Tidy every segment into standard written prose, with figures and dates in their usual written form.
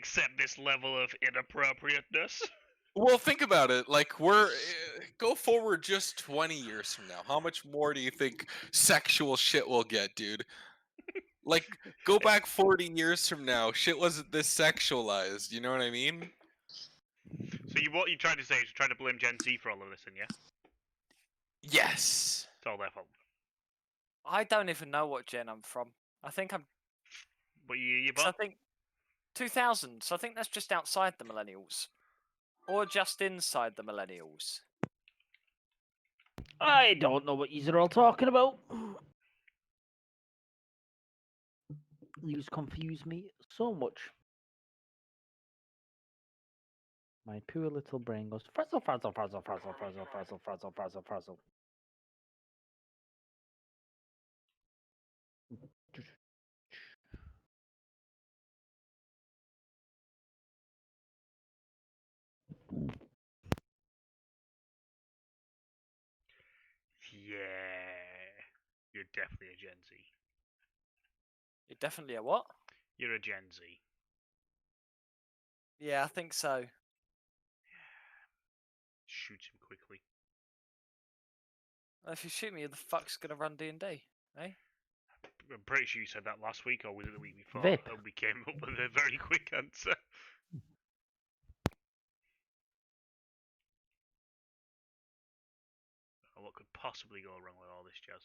accept this level of inappropriateness. Well, think about it. Like, we're go forward just 20 years from now. How much more do you think sexual shit will get, dude? Like, go back 40 years from now, shit wasn't this sexualized. You know what I mean? So what you're trying to say is you're trying to blame Gen Z for all of this, and yeah, Yes. it's all their fault. I don't even know what gen I'm from. I think I'm. But you 'cause I bought? think 2000. So I think that's just outside the millennials, or just inside the millennials. I don't know what you're all talking about. You confuse me so much. My poor little brain goes frazzle, frazzle, frazzle, frazzle, frazzle, frazzle, frazzle, frazzle, frazzle. Yeah, you're definitely a Gen Z. You're definitely a what? You're a Gen Z. Yeah, I think so. Shoot him quickly. If you shoot me, who the fuck's gonna run D&D? Eh? I'm pretty sure you said that last week, or was it the week before? Vip. And we came up with a very quick answer. Oh, what could possibly go wrong with all this jazz?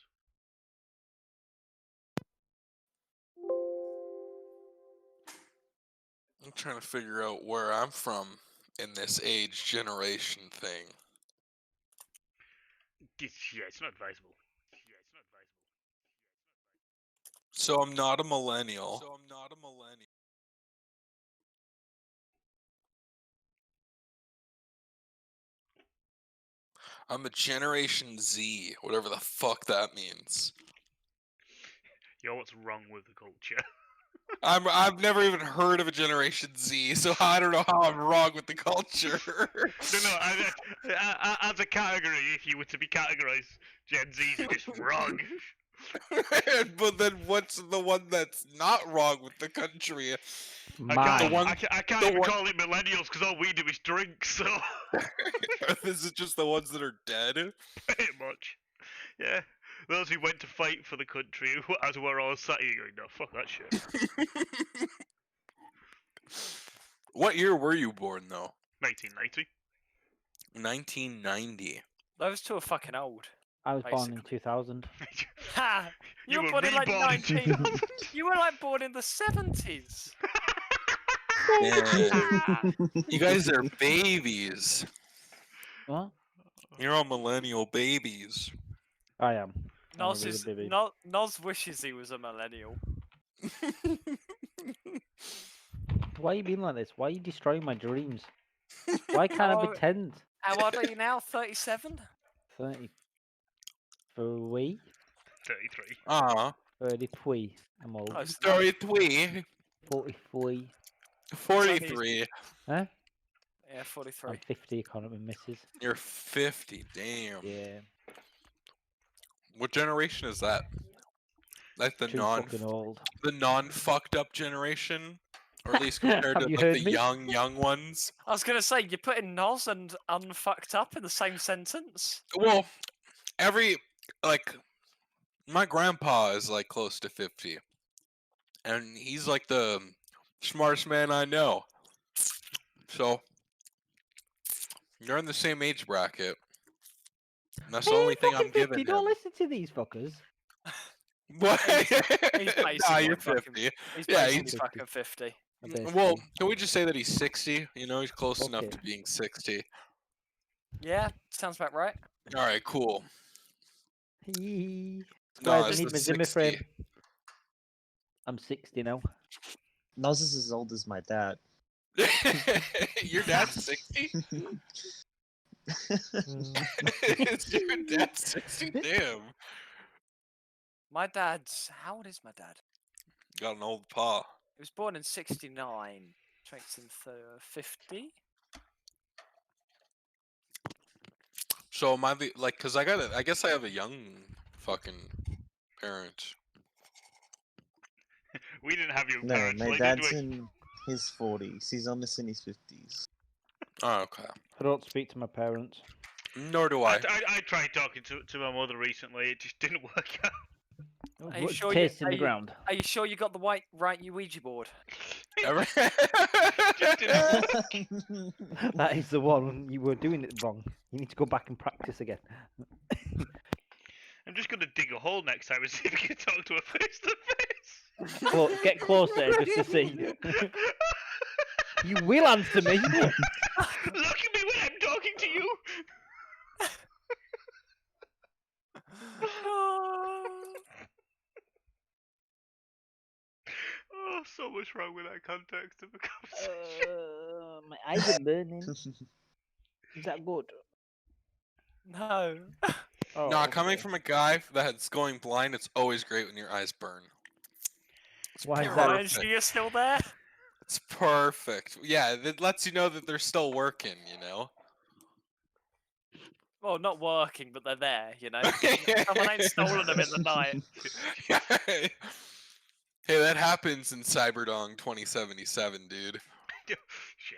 I'm trying to figure out where I'm from in this age generation thing. Yeah, it's not advisable. So I'm not a millennial. I'm a Generation Z, whatever the fuck that means. Yo, what's wrong with the culture? I've never even heard of a Generation Z, so I don't know how I'm wrong with the culture. No, as a category, if you were to be categorized, Gen Z's are just wrong. But then what's the one that's not wrong with the country? I can't even call it millennials because all we do is drink, so. This is just the ones that are dead? Pretty much. Yeah. Those who went to fight for the country, as we're all sat here going, no, fuck that shit. What year were you born, though? 1990. 1990. Those two are fucking old. I was born in 2000. Ha! You were were born in like reborn in 19. 2000. You were like born in the 70s. Yeah. You guys are babies. What? You're all millennial babies. I am. I'm a Noz, really is, baby. Noz wishes he was a millennial. Why are you being like this? Why are you destroying my dreams? Why can't I Oh. pretend? How old are you now? 37? 33? 33. 33. I'm old. Close enough. 33. 43. 43. Huh? Yeah, 43. I'm 50, economy misses. You're 50. Damn. Yeah. What generation is that? Like the Too fucking old. non-fucked up generation? Or at least compared to Have you like heard the me? young ones? I was gonna say, you're putting Noz and unfucked up in the same sentence? Well, my grandpa is like close to 50. And he's like the smartest man I know. So, you're in the same age bracket. And that's the only thing I'm giving him. Don't listen to these fuckers. What? He's Nah, basically you're fucking- 50. He's Yeah, basically he's- fucking 50. Well, can we just say that he's 60? You know, he's close enough Okay. to being 60. Yeah, sounds about right. Alright, cool. No, No, I it's need the my Zimmer 60. frame. I'm 60 now. Nuz is as old as my dad. Your dad's 60? Is your dad 60? Damn. My dad's... How old is my dad? Got an old paw. He was born in 69. Makes him 50? So am I the, like, cause I guess I have a young fucking parent. We didn't have your No, parents my like, dad's did we? in his 40s. He's almost in his 50s. Oh, okay. I don't speak to my parents. Nor do I. I tried talking to my mother recently. It just didn't work out. Are you sure Taste in are the you- ground. Are you sure you got the right Ouija board? Ever- Just didn't That is the one. You were doing it wrong. You need to go back and practice again. I'm just gonna dig a hole next time and see if we can talk to her face to face. Get closer just to see. You will answer me. Look at me when I'm talking to you. Oh, so much wrong with that context of the conversation. My eyes are burning. Is that good? No. Oh, Nah, coming okay. from a guy that's going blind, it's always great when your eyes burn. It's Why is Hey, that? Ryan, so you're still there? It's perfect. Yeah, it lets you know that they're still working, you know? Well, not working, but they're there, you know? Someone ain't stolen them in the night. Hey, that happens in Cyberdong 2077, dude. Shit.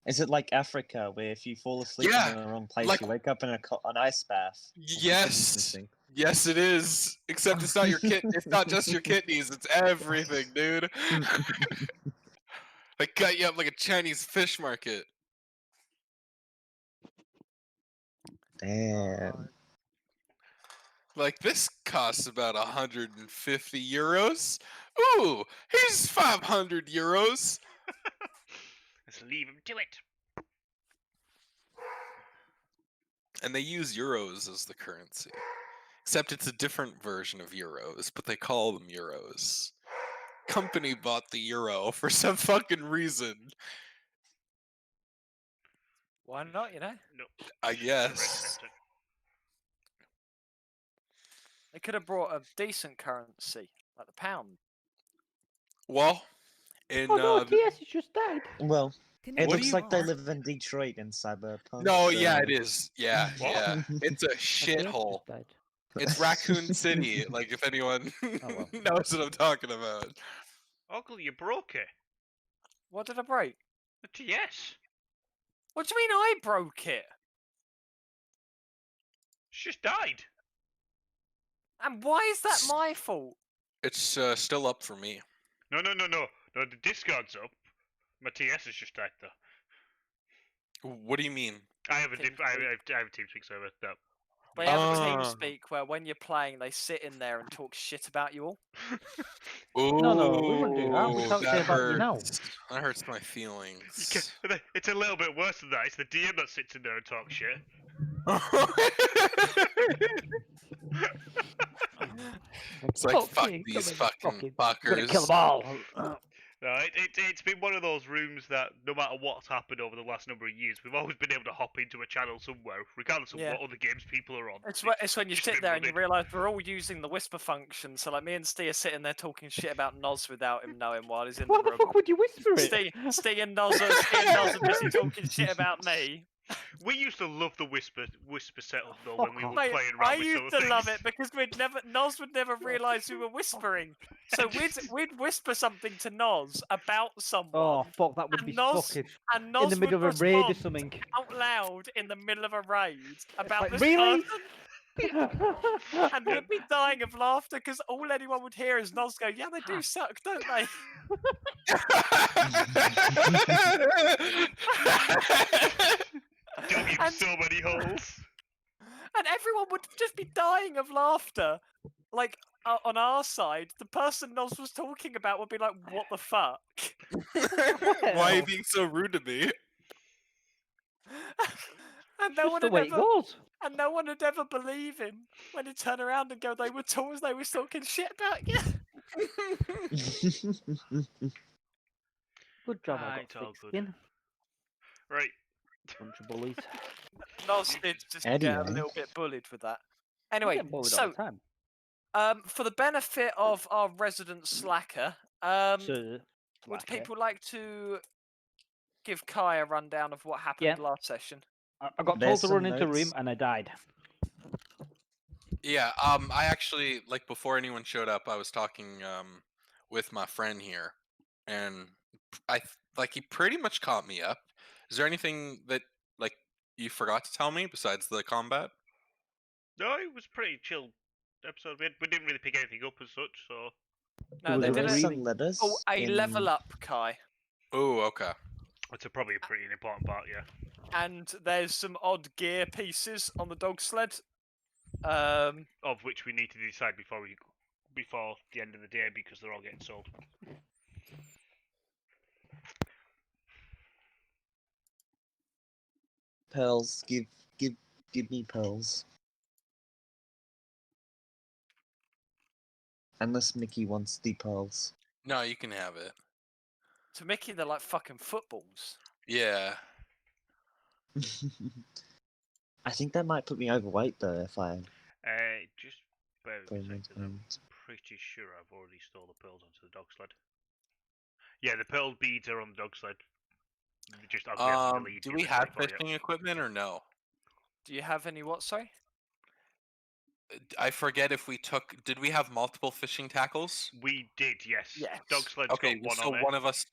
Is it like Africa, where if you fall asleep Yeah, in the wrong place, like- you wake up in an ice bath? Yes. Interesting. Yes, it is. Except it's not your it's not just your kidneys, it's everything, dude. They cut you up like a Chinese fish market. Damn. Like, this costs about 150 euros. Ooh, here's 500 euros. Let's leave him to it. And they use euros as the currency. Except it's a different version of euros, but they call them euros. Company bought the euro for some fucking reason. Why not, you know? No. I Never guess. accept it. They could have brought a decent currency, like the pound. Well, in Oh no, the- TS has just died. Well, it What do looks you- like they live in Detroit in Cyberpunk. no, yeah, so- it is. Yeah, What? yeah. It's a My TS shithole. just died. It's Raccoon City. Like, if anyone well. knows what I'm talking about. Uncle, you broke it. What did I break? Yes. What do you mean I broke it? She just died. And why is that my fault? It's still up for me. No. No, the Discord's up. My TS has just died though. What do you mean? I have a TeamSpeak. I have a TeamSpeak server. No. They have a Ah. TeamSpeak where when you're playing, they sit in there and talk shit about you all. No, we wouldn't do that. We Ooh, can't say about you now. hurts. That hurts my You feelings. It's a little bit worse than that. It's the DM that sits in there and talks shit. It's like, fuck me, these come on, fucking We're gonna kill fuckers. them all. No, it's been one of those rooms that no matter what's happened over the last number of years, we've always been able to hop into a channel somewhere, regardless of Yeah. what other games people are on. It's when you just sit been there and you running. realise we're all using the whisper function. So like me and Steve are sitting there talking shit about Noz without him knowing while he's in Why the the room. fuck would you whisper it? Steve and Noz are busy talking shit about me. We used to love the whisper setup though when we were Mate, playing I around with used some to love things. it because Noz would never realise we were whispering. So we'd whisper something to Noz about someone, Oh fuck, that would And be Noz fucking and Noz in the middle of would a raid or respond something. out loud in the middle of a raid about like, this really? person, and we'd be dying of laughter because all anyone would hear is Noz go, "Yeah, they do suck, don't they?" Dug him And- so many holes. And everyone would just be dying of laughter. Like on our side, the person Noz was talking about would be like, "What the fuck?" Why are you being so rude to me? And It's no just one the would way it ever, goes. and no one would ever believe him when he'd turn around and go, "They were talking shit about you." Good job, Ah, I it's got all thick good. skin. Right. Bunch of bullies. Noz did just get a Anyway. little bit bullied with that. I Anyway, get bullied all so the time. for the benefit of our resident slacker, So, would slacker. people like to give Kai a rundown of what happened Yeah. last session? I got There's told to run some into a room notes. and I died. Yeah, I actually, like, before anyone showed up, I was talking with my friend here, and like he pretty much caught me up. Is there anything that like you forgot to tell me besides the combat? No, it was pretty chill episode. We didn't really pick anything up as such, so No, was they a There did is it. really- some letters. Oh, a level in- up, Kai. Oh, okay. it's probably a pretty important part. Yeah. And there's some odd gear pieces on the dog sled. Of which we need to decide before the end of the day because they're all getting sold. Pearls. Give me pearls. Unless Mickey wants the pearls. No, you can have it. To Mickey, they're like fucking footballs. Yeah. I think that might put me overweight though if I Just bear with me a bring second. I'm it. pretty sure I've already stole the pearls onto the dog sled. Yeah, the pearl beads are on the dog sled. Just I'll have to delete Do the we inventory have for you. fishing equipment or no? Do you have any what, sorry? I forget if we took. Did we have multiple fishing tackles? We did, yes. Yes. Dog sled's Okay, got one so on it. one of us,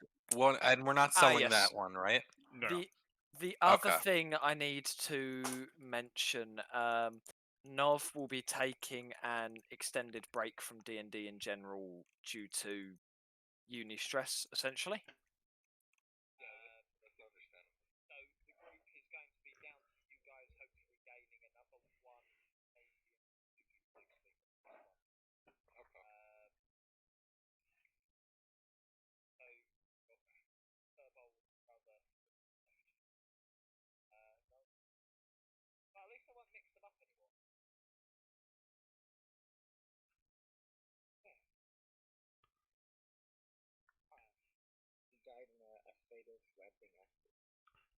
and we're not selling yes. that one, right? No. The other Okay. thing I need to mention, Nov will be taking an extended break from D&D in general due to uni stress, essentially.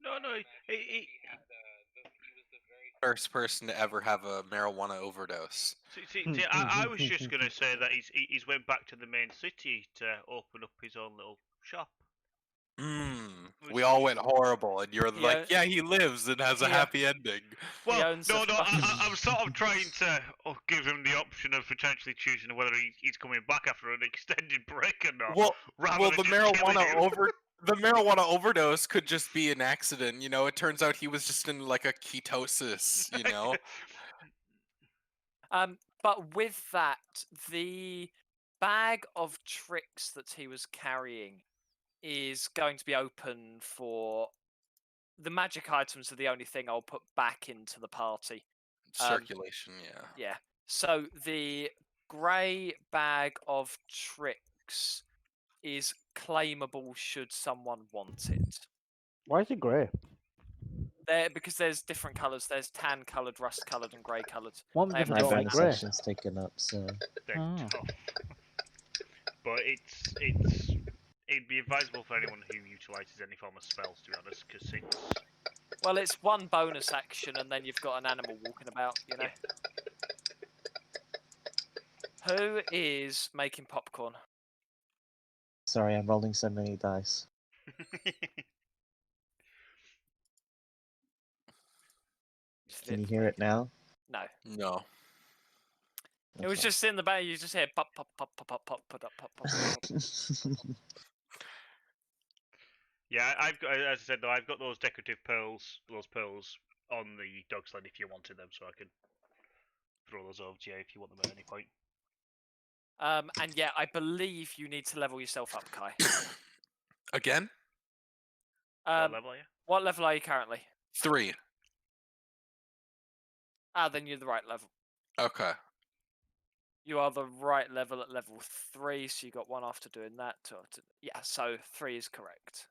No. First person to ever have a marijuana overdose. See, I was just gonna say that he's went back to the main city to open up his own little shop. We all went horrible, and you're He like, yeah, he lives and has a he, happy ending. Well, owns no, a I was sort of trying to give him the option of potentially choosing whether he's coming back after an extended break or not. Well, than the just killing him. the marijuana overdose could just be an accident. You know, it turns out he was just in like a ketosis. You know. But with that, the bag of tricks that he was carrying is going to be open for the magic items are the only thing I'll put back into the party. Circulation, yeah. Yeah. So the grey bag of tricks is claimable should someone want it. Why is it grey? Because there's different colours. There's tan coloured, rust coloured, and grey coloured. One I have different My got like bonus grey. action's taken up, so They're Oh. tough. But it'd be advisable for anyone who utilises any form of spells, to be honest, because Well, it's one bonus action, and then you've got an animal walking about. You know. Who is making popcorn? sorry, I'm rolling so many dice. Can you hear it now? No. No. It was Okay. just in the bag. You just hear pop, pop, pop, pop, pop, pop, pop, pop, pop, pop. Yeah, I've got, as I said though, I've got those decorative pearls, on the dog sled if you wanted them, so I could throw those over to you if you want them at any point. And yeah, I believe you need to level yourself up, Kai. Again? What level are you? What level are you currently? 3. Then you're the right level. Okay. You are the right level at level 3, so you got one after doing that. Yeah, so 3 is correct.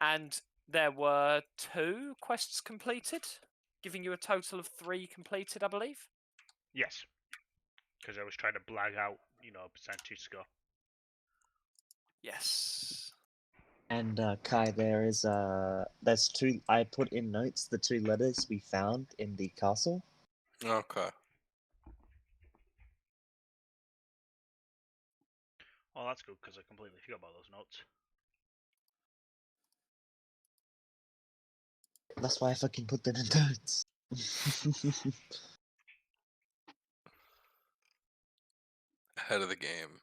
And there were 2 quests completed, giving you a total of 3 completed, I believe. Yes. Because I was trying to blag out, percentage score. Yes. And Kai, there's 2. I put in notes the 2 letters we found in the castle. Okay. Oh, that's good, because I completely forgot about those notes. That's why I fucking put them in notes. Ahead of the game.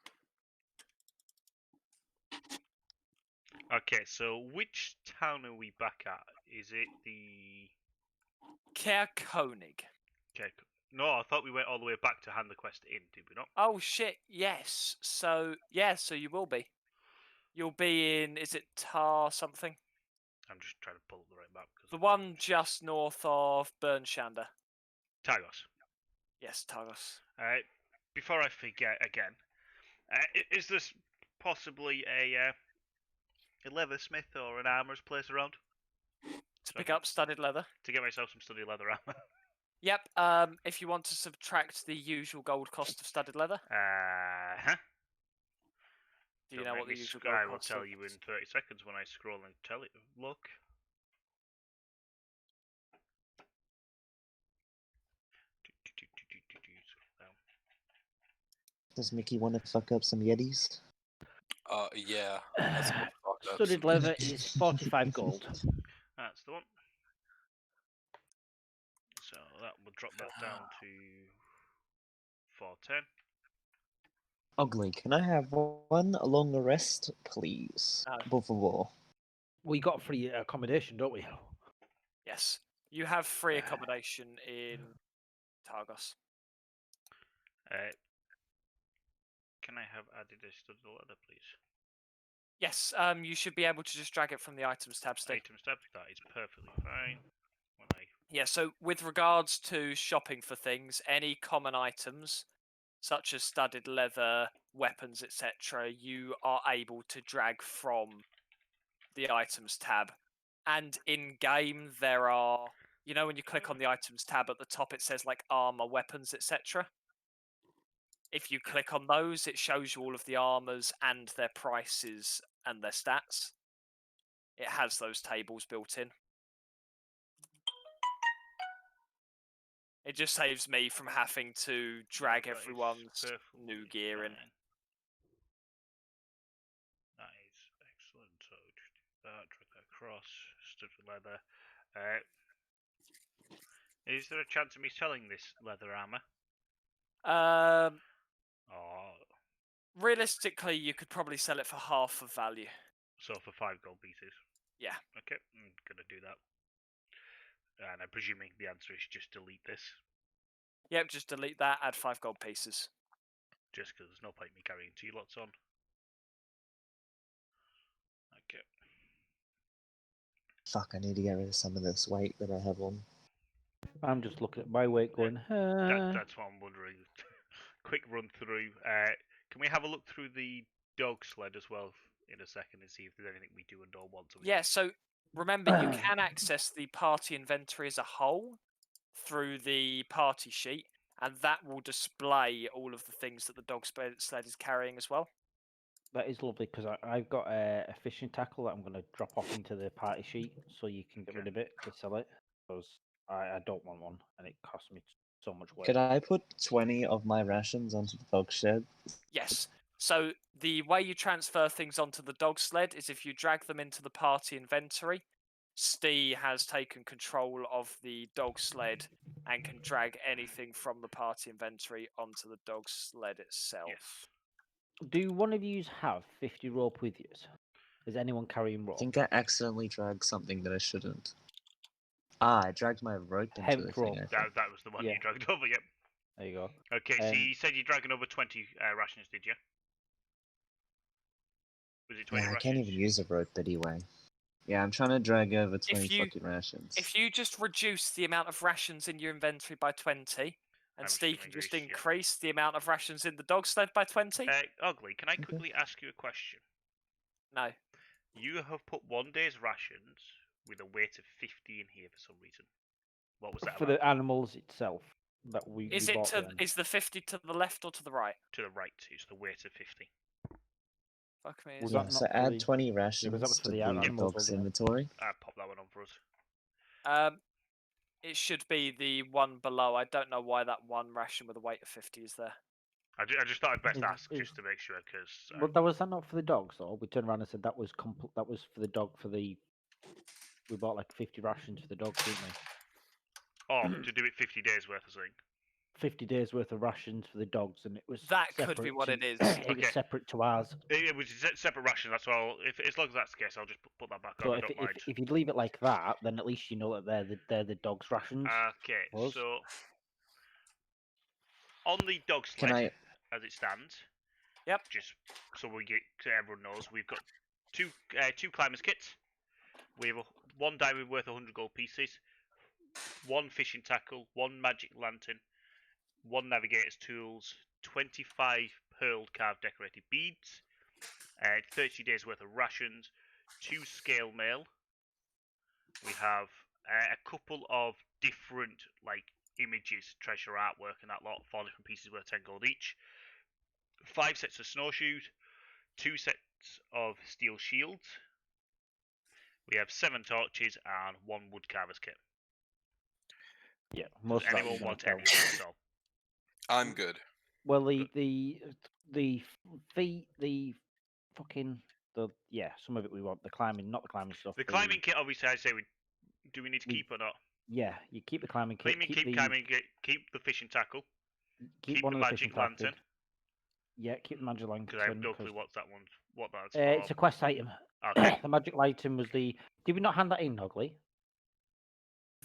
Okay, so which town are we back at? Is it the... Kerkonig. Okay. No, I thought we went all the way back to hand the quest in, did we not? Oh shit, yes. So so you will be. You'll be in, is it Tar something? I'm just trying to pull up the right map. Cause The one just north of Bernshanda. Tagos. Yes, Targos. Before I forget again, is this possibly a leathersmith or an armourer's place around? To pick up studded leather. To get myself some studded leather armour. Yep, if you want to subtract the usual gold cost of studded leather. Huh? Do you know what the usual gold I will cost tell of- you in 30 seconds when I scroll and tell it. Look. Does Mickey want to fuck up some Yetis? Yeah. That's what fucked up. Studded leather is 45 gold. That's the one. So that will drop that down to 410. Ugly, can I have one along the rest, please? No. Por favor. We got free accommodation, don't we? Yes. You have free accommodation in Targos. Can I have added a studded leather, please? Yes, you should be able to just drag it from the items tab, Steve. Items tab, that is perfectly fine. When I Yeah, so with regards to shopping for things, any common items, such as studded leather, weapons, etc., you are able to drag from the items tab. And in game, there are, you know, when you click on the items tab at the top, it says like armor, weapons, etc. If you click on those, it shows you all of the armors and their prices and their stats. It has those tables built in. It just saves me from having to drag that is everyone's perfectly new gear in. fine. That is excellent. So just do that, drag that across, studded leather. Is there a chance of me selling this leather armor? Or Realistically, you could probably sell it for half of value. so for 5 gold pieces? Yeah. Okay, I'm gonna do that. And I'm presuming the answer is just delete this, Yep, just delete that, add 5 gold pieces. just because there's no point me carrying 2 lots on. Okay. Fuck, I need to get rid of some of this weight that I have on. I'm just looking at my weight going, That's what I'm wondering. Quick run through. Can we have a look through the dog sled as well in a second and see if there's anything we do and don't want to? Yeah, so remember, you can access the party inventory as a whole through the party sheet, and that will display all of the things that the dog sled is carrying as well. That is lovely because I've got a fishing tackle that I'm going to drop off into the party sheet so you can get Okay. rid of it to sell it. Because I don't want one and it costs me so much weight. Could I put 20 of my rations onto the dog shed? Yes. So the way you transfer things onto the dog sled is if you drag them into the party inventory. Stee has taken control of the dog sled and can drag anything from the party inventory onto the dog sled itself. Yes. Do one of you have 50 rope with you? Is anyone carrying I rope? think I accidentally dragged something that I shouldn't. I dragged my rope into Hemp the thing, rope. I think. That was the one Yeah. you dragged over, yep. There you go. Okay, so Um, you said you're dragging over 20 rations, did you? Was it 20 Yeah, I rations? can't even use a rope anyway. Yeah, I'm trying to drag over 20 you- fucking rations. If you just reduce the amount of rations in your inventory by 20, and I'm Steve just can gonna just increase, yeah. increase the amount of rations in the dog sled by 20? Ugly, can I quickly ask you a question? No. You have put 1 day's rations with a weight of 50 in here for some reason. What was that for about? the animals itself that we Is we it bought to them. is the 50 to the left or to the right? To the right, it's the weight of 50. Fuck me. Was is Yeah, that it- not so for add the- 20 was rations for to the the animals, dog's wasn't it? inventory. Pop that one on for us. It should be the one below. I don't know why that one ration with a weight of 50 is there. I just thought I'd best Is- ask is- just to make sure because But that was that not for the dogs though? We turned around and said that was that was for the dog for the. We bought like 50 rations for the dogs, didn't we? oh, to do it 50 days worth of something. 50 days worth of rations for the dogs, and it was That could be separate what to- it is. It Okay. was separate to ours. It was separate ration. That's all. If as long as that's the case, I'll just put that back So on. I if, don't mind. if you leave it like that, then at least you know that they're the dogs' rations. Okay, was. so on the dog Can sled, I? as it stands. Yep. Just so everyone knows, we've got two climbers kits. We have one diamond worth 100 gold pieces, one fishing tackle, one magic lantern, one navigator's tools, 25 pearl carved decorated beads, 30 days worth of rations, 2 scale mail. We have a couple of different images, treasure artwork and that lot, 4 different pieces worth 10 gold each. 5 sets of snowshoes, 2 sets of steel shields. We have 7 torches and 1 woodcarver's kit. Yeah, Does most of that anyone you're gonna want sell. any of this at all? I'm good. Well, the feet, some of it we want. The climbing, not the climbing stuff. The climbing kit, obviously, I say do we need to we- keep or not? Yeah, you keep the climbing kit. Keep climbing kit, keep the fishing tackle, keep one the of the magic fishing tackle. lantern. Yeah, keep the magic lantern. Because I have no 'cause, clue what that's it's for. a quest item. Okay. The magic lantern was the. Did we not hand that in, Hogley?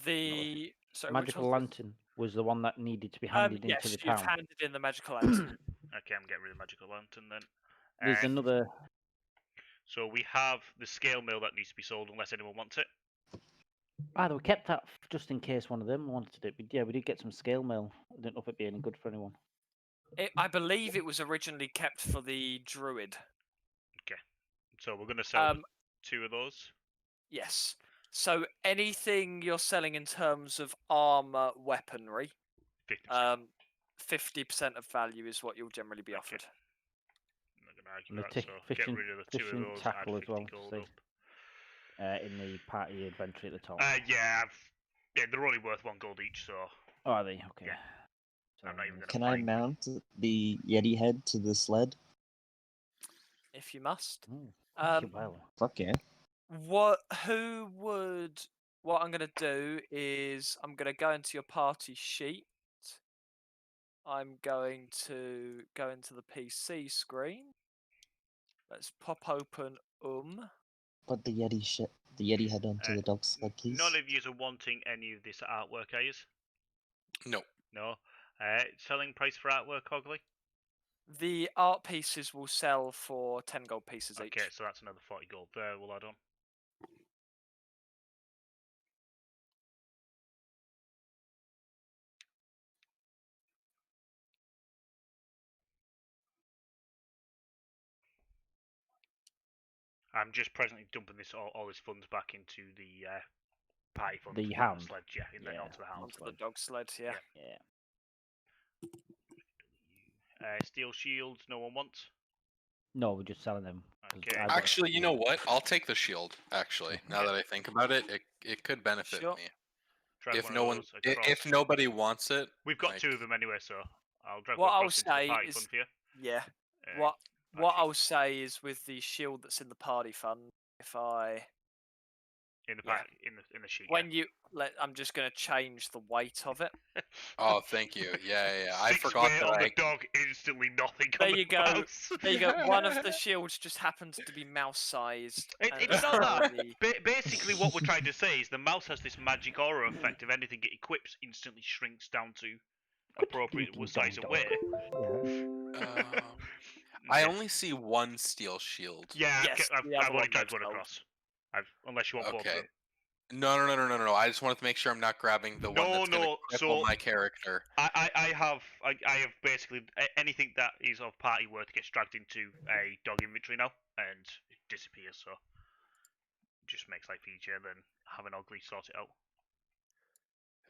The sorry, which Magical one's lantern was the one that needed to be this? handed Yes, into the you've town. handed in the magical lantern. Okay, I'm getting rid of the magical lantern then. There's another. So we have the scale mill that needs to be sold unless anyone wants it. We kept that just in case one of them wanted it. But yeah, we did get some scale mail. I don't know if it'd be any good for anyone. I believe it was originally kept for the druid. So we're going to sell Um, 2 of those. Yes. So anything you're selling in terms of armor, weaponry, 50%. 50% of value is what you'll generally be Okay. offered. I'm not going to argue And the that, so get rid of the 2 of fishing those, add tackle 50 as well. gold So, up. in the party adventure at the top. Yeah, they're only worth 1 gold each, so Oh, are they? Okay. yeah. So I'm not even there's- gonna Can I find- mount the Yeti head to the sled? If you must. Oh, Um, well. Fuck yeah. what I'm gonna do is I'm gonna go into your party sheet. I'm going to go into the PC screen. Let's pop open Put the Yeti head onto the dog sled, please. None of you are wanting any of this artwork, are you? No. No. Selling price for artwork, Hogley? The art pieces will sell for 10 gold pieces each. Okay, so that's another 40 gold there, we'll add on. I'm just presently dumping all his funds back into the party fund. The for hound. Sled, onto the hound. Onto the dog sled, yeah. Yeah. Yeah. Steel shields, no one wants. No, we're just selling them. 'cause Okay. I've got- Actually, you know what? I'll take the shield. Actually, now that I think about it, it could benefit Sure. me. Drag If one no of one, those across. if nobody wants it, We've got like- 2 of them anyway, so I'll drag What one I'll across into the say party is- fund for you. Yeah. Uh, What actually, I'll say is with the shield that's in the party fund, if I in the yeah. party, in the sheet. when you I'm just gonna change the weight of it. oh, thank you. Yeah. I 6 forgot weight that on I. the dog, instantly nothing There on the you go. mouse. There you go. One of the shields just happens to be mouse sized. It's not that. Basically, what we're trying to say is the mouse has this magic aura effect. If anything it equips, instantly shrinks down to appropriate thinking, size dog and weight. Yeah. I Yeah. only see 1 steel shield. Yeah, Yes, I've the other already one dragged goes one gold. across. Unless you want both of Okay. them. No. I just wanted to make sure I'm not grabbing the one that's going to cripple my character. I have basically anything that is of party worth gets dragged into a dog inventory now and it disappears. So it just makes life easier than having Ugly sort it out.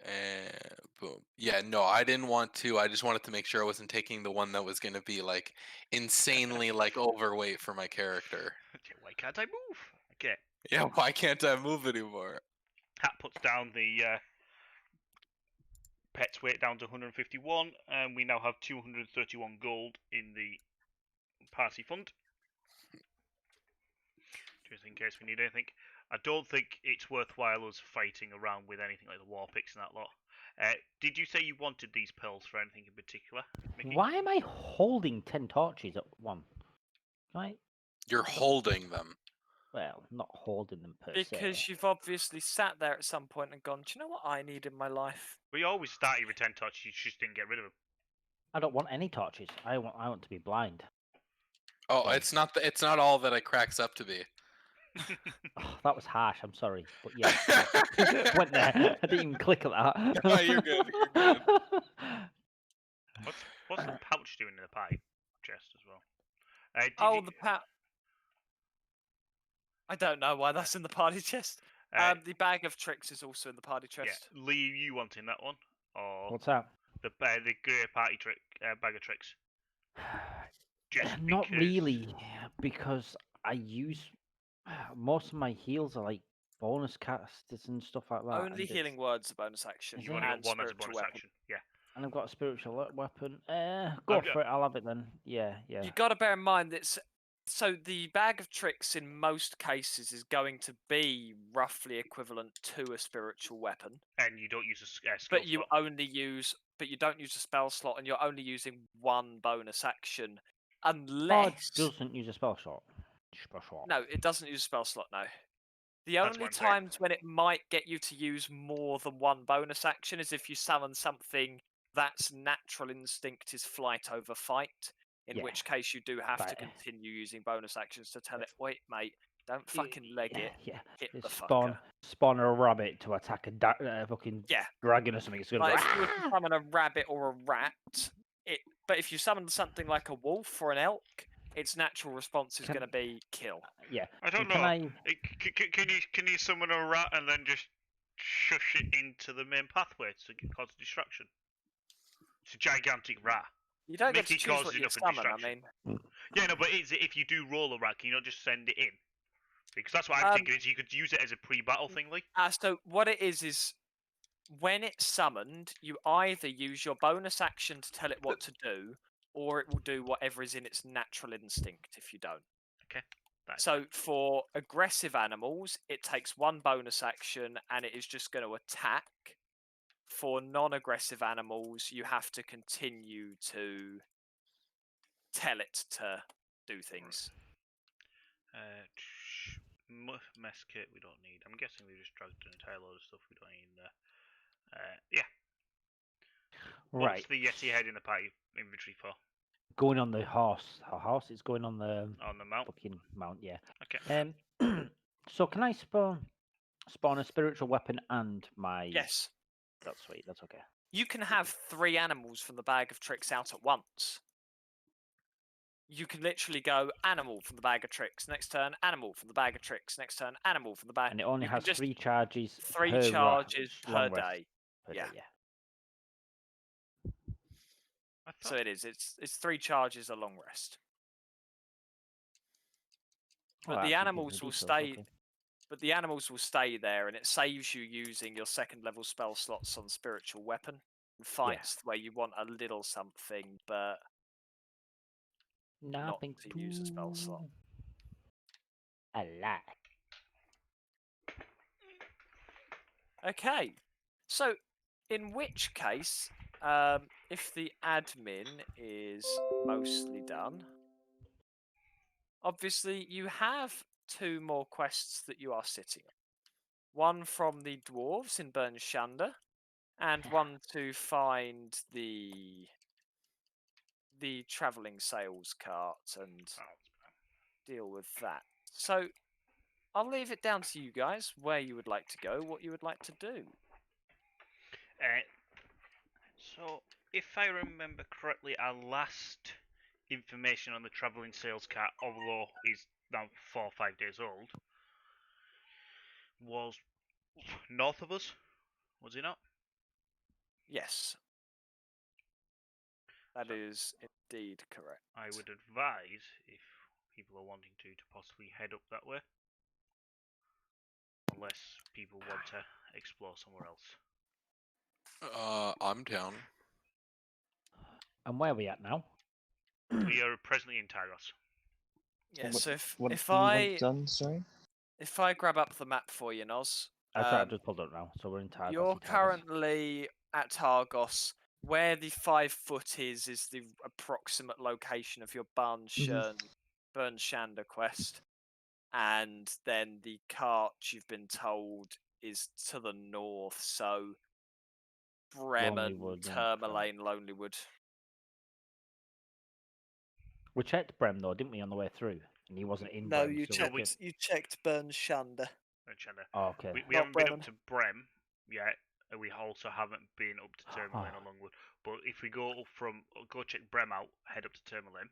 And boom. Yeah, no, I didn't want to. I just wanted to make sure I wasn't taking the one that was going to be like insanely like overweight for my character. Okay, why can't I move? Okay, Yeah, why can't I move anymore? Hat puts down the pet's weight down to 151, and we now have 231 gold in the party fund. Just in case we need anything. I don't think it's worthwhile us fighting around with anything like the war picks and that lot. Did you say you wanted these pearls for anything in particular, Mickey? Why am I holding 10 torches at one? Right? You're holding them. Well, not holding them per Because se. you've obviously sat there at some point and gone, do you know what I need in my life? We always started with 10 torches, you just didn't get rid of them. I don't want any torches. I want to be blind. Oh, Right. it's not all that it cracks up to be. Oh, that was harsh. I'm sorry, but yeah, went there. I didn't even click at that. No, you're good, you're good. What's the pouch doing in the pie chest as well? Did Oh, you, the pat. I don't know why that's in the party chest. The bag of tricks is also in the party yeah, chest. Lee, you wanting that one? Or What's that? the grey party trick bag of tricks? Just Not because- really, because I use most of my heals are like bonus casters and stuff like that. Only healing words a bonus action. Is You it? only and got one as a spiritual bonus weapon. action. Yeah. And I've got a spiritual weapon. Go Okay. for it. I'll have it then. Yeah, yeah. You got to bear in mind that so the bag of tricks in most cases is going to be roughly equivalent to a spiritual weapon, And you don't use a skill but you slot. you don't use a spell slot, and you're only using one bonus action, Oh, unless it doesn't use a spell shot. Spell shot. no, it doesn't use a spell slot. No. The That's only what I'm saying. times when it might get you to use more than one bonus action is if you summon something that's natural instinct is flight over fight, in Yeah. which case you do have to Right. continue using bonus actions to tell it, wait, mate, don't fucking leg Yeah, it, yeah. hit It's the spawn fucker. a rabbit to attack a fucking Yeah. dragon or something. It's gonna Like, go, if you were to "Ah!" summon a rabbit or a rat, but if you summon something like a wolf or an elk, its natural response is Can- going to be kill. Yeah. I don't and know. Can I? Can you summon a rat and then just shush it into the main pathway to cause a distraction? It's a gigantic rat. You don't get to Mickey choose causes what you enough of summon. I distraction. mean, Yeah, no, but if you do roll a rat, can you not just send it in? Because that's what I'm thinking is you could use it as a pre-battle thing, Lee. so what it is when it's summoned, you either use your bonus action to tell it what to do, or it will do whatever is in its natural instinct if you don't. That's So for aggressive animals, it takes one bonus action and it is just going to attack. For non-aggressive animals, you have to continue to tell it to do things. Mess kit we don't need. I'm guessing we just dragged an entire load of stuff we don't need in there. Yeah. Right. What's the Yeti head in the party inventory for? Going on the horse. A horse. It's going on the On the mount? fucking mount. Yeah. Okay. So can I spawn a spiritual weapon and my? Yes. That's sweet. That's okay. You can have 3 animals from the bag of tricks out at once. You can literally go animal from the bag of tricks, next turn animal from the bag of tricks, next turn animal from the bag. And it only you can has just 3 charges. 3 per charges per long rest day. per Yeah. day, yeah. I So thought, it is. It's 3 charges a long rest. But Oh, the that actually gives me animals will details, stay. okay. But the animals will stay there, and it saves you using your 2nd level spell slots on spiritual weapon. And fights where you want a little something, but Nothing to use a spell slot. I like. okay. So, in which case, if the admin is mostly done, obviously you have 2 more quests that you are sitting on. One from the dwarves in Bernshanda, and one to find the travelling sales cart and deal with that. So, I'll leave it down to you guys where you would like to go, what you would like to do. So, if I remember correctly, our last information on the travelling sales cart, although is now 4 or 5 days old, was north of us, was it not? Yes. That is indeed correct. I would advise, if people are wanting to possibly head up that way. Unless people want to explore somewhere else. I'm down. And where are we at now? We are presently in Tyros. Yeah, What- so What if do you want I done, sorry? grab up the map for you, Noz, That's right, I've just pulled it up now. So we're in Targos. you're currently at Targos, where the 5 foot is the approximate location of your Bernshanda quest, and then the cart you've been told is to the north, so Bremen, Lonelywood and Tourmaline, Lonelywood. We checked Brem though, didn't we, on the way through? And he wasn't in No, Brem. you so we checked. You checked Bernshanda. Chandler. Oh, okay. We Not haven't been Bremen. up to Brem yet, and we also haven't been up to Tourmaline or Longwood. But if we go check Brem out, head up to Tourmaline,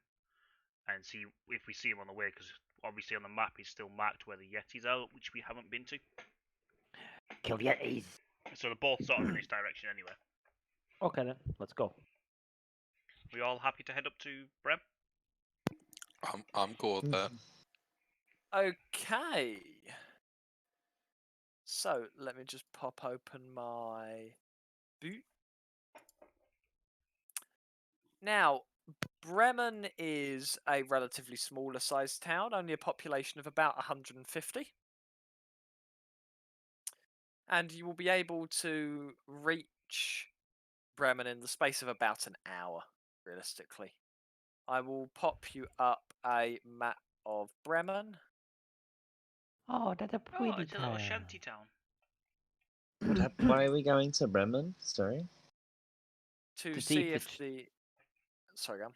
and see if we see him on the way, because obviously on the map he's still marked where the Yetis are, which we haven't been to. Kill the Yetis. So they're both sort of in this direction anyway. Okay then, let's go. We all happy to head up to Brem? I'm cool with that. Okay. So let me just pop open my boot. Now, Bremen is a relatively smaller sized town, only a population of about 150. And you will be able to reach Bremen in the space of about an hour, realistically. I will pop you up a map of Bremen. Oh, that's a Oh, pretty it's a little town. shanty town. Why are we going to Bremen? Sorry. To see see if if the... Sorry, go on.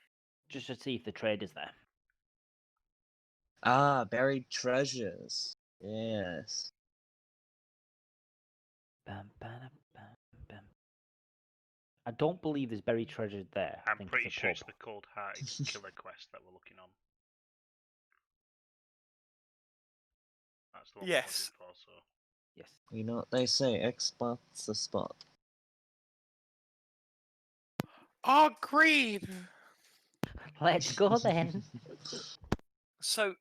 Just to see if the trade is there. Ah, buried treasures. Yes. Bam, bam, bam, bam. I don't believe there's buried treasure there. I I'm think pretty it's a sure pub. it's the Cold Hearted Killer quest that we're looking on. That's the one Yes. we're looking for, so. Yes. You know what they say, X spot's the spot. Agreed. Let's go then. So,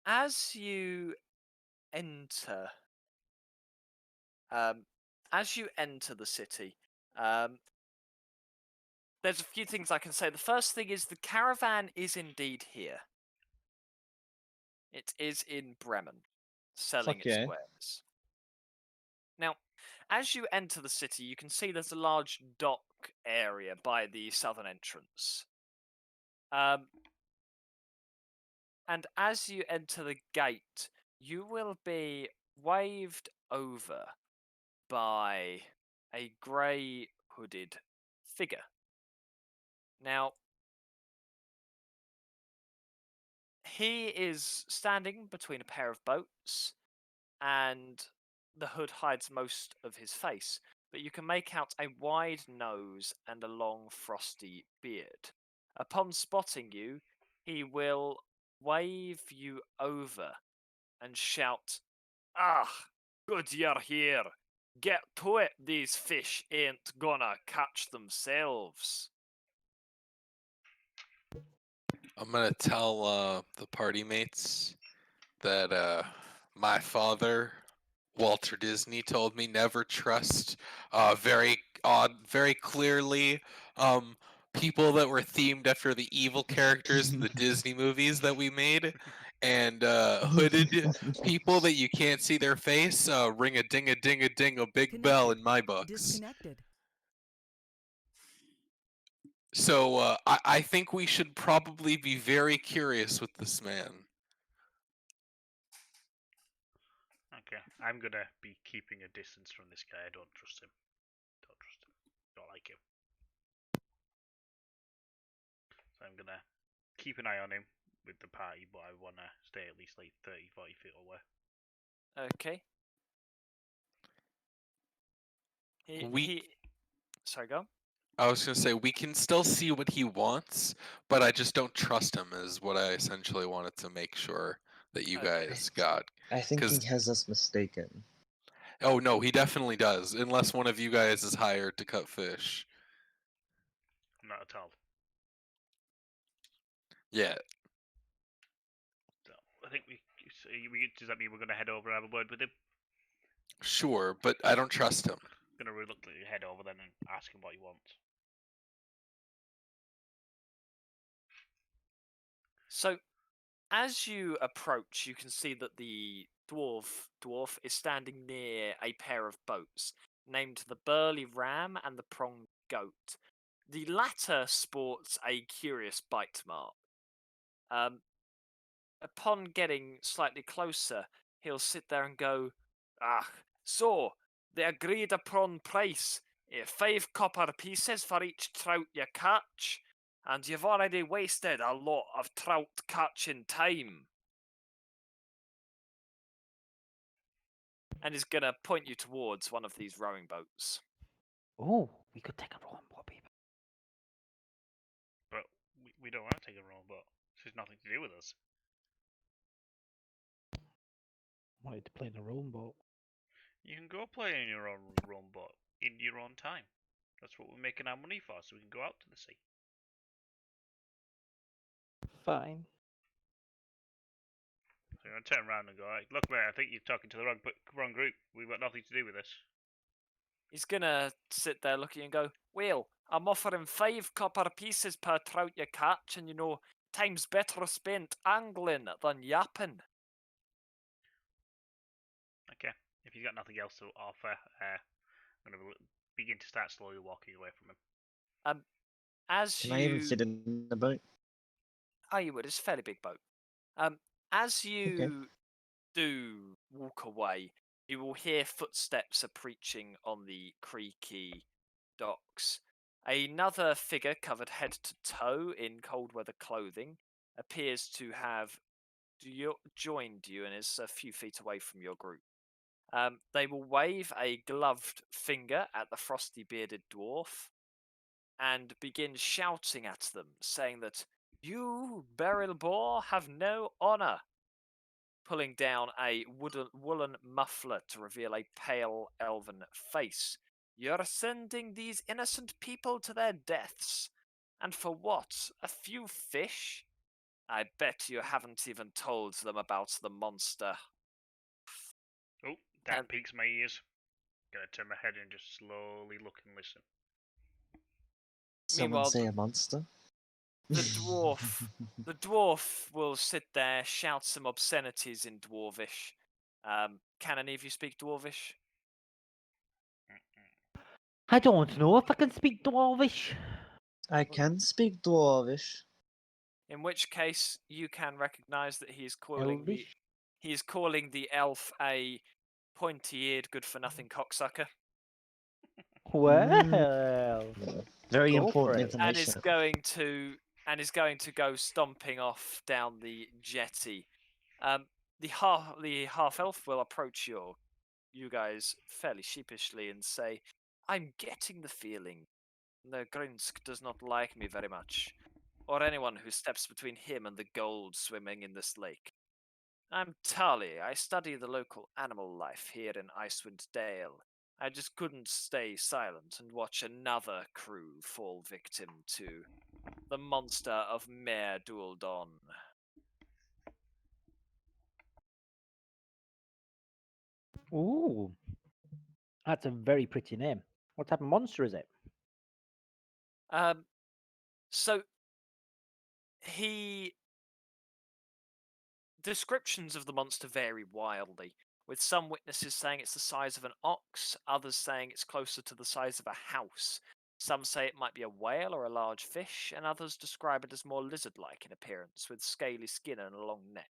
as you enter, the city, there's a few things I can say. The first thing is the caravan is indeed here. It is in Bremen, selling Fuck its yeah. wares. Now, as you enter the city, you can see there's a large dock area by the southern entrance. And as you enter the gate, you will be waved over by a grey hooded figure. Now, he is standing between a pair of boats, and the hood hides most of his face, but you can make out a wide nose and a long frosty beard. Upon spotting you, he will wave you over and shout, "Ah, good you're here. Get to it, these fish ain't gonna catch themselves." I'm gonna tell the party mates that my father, Walter Disney, told me never trust very clearly people that were themed after the evil characters in the Disney movies that we made, and hooded people that you can't see their face. Ring a ding a ding a ding a big bell in my books. Disconnected. So I think we should probably be very curious with this man. Okay, I'm gonna be keeping a distance from this guy. I don't trust him. Don't trust him. Don't like him. So I'm gonna keep an eye on him with the party, but I wanna stay at least like 30, 40 feet away. Okay. We- Sorry, go on. I was gonna say we can still see what he wants, but I just don't trust him. Is what I essentially wanted to make sure that you Okay. guys got. I think he 'Cause- has us mistaken. Oh no, he definitely does. Unless one of you guys is hired to cut fish. Not at all. Yeah. So I think does that mean we're gonna head over and have a word with him? Sure, but I don't trust him. Gonna reluctantly head over then and ask him what he wants. So, as you approach, you can see that the dwarf is standing near a pair of boats. named the Burly Ram and the Pronged Goat. The latter sports a curious bite mark. Upon getting slightly closer, he'll sit there and go, "Ah, so the agreed upon price, 5 copper pieces for each trout you catch, and you've already wasted a lot of trout catching time." And he's gonna point you towards one of these rowing boats. Oh, we could take a rowing boat, people. But we don't want to take a rowing boat. This has nothing to do with us. Wanted to play in a rowing boat. You can go play in your own rowing boat in your own time. That's what we're making our money for, so we can go out to the sea. Fine. So you're gonna turn around and go, like, "Look, mate, I think you're talking to the wrong group. We've got nothing to do with this." He's gonna sit there looking and go, "Well, I'm offering 5 copper pieces per trout you catch, and time's better spent angling than yapping." Okay. If you've got nothing else to offer, I'm gonna begin to start slowly walking away from him. As Can I even fit in the boat? Oh, you would. It's a fairly big boat. As you do walk away, you will hear footsteps approaching on the creaky docks. Another figure covered head to toe in cold weather clothing appears to have joined you and is a few feet away from your group. They will wave a gloved finger at the frosty bearded dwarf and begin shouting at them, saying that "You, Beryl Boar, have no honour," pulling down a woolen muffler to reveal a pale elven face. "You're sending these innocent people to their deaths. And for what? A few fish? I bet you haven't even told them about the monster." Oh, that And- piques my ears. Gonna turn my head and just slowly look and listen. Someone Meanwhile, say a monster? the dwarf will sit there, shout some obscenities in Dwarvish. Can any of you speak Dwarvish? I don't know if I can speak Dwarvish. I can speak Dwarvish. In which case, you can recognise that he is calling the Elvish. elf a pointy-eared, good-for-nothing cocksucker, Well, Very Go for important it. information. and is going to go stomping off down the jetty. The half elf will approach you guys fairly sheepishly and say, "I'm getting the feeling the Grinsk does not like me very much, or anyone who steps between him and the gold swimming in this lake. I'm Tali. I study the local animal life here in Icewind Dale. I just couldn't stay silent and watch another crew fall victim to the monster of Mare Dualdon." Ooh, that's a very pretty name. What type of monster is it? So descriptions of the monster vary wildly, with some witnesses saying it's the size of an ox, others saying it's closer to the size of a house. Some say it might be a whale or a large fish, and others describe it as more lizard-like in appearance, with scaly skin and a long neck.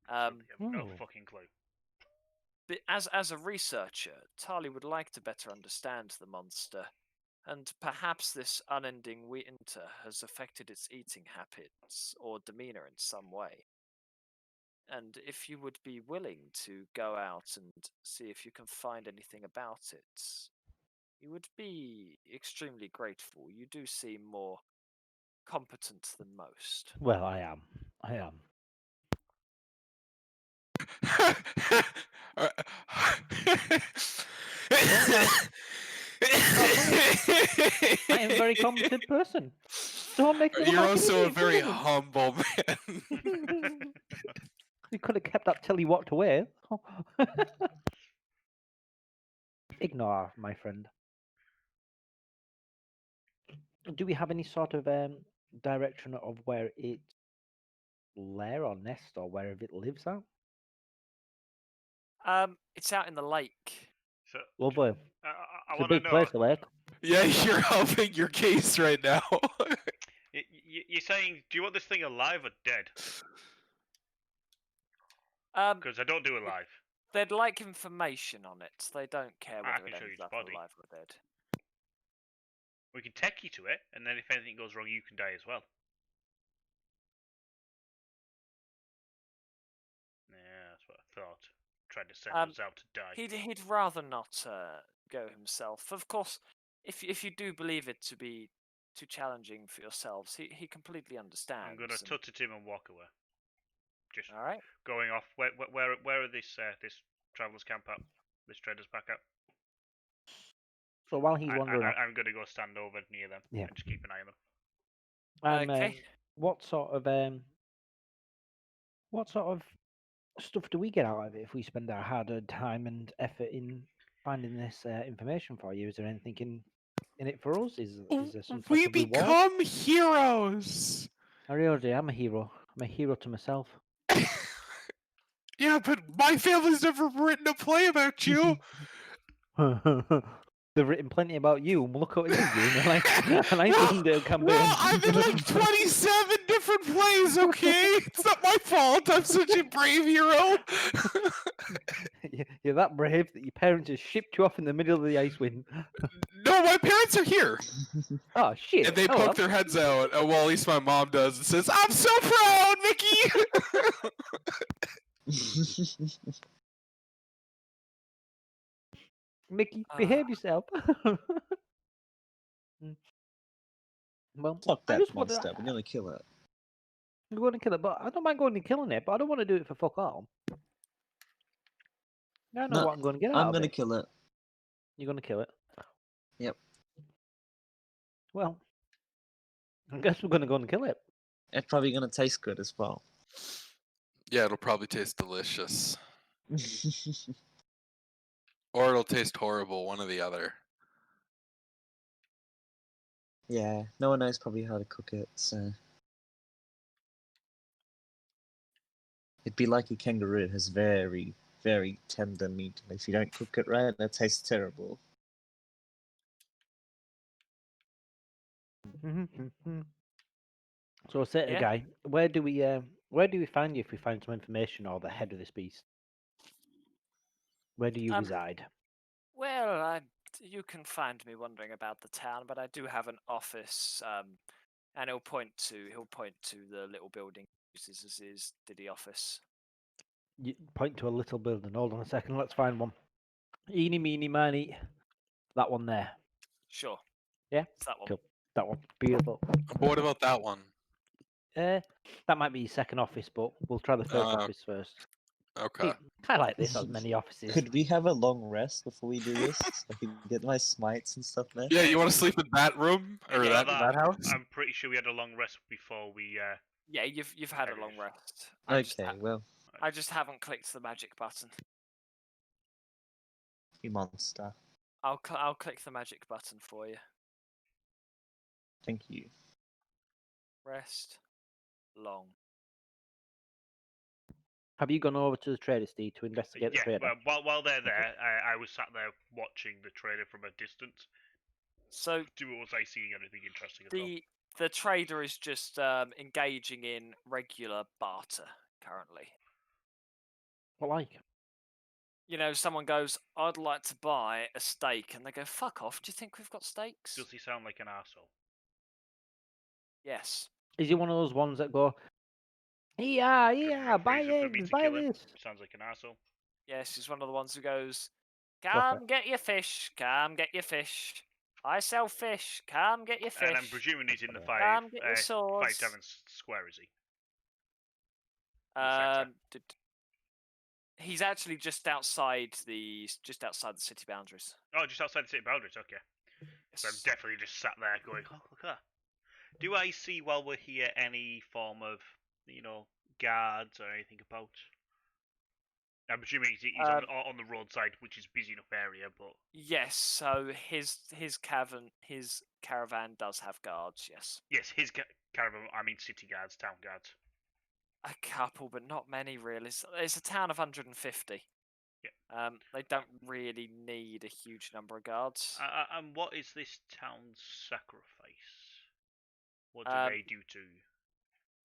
Truly have no Ooh. fucking clue. But as a researcher, Tali would like to better understand the monster, and perhaps this unending winter has affected its eating habits or demeanor in some way. And if you would be willing to go out and see if you can find anything about it, you would be extremely grateful. You do seem more competent than most. Well, I am. I am. I am a very competent person. Don't make me look You're like an also a idiot, very really. humble man. You could have kept that till he walked away. Ignore, my friend. Do we have any sort of direction of where its lair or nest or wherever it lives at? It's out in the lake. So Lovely. I It's a want to big know. place, the lake. Yeah, you're helping your case right now. You're saying, do you want this thing alive or dead? Because I don't do alive. They'd like information on it. They don't care I whether can it show you ends its up body. alive or dead. We can tech you to it, and then if anything goes wrong, you can die as well. Yeah, that's what I thought. Tried to send us out to die. He'd rather not go himself. Of course, if you do believe it to be too challenging for yourselves, he completely understands. I'm gonna tut at him and walk away. Just All right. going off. Where are this travelers camp at? This traders back up. So while he's wandering off, I'm gonna go stand over near them Yeah. and just keep an eye on them. Okay. what sort of stuff do we get out of it if we spend our hard-earned time and effort in finding this information for you? Is there anything in it for us? Is there some type We of reward? become heroes. I really am a hero. I'm a hero to myself. Yeah, but my family's never written a play about you. They've written plenty about you, and look what you're doing. A nice Undertale campaign. Well, I'm in like 27 different plays, okay? It's not my fault. I'm such a brave hero. You're that brave that your parents just shipped you off in the middle of the ice wind. No, my parents are here. Oh shit! And they Oh, poke their heads out. Well, at least my mom does. And says, I'm so proud, Mickey. Mickey, behave yourself. Well, Fuck I that just wanna- monster. We're gonna kill it. I'm going to kill it, but I don't mind going and killing it. But I don't want to do it for fuck all. I know No, what I'm going to get out I'm of gonna it. kill it. You're going to kill it. Yep. Well, I guess we're going to go and kill it. It's probably gonna taste good as well. Yeah, it'll probably taste delicious. Or it'll taste horrible, one or the other. Yeah, no one knows probably how to cook it, so it'd be like a kangaroo. It has very, very tender meat. And if you don't cook it right, it tastes terrible. So I say to the Yeah. guy, where do we find you if we find some information or the head of this beast? Where do you reside? Well, you can find me wandering about the town, but I do have an office. And he'll point to the little building he uses as his Diddy office. You point to a little building. Hold on a second. Let's find one. Eeny, meeny, miny. That one there. Sure. Yeah? It's that one. Cool. That one. Beautiful. But what about that one? That might be your second office, but we'll try the first Uh, office first. Okay. I like this as many offices. Could we have a long rest before we do this? So I can get my smites and stuff there. Yeah, you want to sleep in that room? Or Yeah, that house? I'm pretty sure we had a long rest before we. Yeah, you've had a long Finish. rest. I just Okay, well, I just haven't clicked the magic button. you monster. I'll click the magic button for you. Thank you. Rest. Long. Have you gone over to the trader, Steve, to investigate the Yeah, trader? while they're there, I was sat there watching the trader from a distance. So Was I seeing anything interesting at all? the trader is just engaging in regular barter currently. What like? You know, someone goes, I'd like to buy a steak, and they go, fuck off, do you think we've got steaks? Does he sound like an arsehole? Yes. Is he one of those ones that go, yeah, Good buy reason for me eggs, to buy kill him. this? Sounds like an arsehole. Yes, he's one of the ones who goes, Fuck come get your fish, come get your fish. I sell fish, come get your fish. And I'm presuming he's in the Come get your five swords. tavern square, is he? He's actually just outside the city boundaries. Oh, just outside the city boundaries. Okay. So I'm Yes. definitely just sat there going, oh, look at that. Do I see while we're here any form of, guards or anything about? I'm assuming he's on the roadside, which is busy enough area, but Yes, so his caravan does have guards. Yes, yes, his caravan. I mean, city guards, town guards. a couple, but not many really. It's a town of 150. They don't really need a huge number of guards. And what is this town's sacrifice? What do Um, they do to?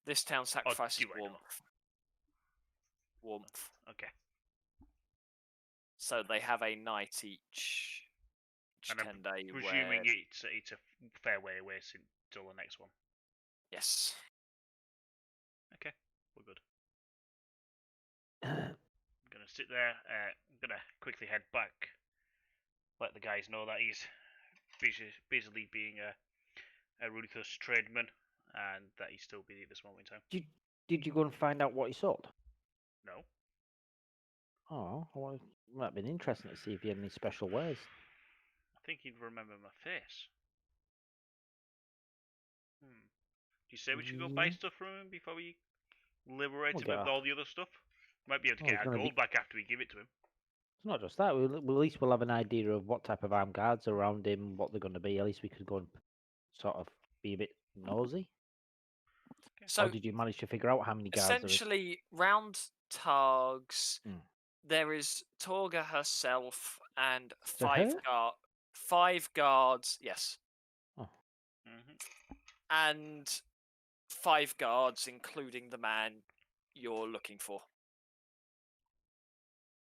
This town sacrifices do I know? warmth. Warmth. Okay. So they have a night each And I'm 10-day presuming where... it's a fair way away until the next one. Yes. Okay, we're good. I'm gonna sit there. I'm gonna quickly head back. Let the guys know that he's busily being a ruthless tradesman, and that he's still busy at this moment in time. Did you go and find out what he sold? No. Oh, well, it might have been interesting to see if he had any special wares. I think he'd remember my face. Do you say we should go buy Yeah. stuff from him before we liberate We'll him get of our- all the other stuff? Might be able to Well, get he's our gonna be- gold back after we give it to him. It's not just that. At least we'll have an idea of what type of armed guards are around him, what they're going to be. At least we could go and sort of be a bit nosy. So Or did you manage to figure out how many guards? essentially, round Targs, Hmm. there is Torga herself and So her? five guards. Yes, Mm-hmm. and 5 guards, including the man you're looking for.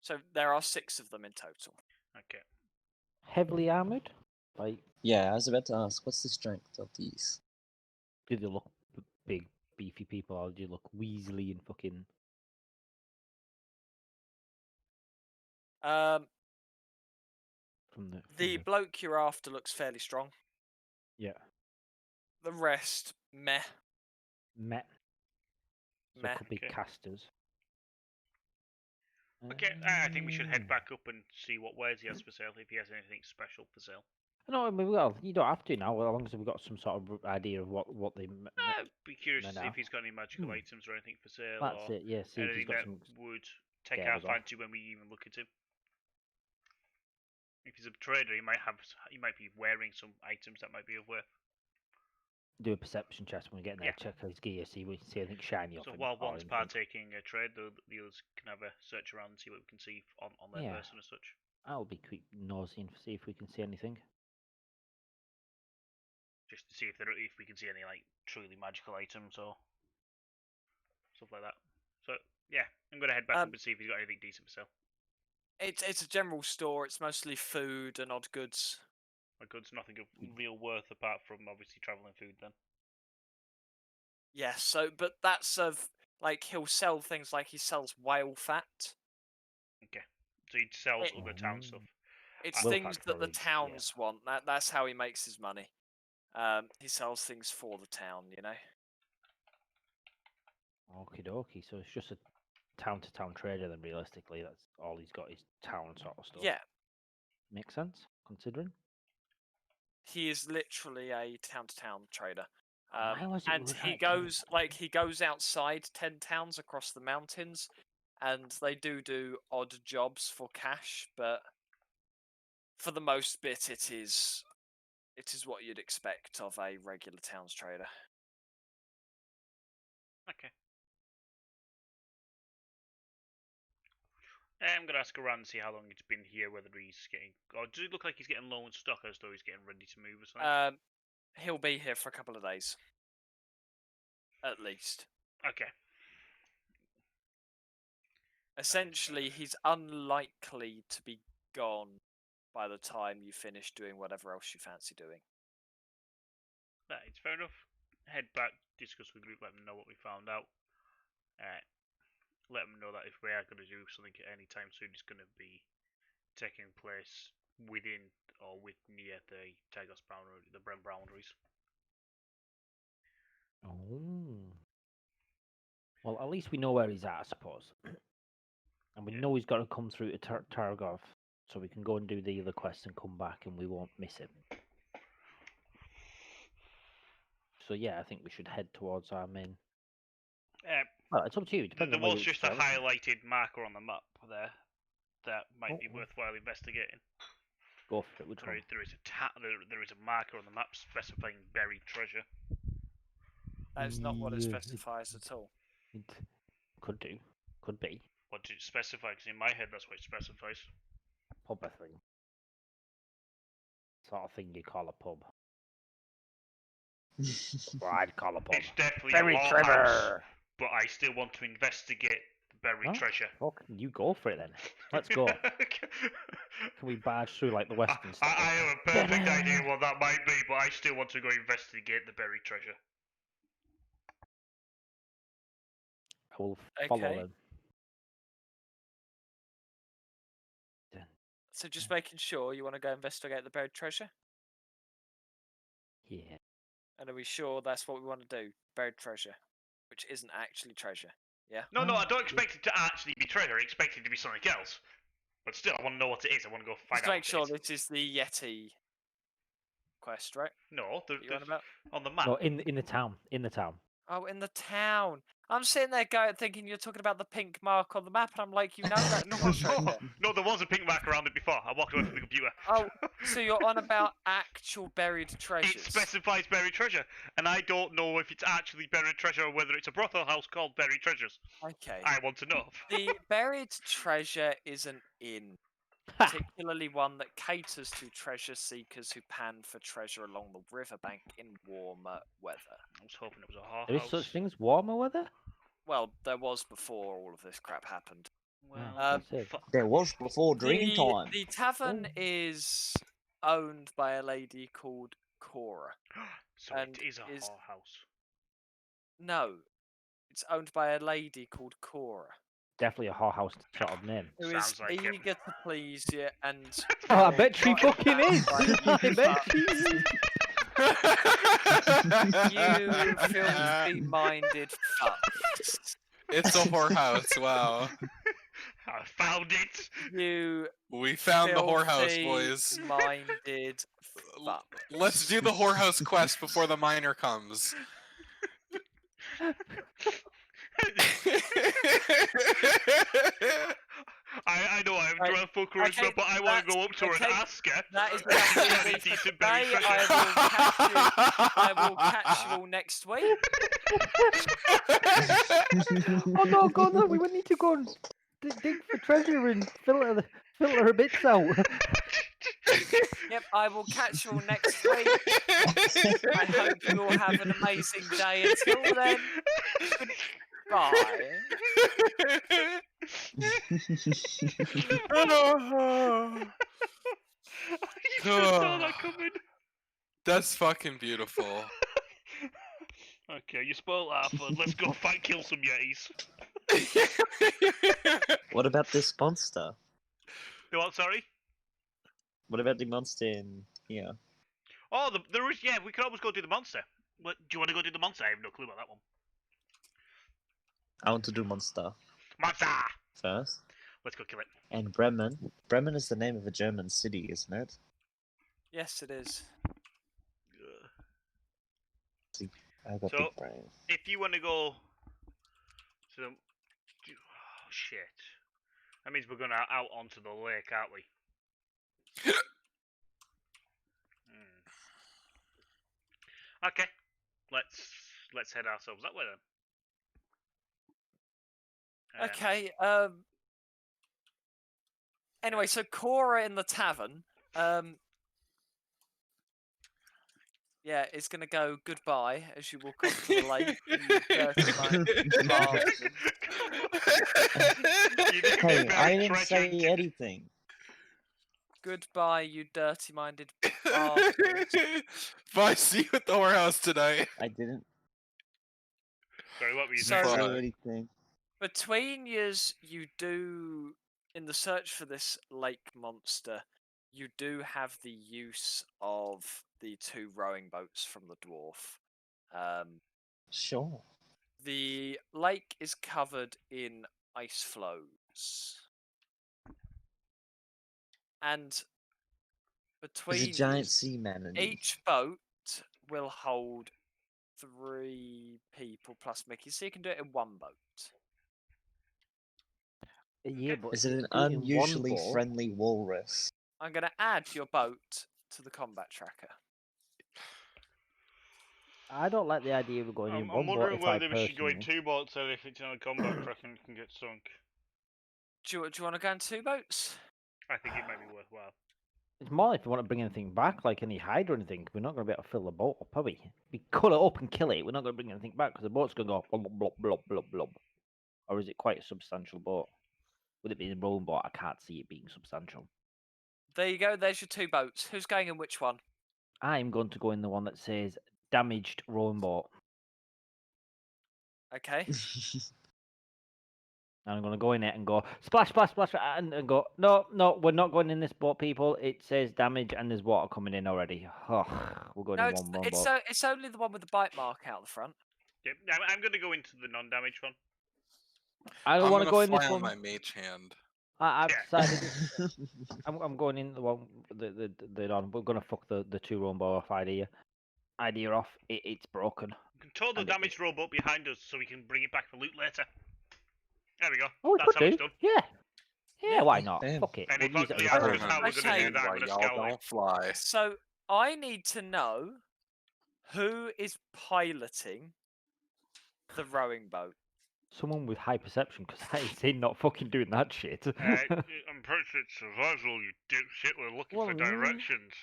So there are 6 of them in total. Okay. Heavily armored? Like, Yeah, I was about to ask, what's the strength of these? do they look big, beefy people, or do you look weaselly and fucking? From The bloke you're after looks fairly strong. yeah, The rest, meh. met. So Meh. it could be Okay. casters. Okay, I think we should head Mm. back up and see what wares he has for sale, if he has anything special for sale. No, I mean, well, you don't have to now. As long as we've got some sort of idea of what they. I'd be curious to no, see no. if he's got any magical Hmm. items or anything for sale, That's or it. Yeah, see if he's anything got that some. would take scare our us off. fancy when we even look at him. If he's a trader, he might be wearing some items that might be of worth. Do a perception check when we get in there. Yeah. Check his gear. See if we see anything shiny off So him. while or one's anything. partaking a trade, the others can have a search around and see what we can see on their Yeah. person as such. I'll be quick nosy and see if we can see anything. Just to see if we can see any like truly magical items or stuff like that. So yeah, I'm gonna head back up and see if he's got anything decent for sale. It's a general store. It's mostly food and odd goods. My goods, nothing of real worth apart from obviously traveling food. Then Yeah, so but that's of like he'll sell things like he sells whale fat. so he sells It- other town stuff. It's Whale things fat that the forage, yeah. towns want. That's how he makes his money. He sells things for the town, you know. Okie dokie. So it's just a town to town trader then. Realistically, that's all he's got is town sort of stuff. Yeah, Makes sense considering. he is literally a town to town trader. Why was it we And were he trying to- he goes outside 10 towns across the mountains, and they do odd jobs for cash, but for the most bit it is what you'd expect of a regular towns trader. Okay. I'm gonna ask around and see how long he's been here, whether he's getting, or does it look like he's getting low on stock as though he's getting ready to move or something? He'll be here for a couple of days, at least. Okay. Essentially, he's unlikely to be gone by the time you finish doing whatever else you fancy doing. That is fair enough. Head back, discuss with the group, let them know what we found out. Let them know that if we are going to do something at any time soon, it's going to be taking place within or near the Tagos boundary, the Bren boundaries. Oh. Well, at least we know where he's at, I suppose. And we Yeah. know he's got to come through to Targov, so we can go and do the other quests and come back, and we won't miss him. So yeah, I think we should head towards our main. Well, it's up to you. Depending There on where was you just a start, isn't it? highlighted marker on the map there that might be Oh. worthwhile investigating. Go for it. Which one? There is a marker on the map specifying buried treasure. That is not what it Yeah, specifies at all. It could do. Could be. What did it specify? Because in my head, that's what it specifies. Pub, I think. Sort of thing you call a pub. Or I'd call a pub. It's definitely Berry a whorehouse, Trevor! but I still want to investigate the buried Huh? treasure. Fuck, you go for it then. Let's go. Can we barge through like the western I style? have a perfect idea what that might be, but I still want to go investigate the buried treasure. I will follow Okay. them. So just making sure you want to go investigate the buried treasure? Yeah. And are we sure that's what we want to do? Buried treasure, which isn't actually treasure. Yeah. No, I Oh, don't expect it to actually be treasure. I expect it to be something else. But still, I want to know what it is. I want to go find Just out. make sure what it is. this is the Yeti quest, right? No, That you're on about? on the map. No, in the town. In the town. Oh, in the town. I'm sitting there going, thinking you're talking about the pink mark on the map, and I'm like, you know that treasure. No, there was a pink mark around it before. I walked away from the computer. Oh, so you're on about actual buried treasures. It specifies buried treasure, and I don't know if it's actually buried treasure or whether it's a brothel house called Buried Treasures. Okay. I want to know. The buried treasure is an inn, particularly one that caters to treasure seekers who pan for treasure along the riverbank in warmer weather. I was hoping it was a There is whorehouse. such thing as warmer weather? Well, there was before all of this crap happened. Well, Um, that's it. There was before dream time. The tavern Oh. is owned by a lady called Cora. so and it is a is- whorehouse. No, it's owned by a lady called Cora, Definitely a whorehouse sort of name. who is Sounds like it. eager to please you and. Oh, I will bet she not fucking is. invite you I bet fuck. she is. You filthy-minded fucks. It's a whorehouse. Wow. I found it. You We found the whorehouse, boys. minded fuck. Let's do the whorehouse quest before the miner comes. I know I have Right, dreadful charisma, okay, but I want to go up to her okay, and ask her. That is if enough she for has me any for decent today. buried treasure. I will catch you all next week. Oh no, go no, we would need to go and dig for treasure and filter her bits out. Yep, I will catch you all next week. I hope you all have an amazing day. Until then, bye. You should have saw that coming. That's fucking beautiful. Okay, you spoiled half. Let's go kill some yetis. What about this monster? You what? Sorry. What about the monster in here? Oh, there is. Yeah, we could always go do the monster. What, do you want to go do the monster? I have no clue about that one. I want to do monster Monster. first. Let's go kill it. And Bremen. Bremen is the name of a German city, isn't it? Yes, it is. I got So- big brain. If you want to go to the... Oh, shit. That means we're going out onto the lake, aren't we? Okay. Let's head ourselves that way then. Okay. Anyway, so Cora in the tavern. Yeah, is gonna go goodbye as you walk onto the lake. You dirty bastard. You didn't Hey, bury I didn't treasure say into- anything. Goodbye, you dirty-minded bastard. Bye, see you at the whorehouse tonight. I didn't Sorry, what were you So- saying? say Bye. anything. Between years, you do, in the search for this lake monster, you do have the use of the 2 rowing boats from the dwarf. Sure. The lake is covered in ice floes. And There's between a giant yous, sea man in it. each boat will hold 3 people plus Mickey, so you can do it in 1 boat. Yeah, but Is it an do it in one unusually go. friendly walrus? I'm going to add your boat to the combat tracker. I don't like the idea of going in I'm one boat wondering if I whether we should go in personally. 2 boats or if it's on a combat track and can get sunk. Do you want to go in 2 boats? I think it might be worthwhile. It's more if you want to bring anything back, like any hide or anything. We're not going to be able to fill the boat up, are we? We cut it up and kill it. We're not going to bring anything back because the boat's going to go blub, blub, blub, blub, blub. Or is it quite a substantial boat? With it being a rowing boat, I can't see it being substantial. There you go. There's your 2 boats. Who's going in which one? I'm going to go in the one that says damaged rowing boat. Okay. And I'm going to go in it and go splash, splash, splash, and go, no, we're not going in this boat, people. It says damage and there's water coming in already. Oh, we're going No, in one it's boat. it's only the one with the bite mark out the front. Yep, I'm going to go into the non-damaged one. I don't I'm want to gonna go in fly this on one. my mage hand. I've Yeah. decided I'm going in the one the non. We're gonna fuck the 2 rowing boat off idea off. It's broken. We can tow the And it- damaged rowboat behind us so we can bring it back for loot later. There we go. Oh, we That's could how it's do. done. Yeah. Yeah. Why not? Damn. Fuck it. And We'll if I- use it as yeah, a I tow. was how we're Okay. going to do that. I'm Why going to y'all scout it. don't fly. So I need to know who is piloting the rowing boat. Someone with high perception, because I ain't seen not fucking doing that shit. I'm pretty sure it's survival, you dipshit. We're looking for Well, directions.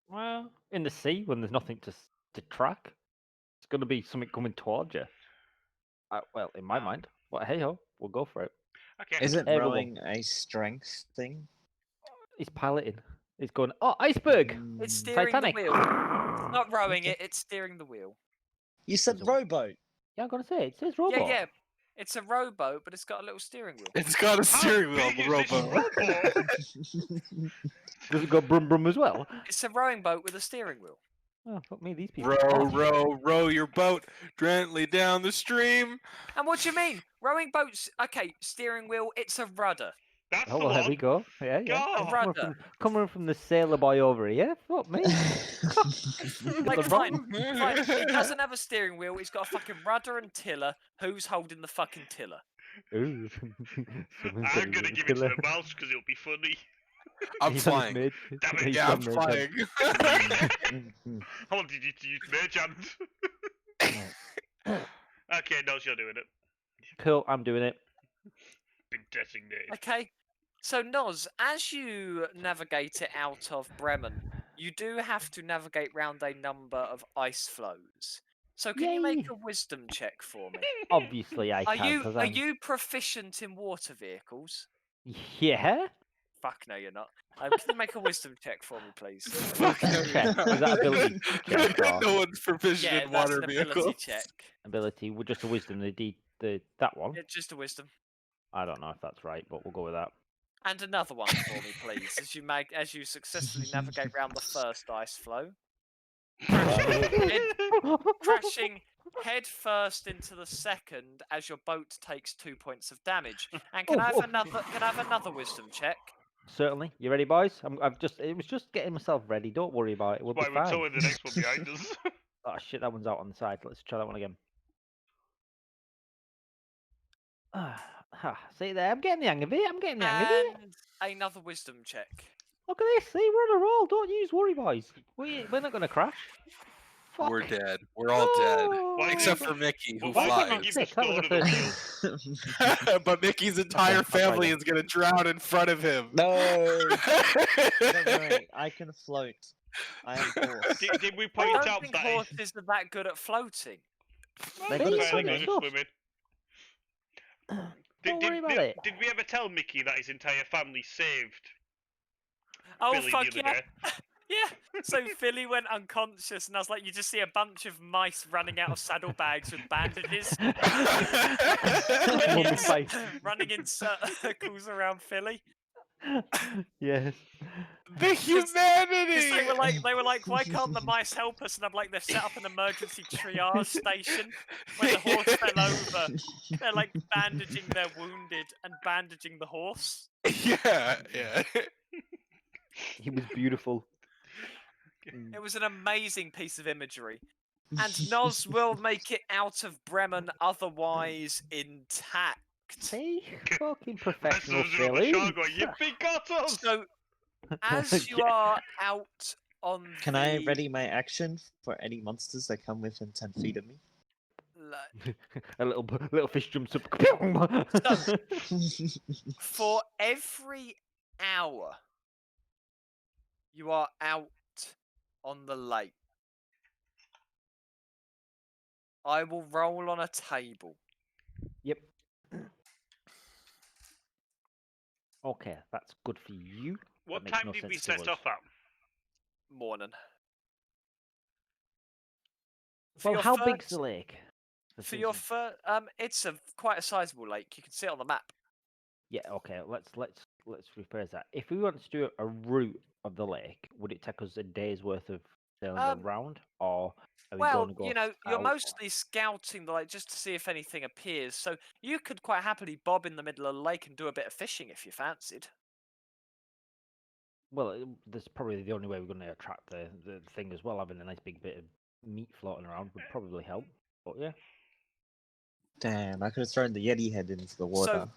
Well, in the sea when there's nothing to track, it's gonna be something coming towards you. Well, in my mind, but hey ho, we'll go for it. Okay. Isn't Everyone. rowing a strength thing? He's piloting. He's going. Oh, iceberg! It's Mm, steering Titanic. the wheel. It's not rowing Okay. it. It's steering the wheel. You said There's a- rowboat. Yeah, I'm gonna say it says robot. Yeah, yeah. It's a rowboat, but it's got a little steering wheel. It's got a How steering wheel on big the is this rowboat. rowboat? Does it go brum brum as well? It's a rowing boat with a steering wheel. Oh, fuck me, these people. Row, Oh, row, row your boat gently down the stream. And what do you mean? Rowing boats? Okay, steering wheel. It's a rudder. That's Oh, the well, there one. we go. Yeah, yeah. God. Rudder. Coming from the sailor boy over here. Fuck me. Like, the fine, wrong- fine. He doesn't have a steering wheel. He's got a fucking rudder and tiller. Who's holding the fucking tiller? Ooh. Someone's I'm got going to a give it to killer. the mouse because it'll be funny. I'm He's on his flying. mid. Damn it, He's Yeah, I'm on mid, flying. I wanted you to use Mage Hand. Okay, no, you're doing it. Cool, I'm doing it. Been designated. Okay. So, Noz, as you navigate it out of Bremen, you do have to navigate round a number of ice flows. So, can you make Yay. a wisdom check for me? Obviously, I Are can. you 'cause are I'm... you proficient in water vehicles? Yeah? Fuck no, you're not. Can you make a wisdom check for me, please? Check. Is that ability check or No one's proficient Yeah, in that's water an ability vehicles. check. ability? With just a wisdom, that one. Yeah, just a wisdom. I don't know if that's right, but we'll go with that. And another one for me, please, as you successfully navigate round the first ice flow, crashing head first into the second as your boat takes 2 points of damage. And can I have another wisdom check? Certainly. You ready, boys? It was just getting myself ready. Don't worry about it. We'll be Why we're fine. towing the next one behind us. Oh shit, that one's out on the side. Let's try that one again. See there, I'm getting the hang of it. I'm getting the hang of it. And another wisdom check. Look at this. See, we're on a roll. Don't use worry, boys. We're not gonna crash. Fuck. We're dead. We're all dead. No. Except for Mickey, who Well, why can't don't you flies. give Sick, us that was the a order to 13. kill? But Mickey's entire I'll try family again. is gonna drown in front of him. No, don't worry. I can float. I am horse. Did we I point don't out think that? horses are that good at floating. They're Hey, good you at They're fucking good swimming. at stuff. swimming. Don't worry about it. Did we ever tell Mickey that his entire family saved Oh Billy fuck the other yeah! day? Yeah. So Philly went unconscious, and I was like, you just see a bunch of mice running out of saddlebags with bandages, running, Mummified. running in circles around Philly. Yes. The humanity. 'Cause they were like, why can't the mice help us? And I'm like, they've set up an emergency triage station. When the horse fell over, they're like bandaging their wounded and bandaging the horse. Yeah, yeah. He was beautiful. It was an amazing piece of imagery. And Noz will make it out of Bremen otherwise intact. See? Fucking That's professional the Philly. shark going, yippee got us! So, as you Yeah. are out on Can I the- ready my action for any monsters that come within 10 feet of me? A little fish jumps up. For every hour you are out on the lake, I will roll on a table. Yep. Okay, that's good for you. What makes time no did sense we to set us. off at? Morning. For Well, your how first, big's the lake? For your first, it's quite a sizable lake. You can see it on the map. Yeah. Okay. Let's rephrase that. If we want to do a route of the lake, would it take us a day's worth of sailing around, or are we Well, going to go? you know, you're out? mostly scouting the lake just to see if anything appears. So you could quite happily bob in the middle of the lake and do a bit of fishing if you fancied. Well, that's probably the only way we're going to attract the thing as well. Having a nice big bit of meat floating around would probably help. But yeah. Damn, I could have thrown the Yeti head into the water. So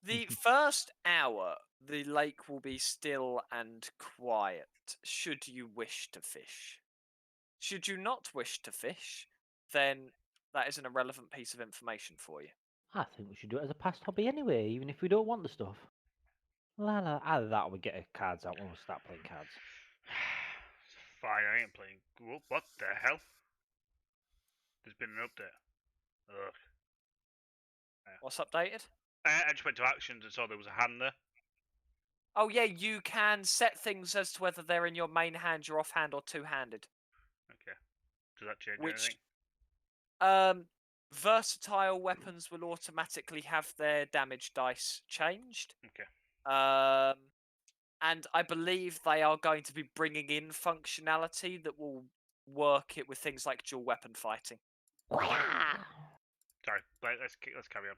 the first hour, the lake will be still and quiet, should you wish to fish. Should you not wish to fish, then that is an irrelevant piece of information for you. I think we should do it as a past hobby anyway, even if we don't want the stuff. La la. Either that or we get our cards out when we start playing cards. Fine, I ain't playing. What the hell? There's been an update. Ugh. What's updated? I just went to actions and saw there was a hand there. Oh yeah, you can set things as to whether they're in your main hand, your offhand, or two-handed. Okay. Does that change Which, anything? versatile weapons will automatically have their damage dice changed. Okay. And I believe they are going to be bringing in functionality that will work it with things like dual weapon fighting. Sorry, let's carry on.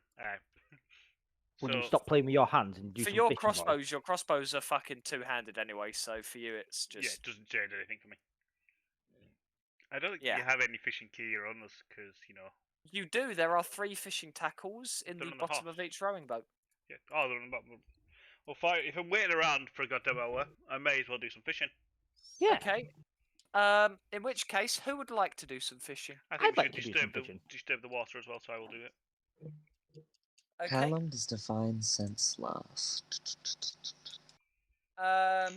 When you So, stop playing with your hands and do For some your fishing, boy. crossbows are fucking two-handed anyway, so for you it's yeah, just... it doesn't change anything for me. I don't think Yeah. you have any fishing gear on us because, you know. You do, there are 3 fishing tackles in They're the on the bottom of horse. each rowing boat. Yeah. Oh, they're on the bottom. Well, fine. If I'm waiting around for a goddamn hour, I may as well do some fishing. Yeah. Okay. In which case, who would like to do some fishing? I think I'd we like should to do some fishing. disturb the water as well, so I will do it. How Okay. long does Divine Sense last? For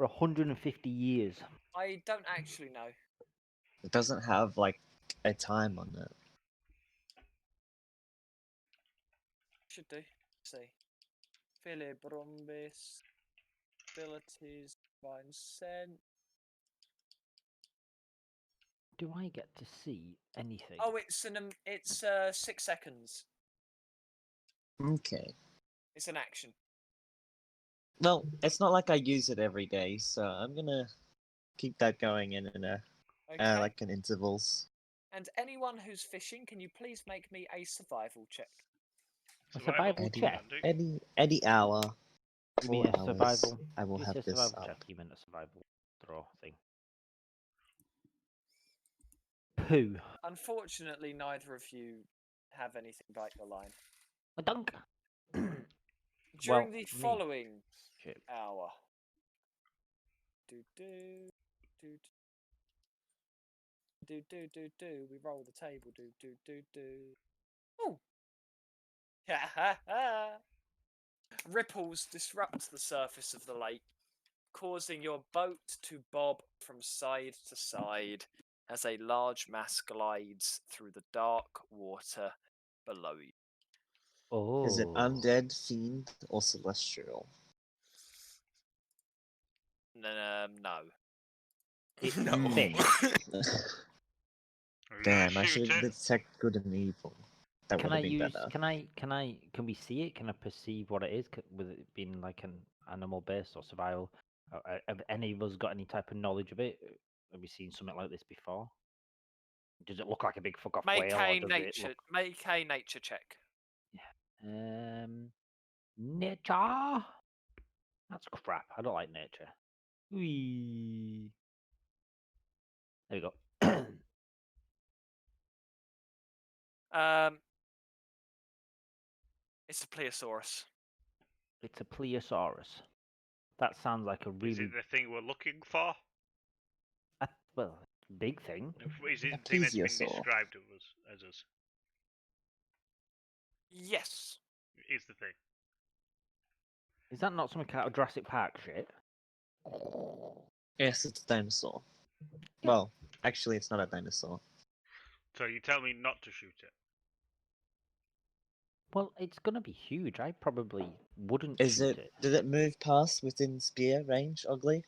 150 years. I don't actually know. It doesn't have like a time on it. Should do. Let's see. Philibrombis. Abilities. Divine Sense. Do I get to see anything? Oh, it's 6 seconds. Okay. It's an action. Well, it's not like I use it every day, so I'm gonna keep that going in a Okay. like in intervals. And anyone who's fishing, can you please make me a survival check? A survival Eddie, check? Any hour, You mean 4 a hours, survival? I will You have said this survival up. check. You meant a survival throw thing. Poo. Unfortunately, neither of you have anything like the line. A dunk. During Well, the me. following Shit. hour. We roll the table. Oh. Ripples disrupt the surface of the lake, causing your boat to bob from side to side as a large mass glides through the dark water below you. Oh. Is it undead, fiend, or celestial? No. It's No. fish. Damn, I Shoot should have it. detect good and evil. That would Can have I been use? better. Can we see it? Can I perceive what it is? With it being like an animal based or survival, have any of us got any type of knowledge of it? Have we seen something like this before? Does it look like a big fuck off Make whale, or a does nature. it Make a nature check. look? Nature. That's crap. I don't like nature. Wee. There we go. It's a plesiosaurus. It's a plesiosaurus. That sounds like a Is really it the thing we're looking for? well. big thing. Is it the thing that's been plesiosaur. described of us as us? Yes. Is the thing. Is that not some kind of Jurassic Park shit? Yes, it's a dinosaur. Yeah. Well, actually, it's not a dinosaur. So you tell me not to shoot it. Well, it's gonna be huge. I probably wouldn't Is shoot it? Did it move past within spear range, Ugly?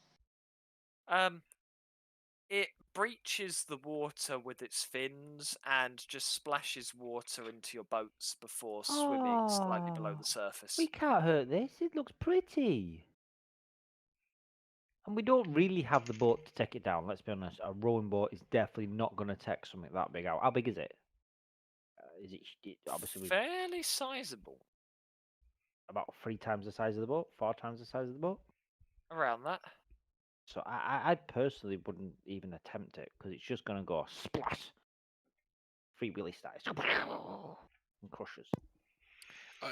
It breaches the water with its fins and just splashes water into your boats before swimming slightly below Oh, the surface. We can't hurt this. It looks pretty. And we don't really have the boat to take it down. Let's be honest. A rowing boat is definitely not going to take something that big out. How big is it? Is it obviously Fairly sizable. about 3 times the size of the boat, 4 times the size of the boat? Around that. So I personally wouldn't even attempt it because it's just going to go splash. Free Willy styles. And crushes.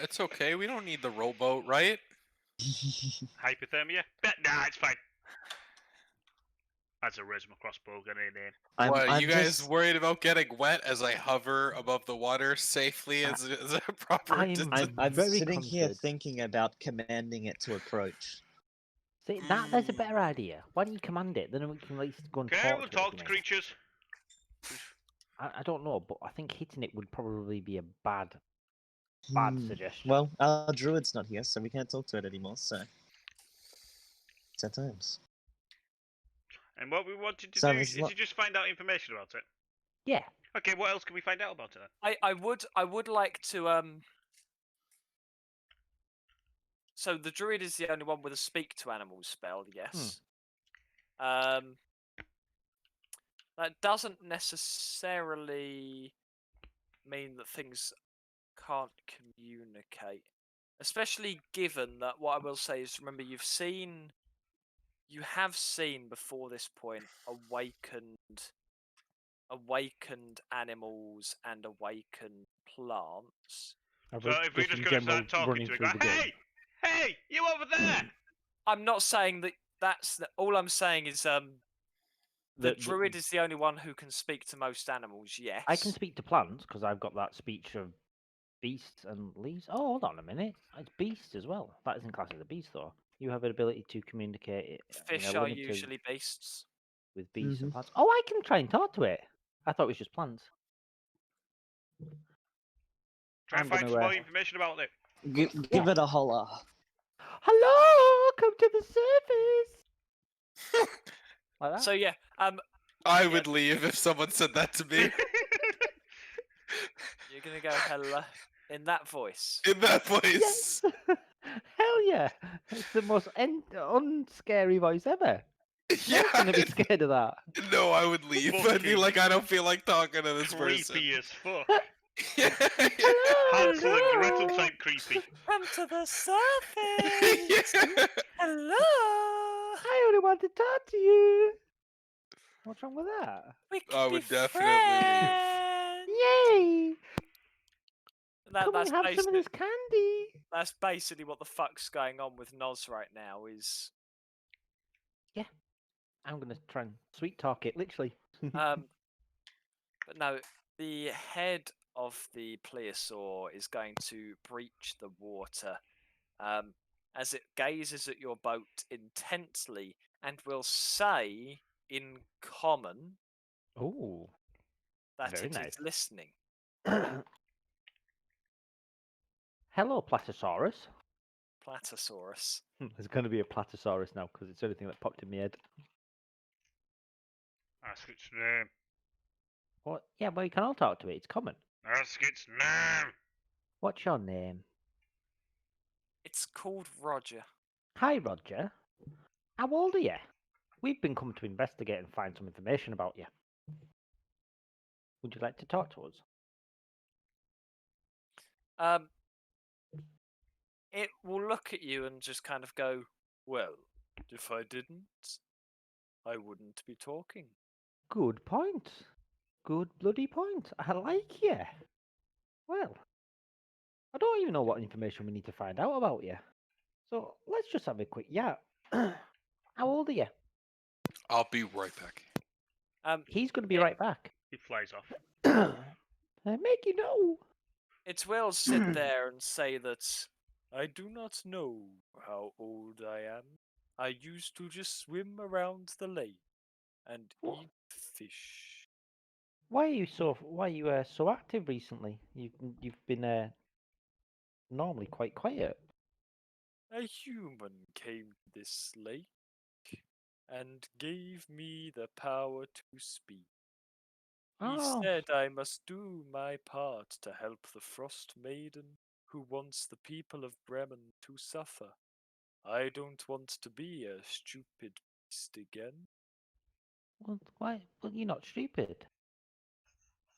It's okay. We don't need the rowboat, right? Hypothermia? Nah, it's fine. That's a Resma crossbow gun in. What, you guys worried about getting wet as I hover above the water safely as a proper I'm- distance? I'm very sitting here concerned. thinking about commanding it to approach. See, there's a better idea. Why don't you command it? Then we can at least go and Okay, talk we'll to talk it. to if you mean. creatures. I don't know, but I think hitting it would probably be a bad Hmm, suggestion. Well, our druid's not here, so we can't talk to it anymore, so... It's at times. And what we wanted to So do there's is lot- to just find out information about it. Yeah. Okay, what else can we find out about it then? I would like to So the druid is the only one with a speak to animals spell, yes. That doesn't necessarily mean that things can't communicate. Especially given that what I will say is, remember, you have seen before this point awakened animals and awakened plants. So if we're just going to start talking to it, go, hey, you over there! I'm not saying that's all I'm saying is the druid is the only one who can speak to most animals. Yes, I can speak to plants because I've got that speech of beasts and leaves. Oh, hold on a minute. It's beasts as well. That isn't classed as a beast, though. You have an ability to communicate it in Fish a are limited usually beasts. with beasts and plants. Oh, I can try and talk to it. I thought it was just plants. Try and I'm find gonna, some more information about it. Give it a holler. Hello, come to the surface. Like that. So yeah, I would leave if someone said that to me. you're gonna go hello in that voice. In that voice. Yes. Hell yeah! It's the most unscary voice ever. Yeah. I'm gonna be scared of that. No, I would leave. I'd be Fucking like, I don't feel like talking to this person. Creepy as fuck. Yeah. Hansel and Hello. Gretel type creepy. Come to the surface. Yeah. Hello. I only want to talk to you. What's wrong with that? We I can would be definitely leave. friends. Yay! Come That's and have some of basically this candy. that's basically what the fuck's going on with Noz right now. Is I'm gonna try and sweet talk it, literally. but no, the head of the plesiosaur is going to breach the water as it gazes at your boat intensely and will say in common Oh. that Very it is nice. listening. Hello, Platysaurus. Platosaurus. There's going to be a Platysaurus now because it's the only thing that popped in my head. Ask its name. What? Yeah, well, you can all talk to it. It's common. Ask its name. What's your name? It's called Roger. Hi, Roger. How old are you? We've been come to investigate and find some information about you. Would you like to talk to us? It will look at you and just kind of go, well, if I didn't, I wouldn't be talking. Good point. Good bloody point. I like you. Well, I don't even know what information we need to find out about you. So let's just have a quick yeah. How old are you? I'll be right back. He's going to be it- right back. He flies off. I make you know. It will sit there and say that I do not know how old I am. I used to just swim around the lake and What? eat fish. Why are you so active recently? You've been normally quite quiet. A human came to this lake and gave me the power to speak. He Oh, said I must do my part to help the Frost Maiden who wants the people of Bremen to suffer. I don't want to be a stupid beast again. well, why? Well, you're not stupid.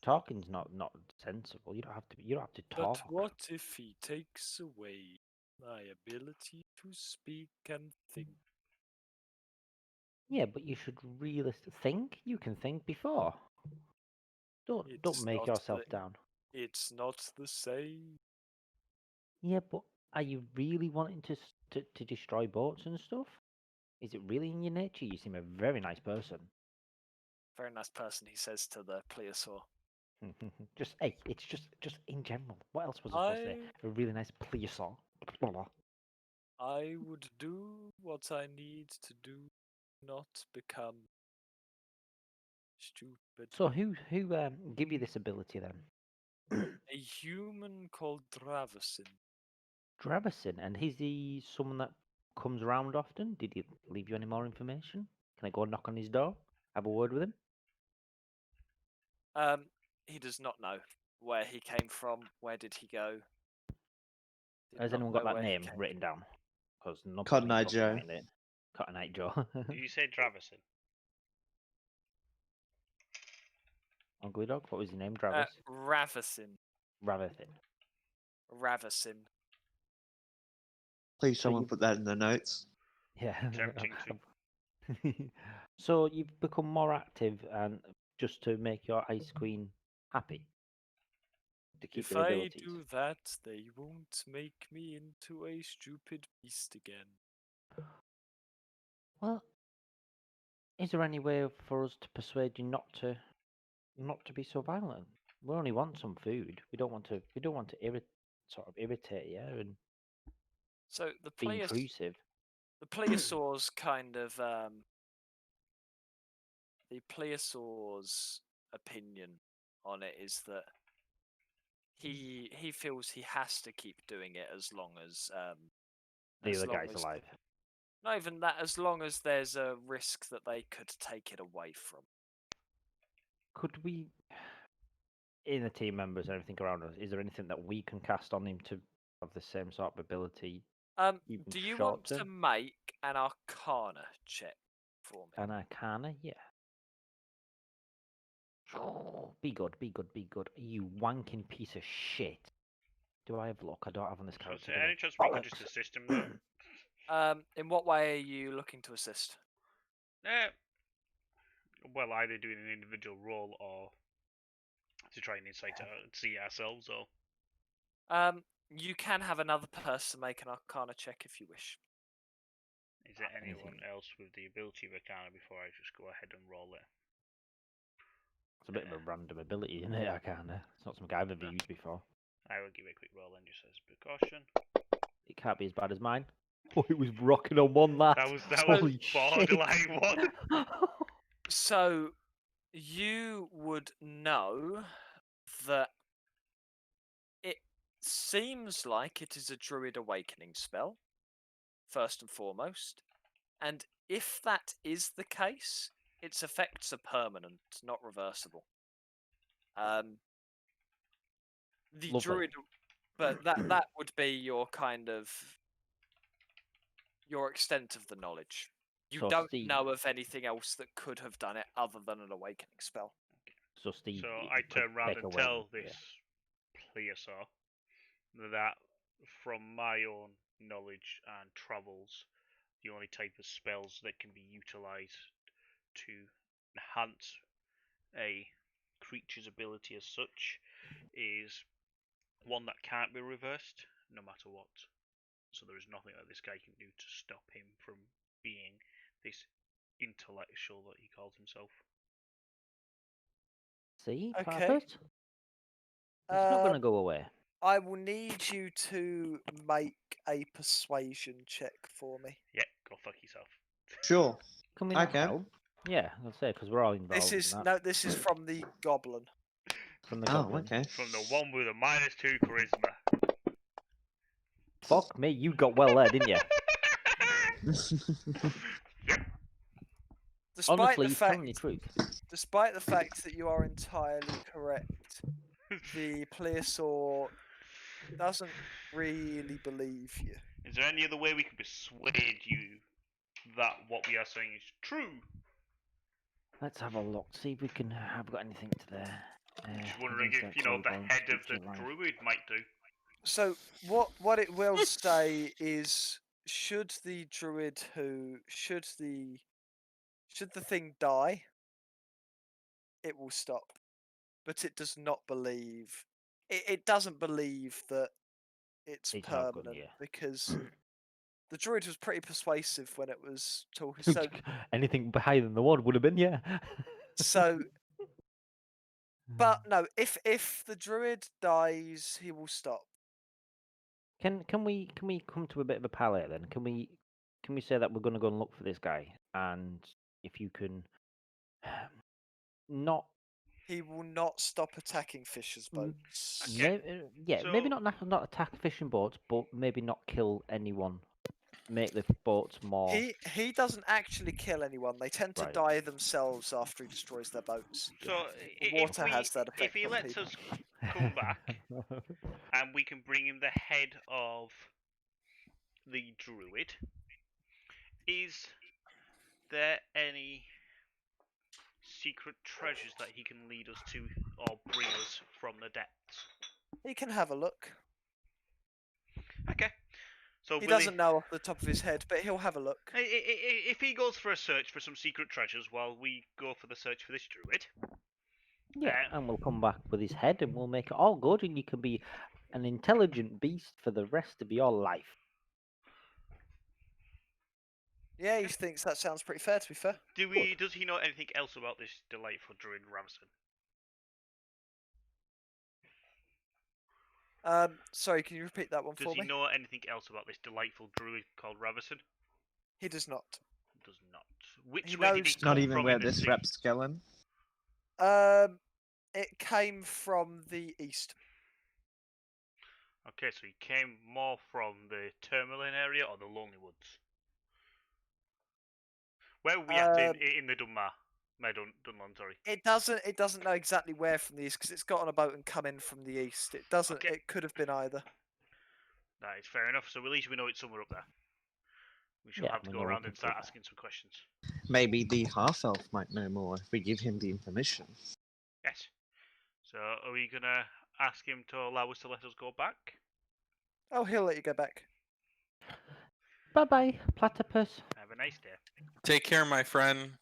Talking's not sensible. You don't have to. You don't have to But talk. what if he takes away my ability to speak and think? Yeah, but you should really think. You can think before. Don't It's make not yourself the, down. it's not the same. Yeah, but are you really wanting to destroy boats and stuff? Is it really in your nature? You seem a very nice person. Very nice person, he says to the plesiosaur. Just hey, it's just in general. What else was I supposed to say? A really nice plesiosaur. I would do what I need to do, not become stupid. So who give you this ability then? A human called Dravison. Drabison, and is he someone that comes around often? Did he leave you any more information? Can I go knock on his door? Have a word with him? He does not know where he came from. Where did he go? Did Has not anyone got know that where he name came written down? Because nobody's Cotton gonna Eye fucking Joe. find it. Cotton Eye Joe. Did you say Dravison? Ugly Dog. What was his name? from. Travis. Ravison. Ravathin. Ravison. Please, So someone you- put that in the notes. Yeah. Tempting So you've become more active and just to make your Ice Queen happy. To keep If their I abilities. do that, they won't make me into a stupid beast again. Well, is there any way for us to persuade you not to be so violent? We only want some food. We don't want to sort of irritate you and So the be intrusive. plesiosaur's kind of the plesiosaur's opinion on it is that he feels he has to keep doing it as long as The as other long guy's as alive. not even that, as long as there's a risk that they could take it away from. Could we, in the team members and everything around us, is there anything that we can cast on him to have the same sort of ability? Even Do you short want to term? make an Arcana check for me? An Arcana, yeah. Be good, be good, be good. You wanking piece of shit. Do I have luck? I don't have on this So, character. is there do I? any chance we could just Bollocks. assist him though? In what way are you looking to assist? Well, either doing an individual roll or to try and see ourselves, or You can have another person make an Arcana check if you wish. is there anyone Anything. else with the ability of Arcana before I just go ahead and roll it? It's a bit of a random ability, isn't it, Arcana? It's not something I've ever No. used before. I will give it a quick roll then, just as precaution. It can't be as bad as mine. Oh, it was rocking on one last. That was Holy borderline one. So you would know that it seems like it is a Druid Awakening spell, first and foremost. And if that is the case, its effects are permanent, not reversible. The Lovely. Druid, but that would be your kind of your extent of the knowledge. You So don't Steve- know of anything else that could have done it other than an awakening spell. So Steve. So it I could turn round take and away tell the- this plesiosaur that, from my own knowledge and travels, the only type of spells that can be utilised to enhance a creature's ability as such is one that can't be reversed, no matter what. So there is nothing that this guy can do to stop him from being this intellectual that he calls himself. See, Okay. platypus? It's not going to go away. I will need you to make a persuasion check for me. Yeah, go fuck yourself. Sure. Can we not Okay. help? Yeah, I'll say because we're all involved. This is in that. no. This is from the goblin. From the Oh, goblin. okay. From the one with a -2 charisma. Fuck me, you got well there, didn't you? Despite Honestly, the he's fact, telling the truth. despite the fact that you are entirely correct, the plesiosaur doesn't really believe you. Is there any other way we can persuade you that what we are saying is true? Let's have a look. See if we can have got anything to there. Just wondering if, you know, the head of the druid might do. So what it will say is, should the druid should the thing die, it will stop. But it does not believe. It doesn't believe that it's It's not good, permanent yeah. because the druid was pretty persuasive when it was talking. So Anything higher than the one would have been, yeah. so, but no, if the druid dies, he will stop. Can we come to a bit of a palette then? Can we say that we're going to go and look for this guy, and if you can not He will not stop attacking fishers' Mm, boats. Okay. maybe So- not attack fishing boats, but maybe not kill anyone. Make the boats more He doesn't actually kill anyone. They tend to Right. die themselves after he destroys their boats. So The if water we, has that if effect he on lets people. us come back and we can bring him the head of the druid, is there any secret treasures that he can lead us to or bring us from the depths? He can have a look. Okay. So He will doesn't know off the top of his head, but he'll have a look. if he goes for a search for some secret treasures while we go for the search for this druid, Yeah, and we'll come back with his head, and we'll make it all good, and you can be an intelligent beast for the rest of your life. Yeah, he thinks that sounds pretty fair, to be fair. does he know anything else about this delightful druid Ravison? Sorry, can you repeat that one Does for he me? know anything else about this delightful druid called Ravison? He does not. Does not. Which He way did knows- he come Not even from where in the this sea? rapscallion. It came from the east. Okay, so he came more from the Tourmaline area or the Lonely Woods? Where were we at in the Dunmar? No, Dunland, sorry. It doesn't know exactly where from the east because it's got on a boat and come in from the east. It doesn't. Okay. It could have been either. That is fair enough, so at least we know it's somewhere up there. We shall Yeah, have to we go know around we and can start go there. asking some questions. Maybe the half elf might know more if we give him the information. Yes. So are we gonna ask him to allow us to let us go back? Oh, he'll let you go back. Bye bye, platypus. Have a nice day. Take care, my friend.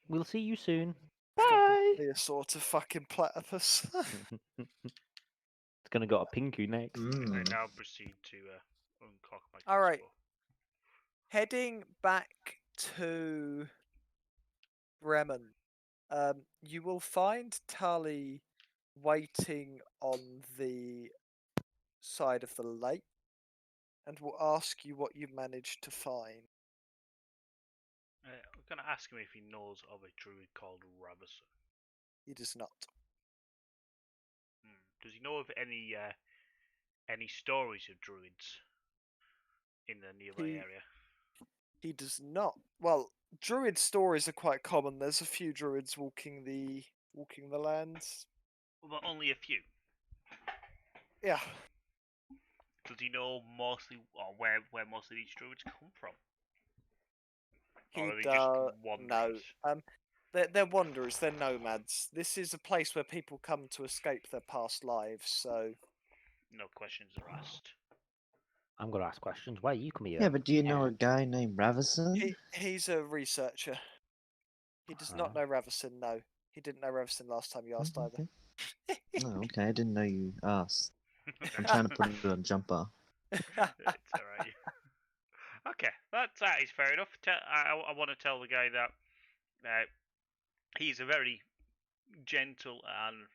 We'll see you soon. Fucking Bye. Plesiosaur to fucking platypus. It's gonna go to Pinku next. I Mm. now proceed to uncock my All right. crossbow. Heading back to Bremen, you will find Tali waiting on the side of the lake and will ask you what you managed to find. I'm gonna ask him if he knows of a druid called Ravison. He does not. Does he know of any stories of druids in the nearby He- area? He does not. Well, druid stories are quite common. There's a few druids walking the lands. Well, only a few. Yeah. Does he know mostly, or where most of these druids come from? He Or are they does. just No. wanderers? They're wanderers. They're nomads. This is a place where people come to escape their past lives. So No questions are asked. I'm gonna ask questions. Why you come here? Yeah, but do you know a guy named Ravison? he's a researcher. He does not know Ravison. No, he didn't know Ravison last time you asked Oh, either. okay. Oh, okay. I didn't know you asked. I'm trying to put it on jumper. It's alright. Okay, that is fair enough. I want to tell the guy that he's a very gentle and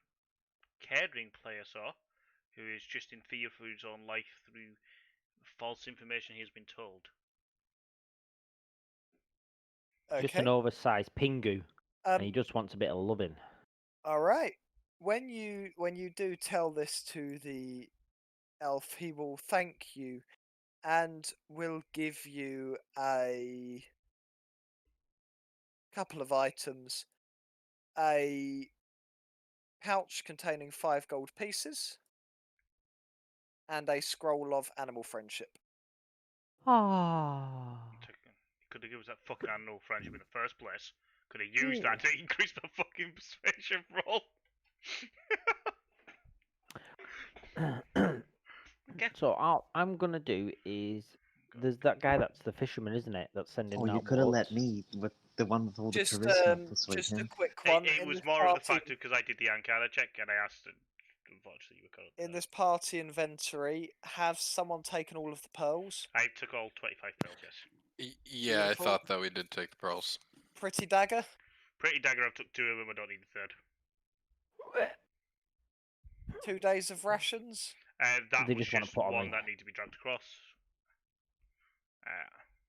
caring player, sir, who is just in fear for his own life through false information he has been told. Just an Okay. oversized pingu, and he Um. just wants a bit of loving. All right. When you do tell this to the elf, he will thank you, and will give you a couple of items: a pouch containing 5 gold pieces, and a scroll of animal friendship. Ah. Could have given us that fucking animal friendship in the first place. Could have used that to increase my fucking persuasion roll. Okay. So I'm gonna do is there's that guy that's the fisherman, isn't it? That's sending Oh, you out could have let boats. me with the one with all the Just charisma persuade just a him. quick one. It in was this more of the party- fact because I did the Ankara check and I asked, and unfortunately you were correct. in this party inventory, have someone taken all of the pearls? I took all 25 pills, yes. Yeah, I Beautiful. thought that we did take the pearls. Pretty dagger. Pretty dagger, I've took 2 of them, I don't need the third. 2 days of rations. That They was just wanna just put on one me. that needed to be dragged across.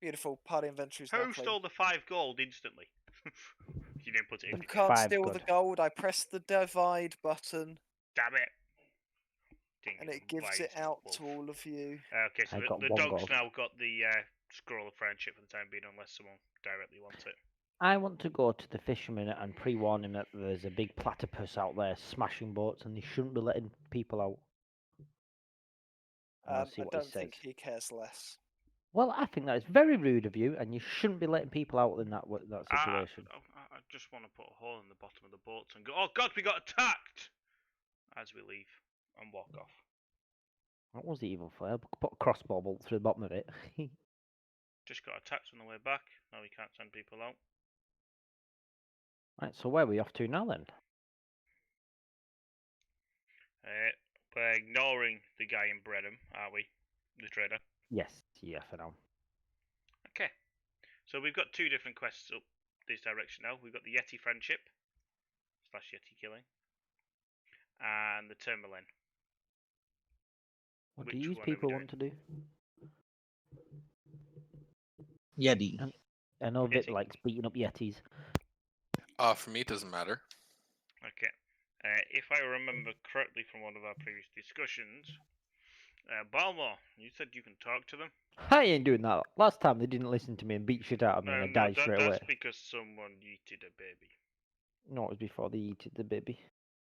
Beautiful. Party inventory's now Who clean. stole the 5 gold instantly? You didn't put it in. You did you? can't 5 steal the good. gold. I press the divide button, Damn it. Didn't and give it them gives wise it out wolf. to all of you. Okay, so I got the 1 dog's gold. now got the scroll of friendship for the time being, unless someone directly wants it. I want to go to the fisherman and pre-warn him that there's a big platypus out there smashing boats, and he shouldn't be letting people out. And I'll see I what he don't says. think he cares less. Well, I think that is very rude of you, and you shouldn't be letting people out in that situation. I just want to put a hole in the bottom of the boats and go, oh god, we got attacked! As we leave and walk off. That was the evil flare. Put a crossbow bolt through the bottom of it. Just got attacked on the way back. Now we can't send people out. Right, so where are we off to now then? We're ignoring the guy in Brenham, are we? The trader. Yes, yeah, for now. Okay. So we've got 2 different quests up this direction now. We've got the Yeti friendship / Yeti killing, and the Termalin. What do Which you one are we people doing? want to do? Yeti. I know Vit Yeti. likes beating up Yetis. For me, it doesn't matter. Okay. If I remember correctly from one of our previous discussions, Balmor, you said you can talk to them. I ain't doing that. Last time they didn't listen to me and beat shit out of me, and I died straight away. That's because someone yeeted a baby. No, it was before they eated the baby.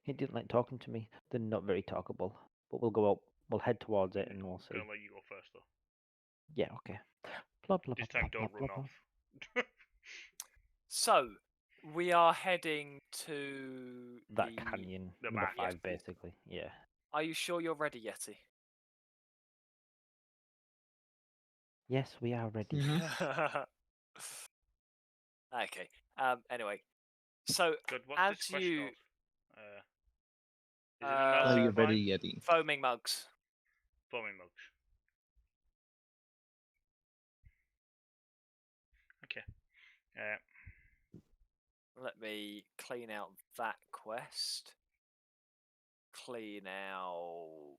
He didn't like talking to me. They're not very talkable. But we'll go up. We'll head towards it, and we'll see. I'm gonna let you go first though. Yeah, okay. Blah, blah, This blah, time blah, don't blah, run blah, off. So, we are heading to That the... canyon, the number map. 5, basically. Yeah. Are you sure you're ready, Yeti? Yes, we are ready. Okay. Anyway, so Good, what's as this question you of? Is it a Oh, Uh, mountain you're climb? ready, Yeti. foaming mugs. Foaming mugs. Okay. Let me clean out that quest. Clean out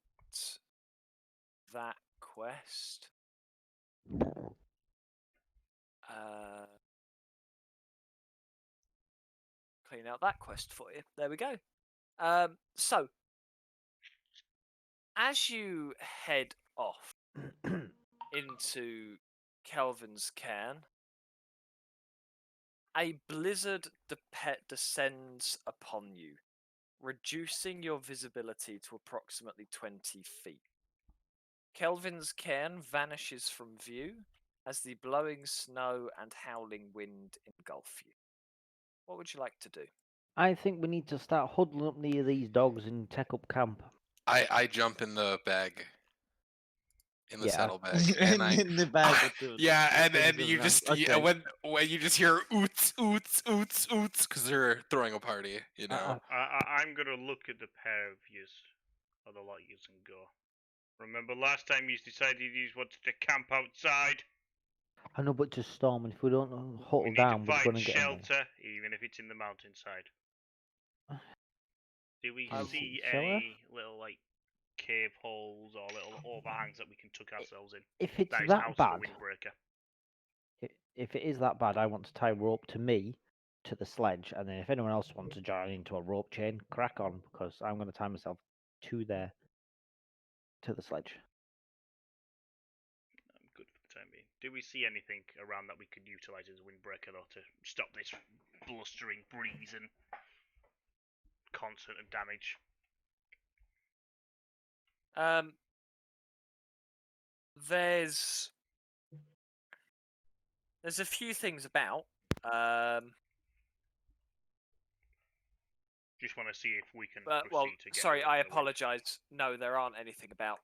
that quest. Clean out that quest for you. There we go. So, as you head off into Kelvin's Cairn, a blizzard descends upon you, reducing your visibility to approximately 20 feet. Kelvin's Cairn vanishes from view as the blowing snow and howling wind engulf you. What would you like to do? I think we need to start huddling up near these dogs and take up camp. I jump in the bag. In the Yeah. saddlebag. And I in the bag with the yeah, and things you around. just Okay. when you just hear oots oots oots oots because they're throwing a party, you know. I'm gonna look at the pair of yous, or the lot of yous, and go. Remember last time you decided you wanted to camp outside? I know, but just storm, and if we don't We huddle need down, to we're find gonna get 'em all. shelter, even if it's in the mountainside. Do we I see Shelter? any little like cave holes or little overhangs that we can tuck ourselves in? If it's That is that out of bad, the windbreaker. if it is that bad, I want to tie rope to me to the sledge, and then if anyone else wants to join into a rope chain, crack on, because I'm going to tie myself to the sledge. I'm good for the time being. Do we see anything around that we could utilise as a windbreaker though to stop this blustering breeze and constant damage? There's a few things about. Just want to see if we can But, proceed well, to get sorry, away I from the wind. apologise. No, there aren't anything about.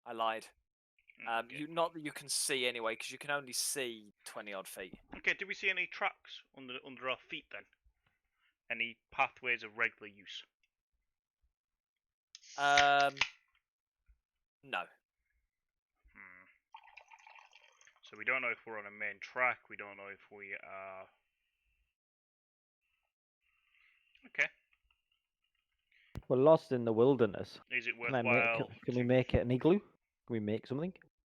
I lied. Okay. Not that you can see anyway, because you can only see 20 odd feet. Okay, do we see any tracks under our feet then? Any pathways of regular use? No. So we don't know if we're on a main track. We don't know if we are. Okay. We're lost in the wilderness. Is it Can, worthwhile? can we to- make it an igloo? Can we make something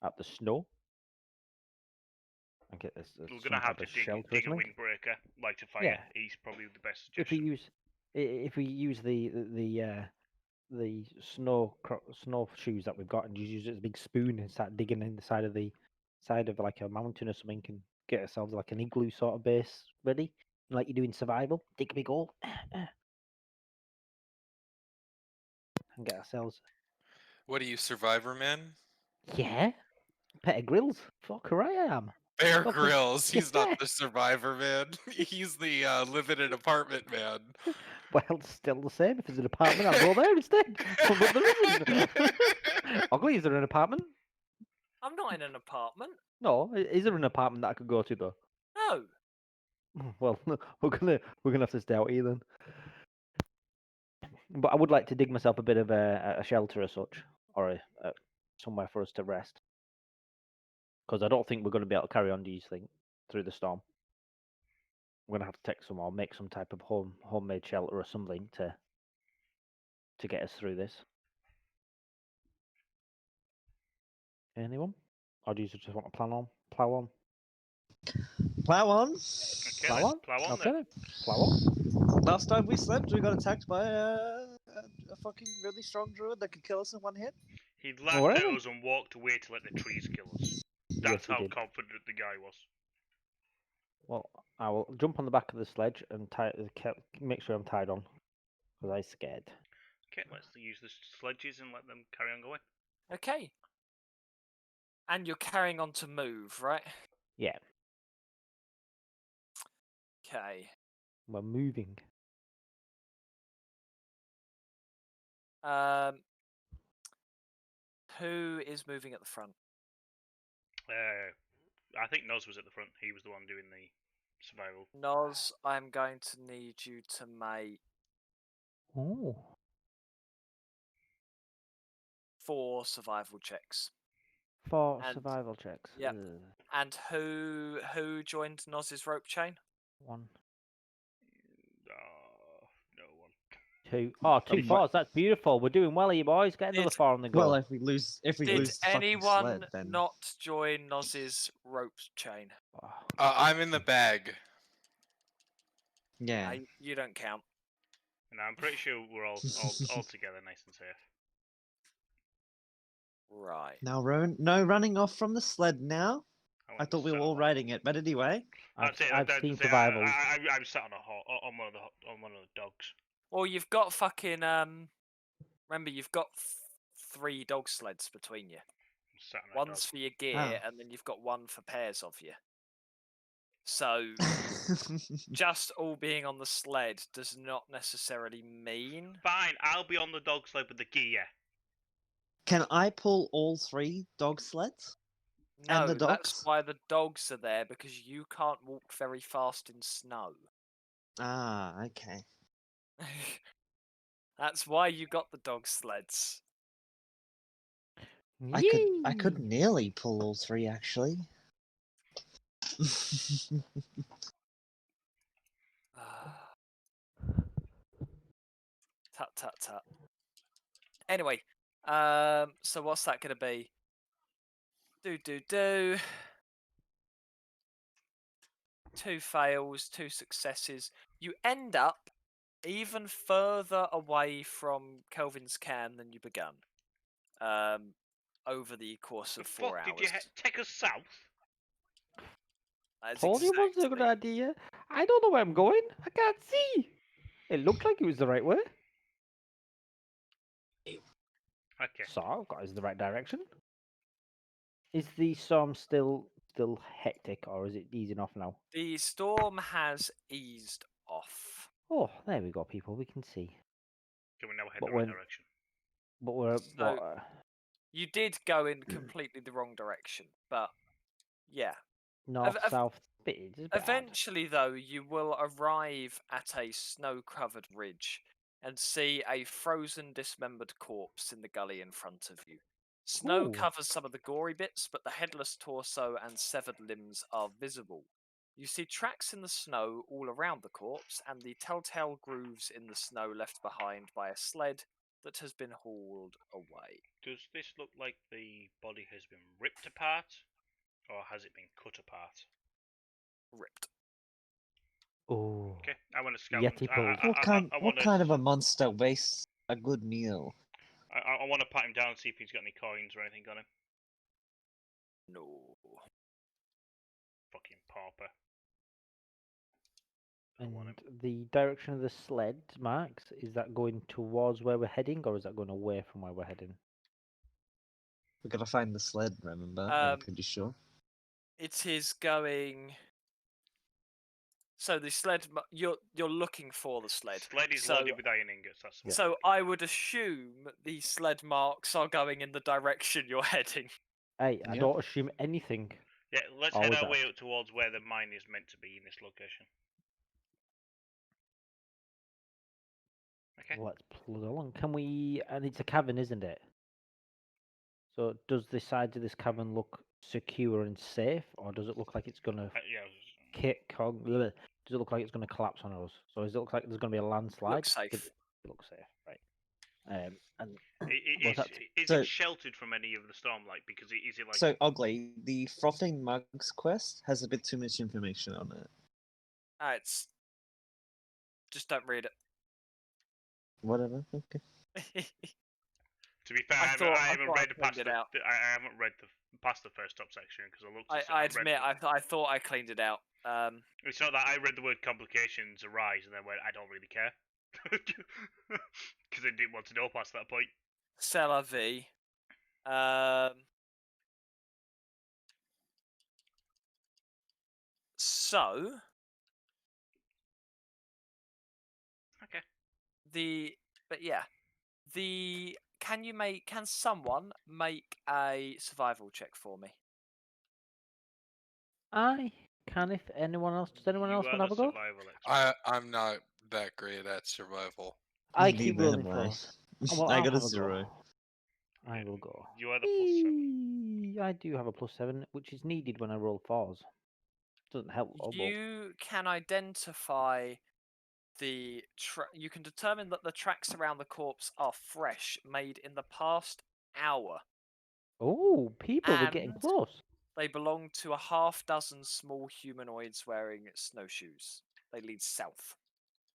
out the snow? And get this We're some gonna have type to of shelter or dig a something? windbreaker. Light a fire. Yeah. He's probably the best If we suggestion. use the snowshoes that we've got and just use it as a big spoon and start digging in the side of like a mountain or something, and get ourselves like an igloo sort of base ready, like you do in survival. Dig a big hole and get ourselves. What are you, Survivor Man? Yeah, Pet of Grills. Fuck right I am. Bear Fucking- Grylls. He's Yeah. not the Survivor Man. He's the live in an apartment man. Well, it's still the same. If it's an apartment, I'll go there instead. But there isn't. Ugly, is there an apartment? I'm not in an apartment. No, is there an apartment that I could go to though? No. Well, we're gonna have to stay out here then. But I would like to dig myself a bit of a shelter as such, or a somewhere for us to rest, because I don't think we're going to be able to carry on. Do you think through the storm? We're gonna have to take some or make some type of homemade shelter or something to get us through this. Anyone? Or do you just want to plow on? Plow on. Okay, Plow let's on? plow on Okay then. then. Plow on. Last time we slept, we got attacked by a fucking really strong druid that could kill us in one hit. He laughed at Alright. us and walked away to let the trees kill us. Yes, That's he how did. confident the guy was. Well, I will jump on the back of the sledge and make sure I'm tied on, because I'm scared. Okay, let's use the sledges and let them carry on going. Okay. And you're carrying on to move, right? Yeah, Okay. we're moving. Who is moving at the front? I think Noz was at the front. He was the one doing the survival. Noz, I'm going to need you to make Oh. 4 survival checks. 4 And- survival checks. yep. Ugh. And who joined Noz's rope chain? 1, No one. 2. Oh, 2 Um, 4s. That's beautiful. We're doing well, you boys. Get another Did- 4 on the go. Well, if we lose Did the fucking anyone sled, then not join Noz's rope chain? Oh, I'm in the bag. yeah. You don't count. And I'm pretty sure we're all together, nice and safe. Right. Now, no running off from the sled now. I went thought we sat were on all the- riding it, but anyway. I've That's it, I've that's seen it, survivals. I'm sat on on one of the dogs. Well, you've got fucking remember, you've got 3 dog sleds between you. I'm sat on a One's dog. for your gear, Ah. and then you've got one for pairs of you. So just all being on the sled does not necessarily mean. Fine, I'll be on the dog sled with the gear. Can I pull all 3 dog sleds? No, And the that's dogs? why the dogs are there, because you can't walk very fast in snow. Ah, okay. That's why you got the dog sleds. I could Yee! nearly pull all 3 actually. Tut tut tut. Anyway, so what's that going to be? Do. 2 fails, 2 successes. You end up even further away from Kelvin's can than you began. Over the course The of 4 fuck hours. did you take us south? That's Told you it wasn't a good exactly- idea. I don't know where I'm going. I can't see. It looked like it was the right way. Okay. So I've got us the right direction. Is the storm still hectic, or is it easing off now? The storm has eased off. Oh, there we go, people. We can see. Can we now head But the right when- direction? But we're So- what? You did go in completely the wrong direction, but yeah. North, ev- south, bit. It's a bit hard. Eventually, though, you will arrive at a snow-covered ridge and see a frozen, dismembered corpse in the gully in front of you. Snow Ooh. covers some of the gory bits, but the headless torso and severed limbs are visible. You see tracks in the snow all around the corpse and the telltale grooves in the snow left behind by a sled that has been hauled away. Does this look like the body has been ripped apart, or has it been cut apart? Ripped. Oh. Okay, I want to scout. Yeti pose. What kind of a monster wastes a good meal? I want to pat him down and see if he's got any coins or anything on him. No. Fucking pauper. I And want him. the direction of the sled, Max, is that going towards where we're heading, or is that going away from where we're heading? We gotta find the sled. Remember? I'm Um, pretty sure. It is going. So the sled, you're looking for the sled. Sled is so, loaded with iron ingots. That's the one So I'm looking I for. would assume the sled marks are going in the direction you're heading. Hey, I Yep. don't assume anything. Yeah, let's Always head our way ask. up towards where the mine is meant to be in this location. Okay. Let's plug along. Can we? And it's a cavern, isn't it? So does the sides of this cavern look secure and safe, or does it look like it's gonna Yeah. Does it look like it's gonna collapse on us? So does it look like there's gonna be a landslide? Looks safe. It looks safe, right? And Is, what's that? is So- it sheltered from any of the stormlight? Because is it like So ugly. The frothing mugs quest has a bit too much information on it. It's just don't read Whatever. Okay. it. To be fair, I I haven't, thought- I I haven't thought I read past cleaned the, it out. I haven't read past the first top section because I looked. I read admit, the- I thought I cleaned it out. It's not that I read the word complications arise and then went, I don't really care, because I didn't want to know past that point. C'est la vie. So Okay. can someone make a survival check for me? I can if anyone else. Does anyone You else are want to have the a go? survival expert. I'm not that great at survival. I keep Neither rolling am for I. us. Well, I I'll got a have go. 0. I will go. You are the +7. I do have a +7, which is needed when I roll 4s. Doesn't help. But You can identify you can determine that the tracks around the corpse are fresh, made in the past hour. oh, people, we're getting And- close. They belong to a half dozen small humanoids wearing snowshoes. They lead south.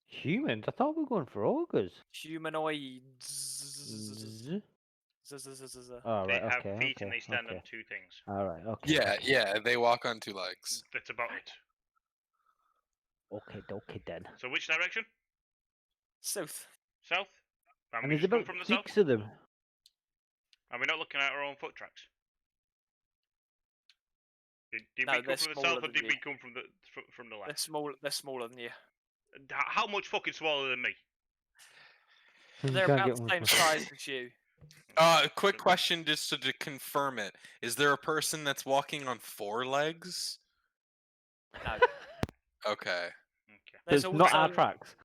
Humans? I thought we were going for ogres. Humanoids. Z- Z-z-z-z-z. Oh, They right, have okay, feet okay, and they stand okay. on 2 things. All right, okay. Yeah, okay. yeah, they walk on 2 legs. That's about it. Okay, then. So which direction? South. South? And we there's just come about from the south? 6 of them. Are we not looking at our own foot tracks? Did No, we come they're from the smaller south or than did you. we come from the They're left? small. They're smaller than you. How much fucking smaller than me? You They're can't about get the much same more. size as you. Quick question just to confirm it. Is there a person that's walking on 4 legs? No. Okay. Okay. There's It's not our also- tracks.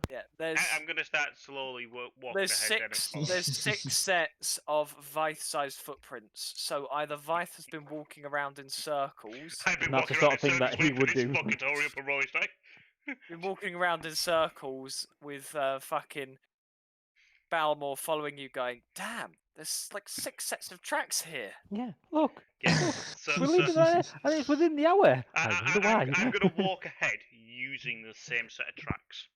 Yeah. There's I'm gonna start slowly walking there's ahead then and six follow. there's 6 sets of Vythe-sized footprints. So either Vythe has been walking around in circles. I've been And that's the walking sort around of thing in that circles he waiting for would this do. fucker to hurry up and roll his day. Been walking around in circles with fucking Balmore following you, going, "Damn, there's like 6 sets of tracks here." Yeah, look. Yeah. Look, So, we're so leaving there, and it's within the hour. I wonder why. I'm going to walk ahead using the same set of tracks,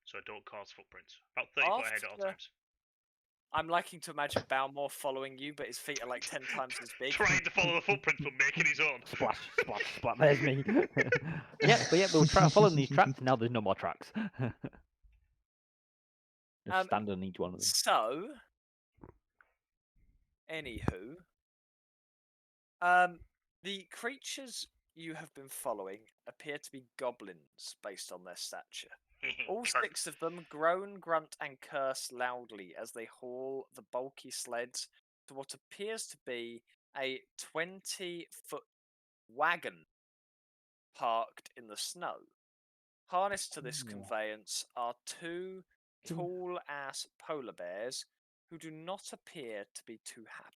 so I don't cause footprints. About 30 foot ahead at all After- times. I'm liking to imagine Balmore following you, but his feet are like 10 times as big. Trying to follow the footprints, but making his own. Splash, splash, splash. There's me. But we'll try following these tracks. Now there's no more tracks. Just stand on each one of them. So, anywho, the creatures you have been following appear to be goblins based on their stature. All Cunt. 6 of them groan, grunt, and curse loudly as they haul the bulky sleds to what appears to be a 20-foot wagon parked in the snow. Harnessed to this Ooh. conveyance are 2 Two- tall-ass polar bears who do not appear to be too happy.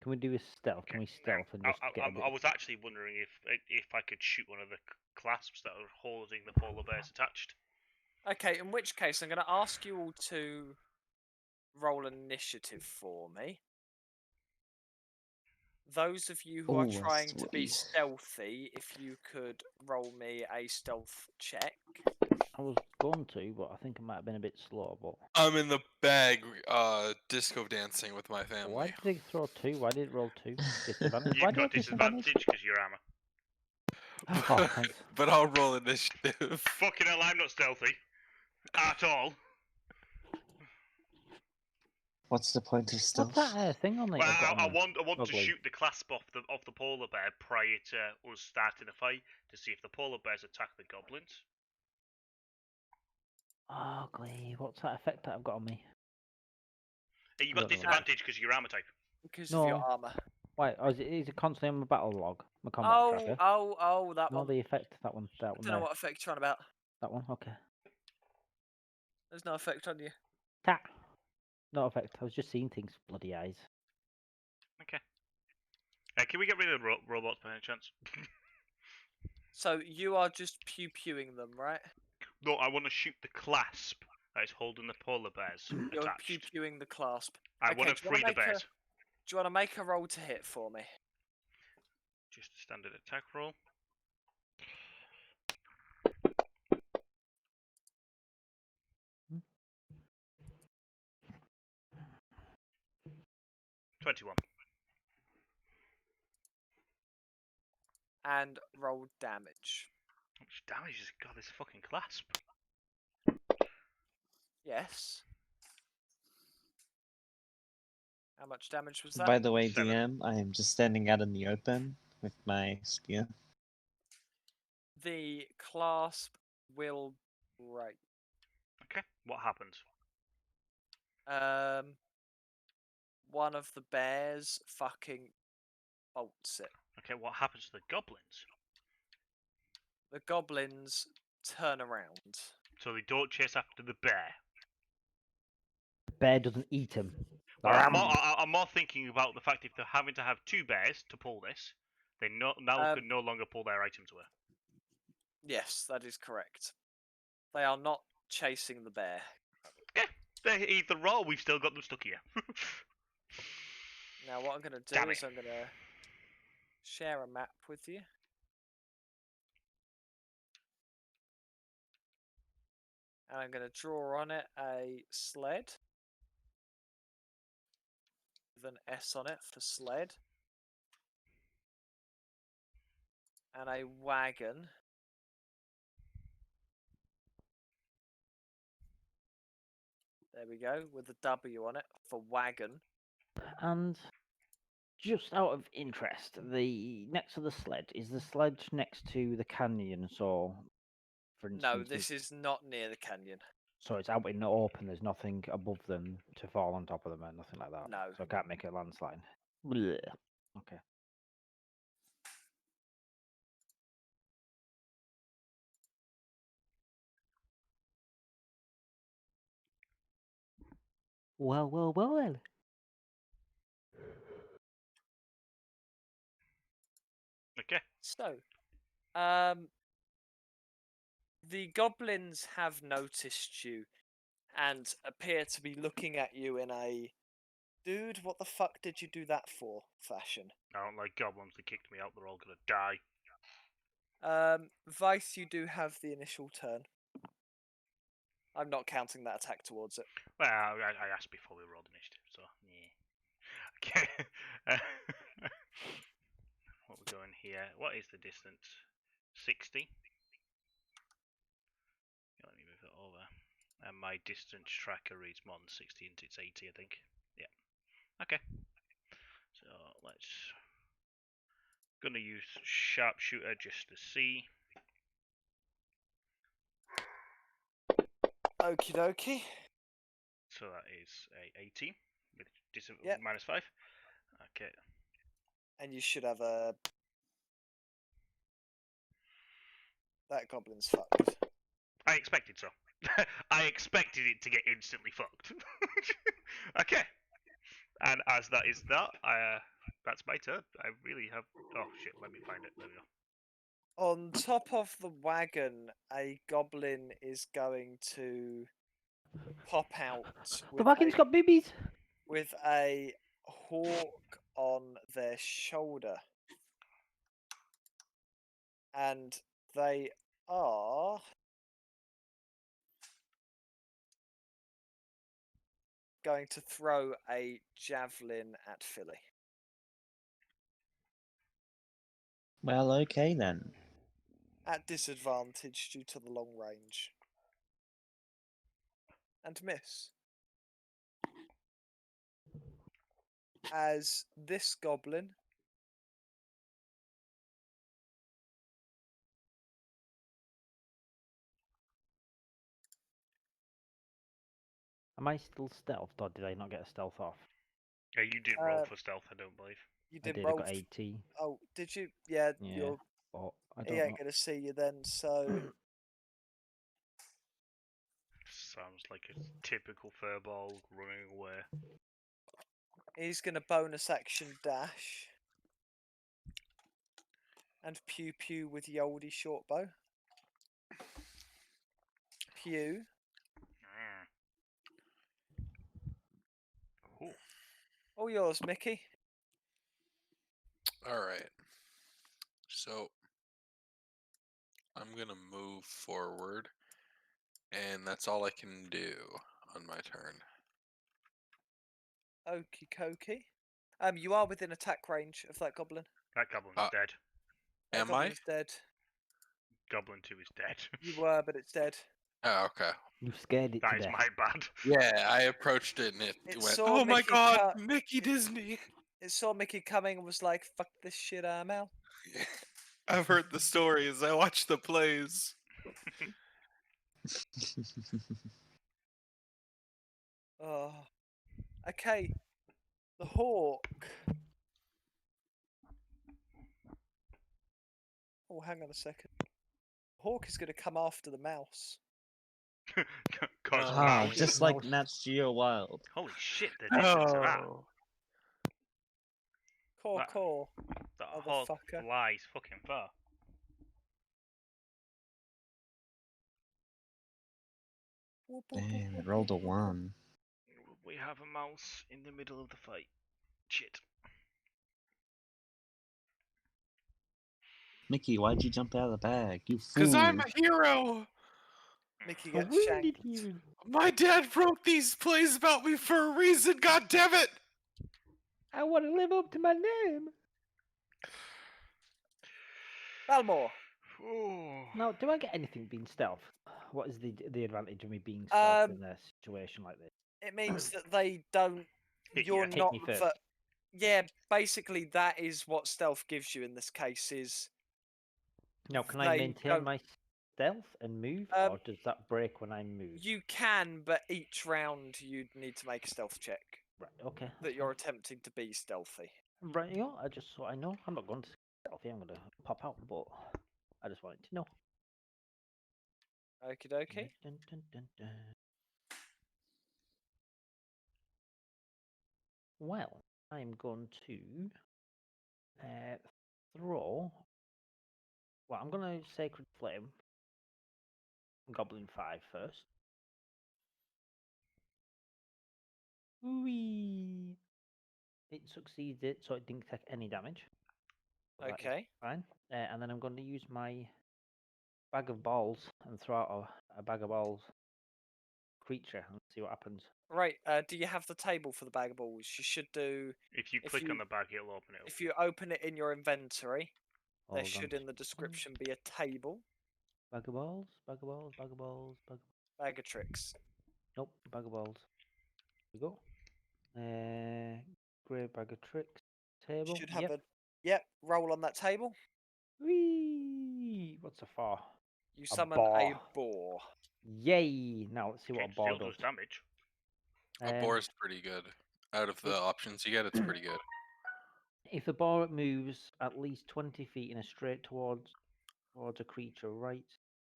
Can we do a stealth? Can we stealth and just get a bit? I was actually wondering if I could shoot one of the clasps that are holding the polar bears attached. Okay, in which case I'm going to ask you all to roll initiative for me. Those of you who are Ooh, trying to be sweet. stealthy, if you could roll me a stealth check. I was going to, but I think I might have been a bit slow. But I'm in the bag, disco dancing with my why family. did it throw 2? Why did it roll 2? Disadvantage. You've Why did got it disadvantage? disadvantage because you're armor. Oh, thanks. But I'll roll initiative. Fucking hell, I'm not stealthy. At all. What's the point of What's stealth? that thing on it? Well, I've got I on there? want to Ugly. shoot the clasp off the polar bear prior to us starting the fight to see if the polar bears attack the goblins. Ugly. What's that effect that I've got on me? You I got don't know. disadvantage because you're armor type. Because of your No. armor. Why? Oh, is it constantly on my battle log? My combat tracker? That No, one. the effect. That one. That I one don't know there. what effect you're on about. That one. Okay. There's no effect on you. Ta. No effect. I was just seeing things. Bloody eyes. Okay. Can we get rid of the robots by any chance? So you are just pew-pewing them, right? No, I want to shoot the clasp that is holding the polar bears You're attached. pew-pewing the clasp. I Okay, want to do you wanna free the make a- bears. Do you want to make a roll to hit for me? Just a standard attack roll. Hmm. 21. And roll damage. How much damage has it got this fucking clasp? Yes. How much damage was that? By the way, 7. DM, I am just standing out in the open with my spear. The clasp will break. Okay, what happens? One of the bears fucking bolts it. Okay, what happens to the goblins? The goblins turn around. So they don't chase after the bear. The bear doesn't eat him. Well, I'm more thinking about the fact if they're having to have 2 bears to pull this, they now can no longer pull their items away. Yes, that is correct. They are not chasing the bear. They either or, we've still got them stuck here. Now what I'm going to do Damn is it. I'm going to share a map with you. And I'm going to draw on it a sled. With an S on it for sled. And a wagon. There we go, with a W on it for wagon. And just out of interest, the next to the sled is the sledge next to the canyon. So, for instance, No, this is not near the canyon. so it's out in the open. There's nothing above them to fall on top of them, and nothing like that. No. So I can't make a landslide. Blech. Okay. Well. Okay. So, the goblins have noticed you, and appear to be looking at you in a "dude, what the fuck did you do that for?" fashion. I don't like goblins. They kicked me out. They're all gonna die. Vice, you do have the initial turn. I'm not counting that attack towards it. Well, I asked before we rolled initiative, so yeah. Okay. What we're going here? What is the distance? 60. Let me move it over. And my distance tracker reads more than 60, and it's 80, I think. Yeah. Okay. So let's. Gonna use sharpshooter just to see. Okie dokie. So that is a 18 with Yep. -5. Okay. And you should have a. That goblin's fucked. I expected so. I expected it to get instantly fucked. Okay. And as that is that, that's my turn. I really have. Oh shit! Let me find it. There we go. On top of the wagon, a goblin is going to pop out The wagon's got boobies. with a hawk on their shoulder. And they are going to throw a javelin at Philly. Well, okay then. At disadvantage due to the long range. And miss. As this goblin Am I still stealthed, or did I not get a stealth off? Yeah, you didn't roll for stealth, I don't believe. you I did did. I roll. got 80. Oh, did you? Yeah, Yeah. you're. But I He don't ain't know. gonna see you then. So Sounds like a typical furball running away. he's gonna bonus action dash and pew pew with the oldie short bow. Pew. Mm. Cool. All yours, Mickey. All right. So I'm gonna move forward, and that's all I can do on my turn. Okie dokie. You are within attack range of that goblin. That goblin's Ah. dead. That Am I? goblin's dead. Goblin 2 is dead. You were, but it's dead. Oh, okay. You scared it That to is death. my bad. Yeah, I approached it and it It went, saw oh my Mickey god, cut- Mickey Disney. It saw Mickey coming and was like, "Fuck this shit, I'm out." I've heard the stories. I watched the plays. Oh. Okay. The hawk. Oh, hang on a second. The hawk is going to come after the mouse. Cause Ah, mouse. just like Nat Geo Wild. Holy shit, the distance of that. Oh. Caw, That- caw. That hawk Motherfucker. flies fucking far. Whoop, whoop, whoop, Damn, whoop, it rolled a whoop, whoop. 1. We have a mouse in the middle of the fight. Shit. Mickey, why'd you jump out of the bag? You fool. Because I'm a hero. Mickey A gets wounded shanked. hero. My dad wrote these plays about me for a reason, god damn it! I want to live up to my name. Balmore. Ooh. Now, do I get anything being stealth? What is the advantage of me being stealth Um, in a situation like this? It means that they don't. Hit You're you. Hit not. me first. Yeah, basically that is what stealth gives you in this case. Is Now, can they I maintain don't- my stealth and move, Um, or does that break when I move? you can, but each round you'd need to make a stealth check Right, okay. that that's you're attempting to be stealthy. fine. Right, you know, I just so I know. I'm not going to stealthy, I'm going to pop out, but I just wanted to know. Okie dokie. Dun, dun, dun, dun. Well, I'm going to throw. Well, I'm going to Sacred Flame. Goblin 5 first. Whee! It succeeds it, so it didn't take any damage. So that is Okay. fine. And then I'm going to use my bag of balls and throw out a bag of balls creature and see what happens. Right. Do you have the table for the bag of balls? You should do. If you If click on you- the bag, it'll open it up. If you open it in your inventory, there Hold on should a in the second. description be a table. Bag of balls, bag of balls, bag of balls, Bag of tricks. Nope, bag of balls. Here we go. Grey bag of tricks. Table. Should have Yep. a. Yep. Roll on that table. Whee! What's a 4? You A summon a boar. boar. Yay! Now let's see what Okay, a boar still does. does damage. A boar is pretty good. Out of the options you get, it's pretty good. If the boar moves at least 20 feet in a straight towards a creature right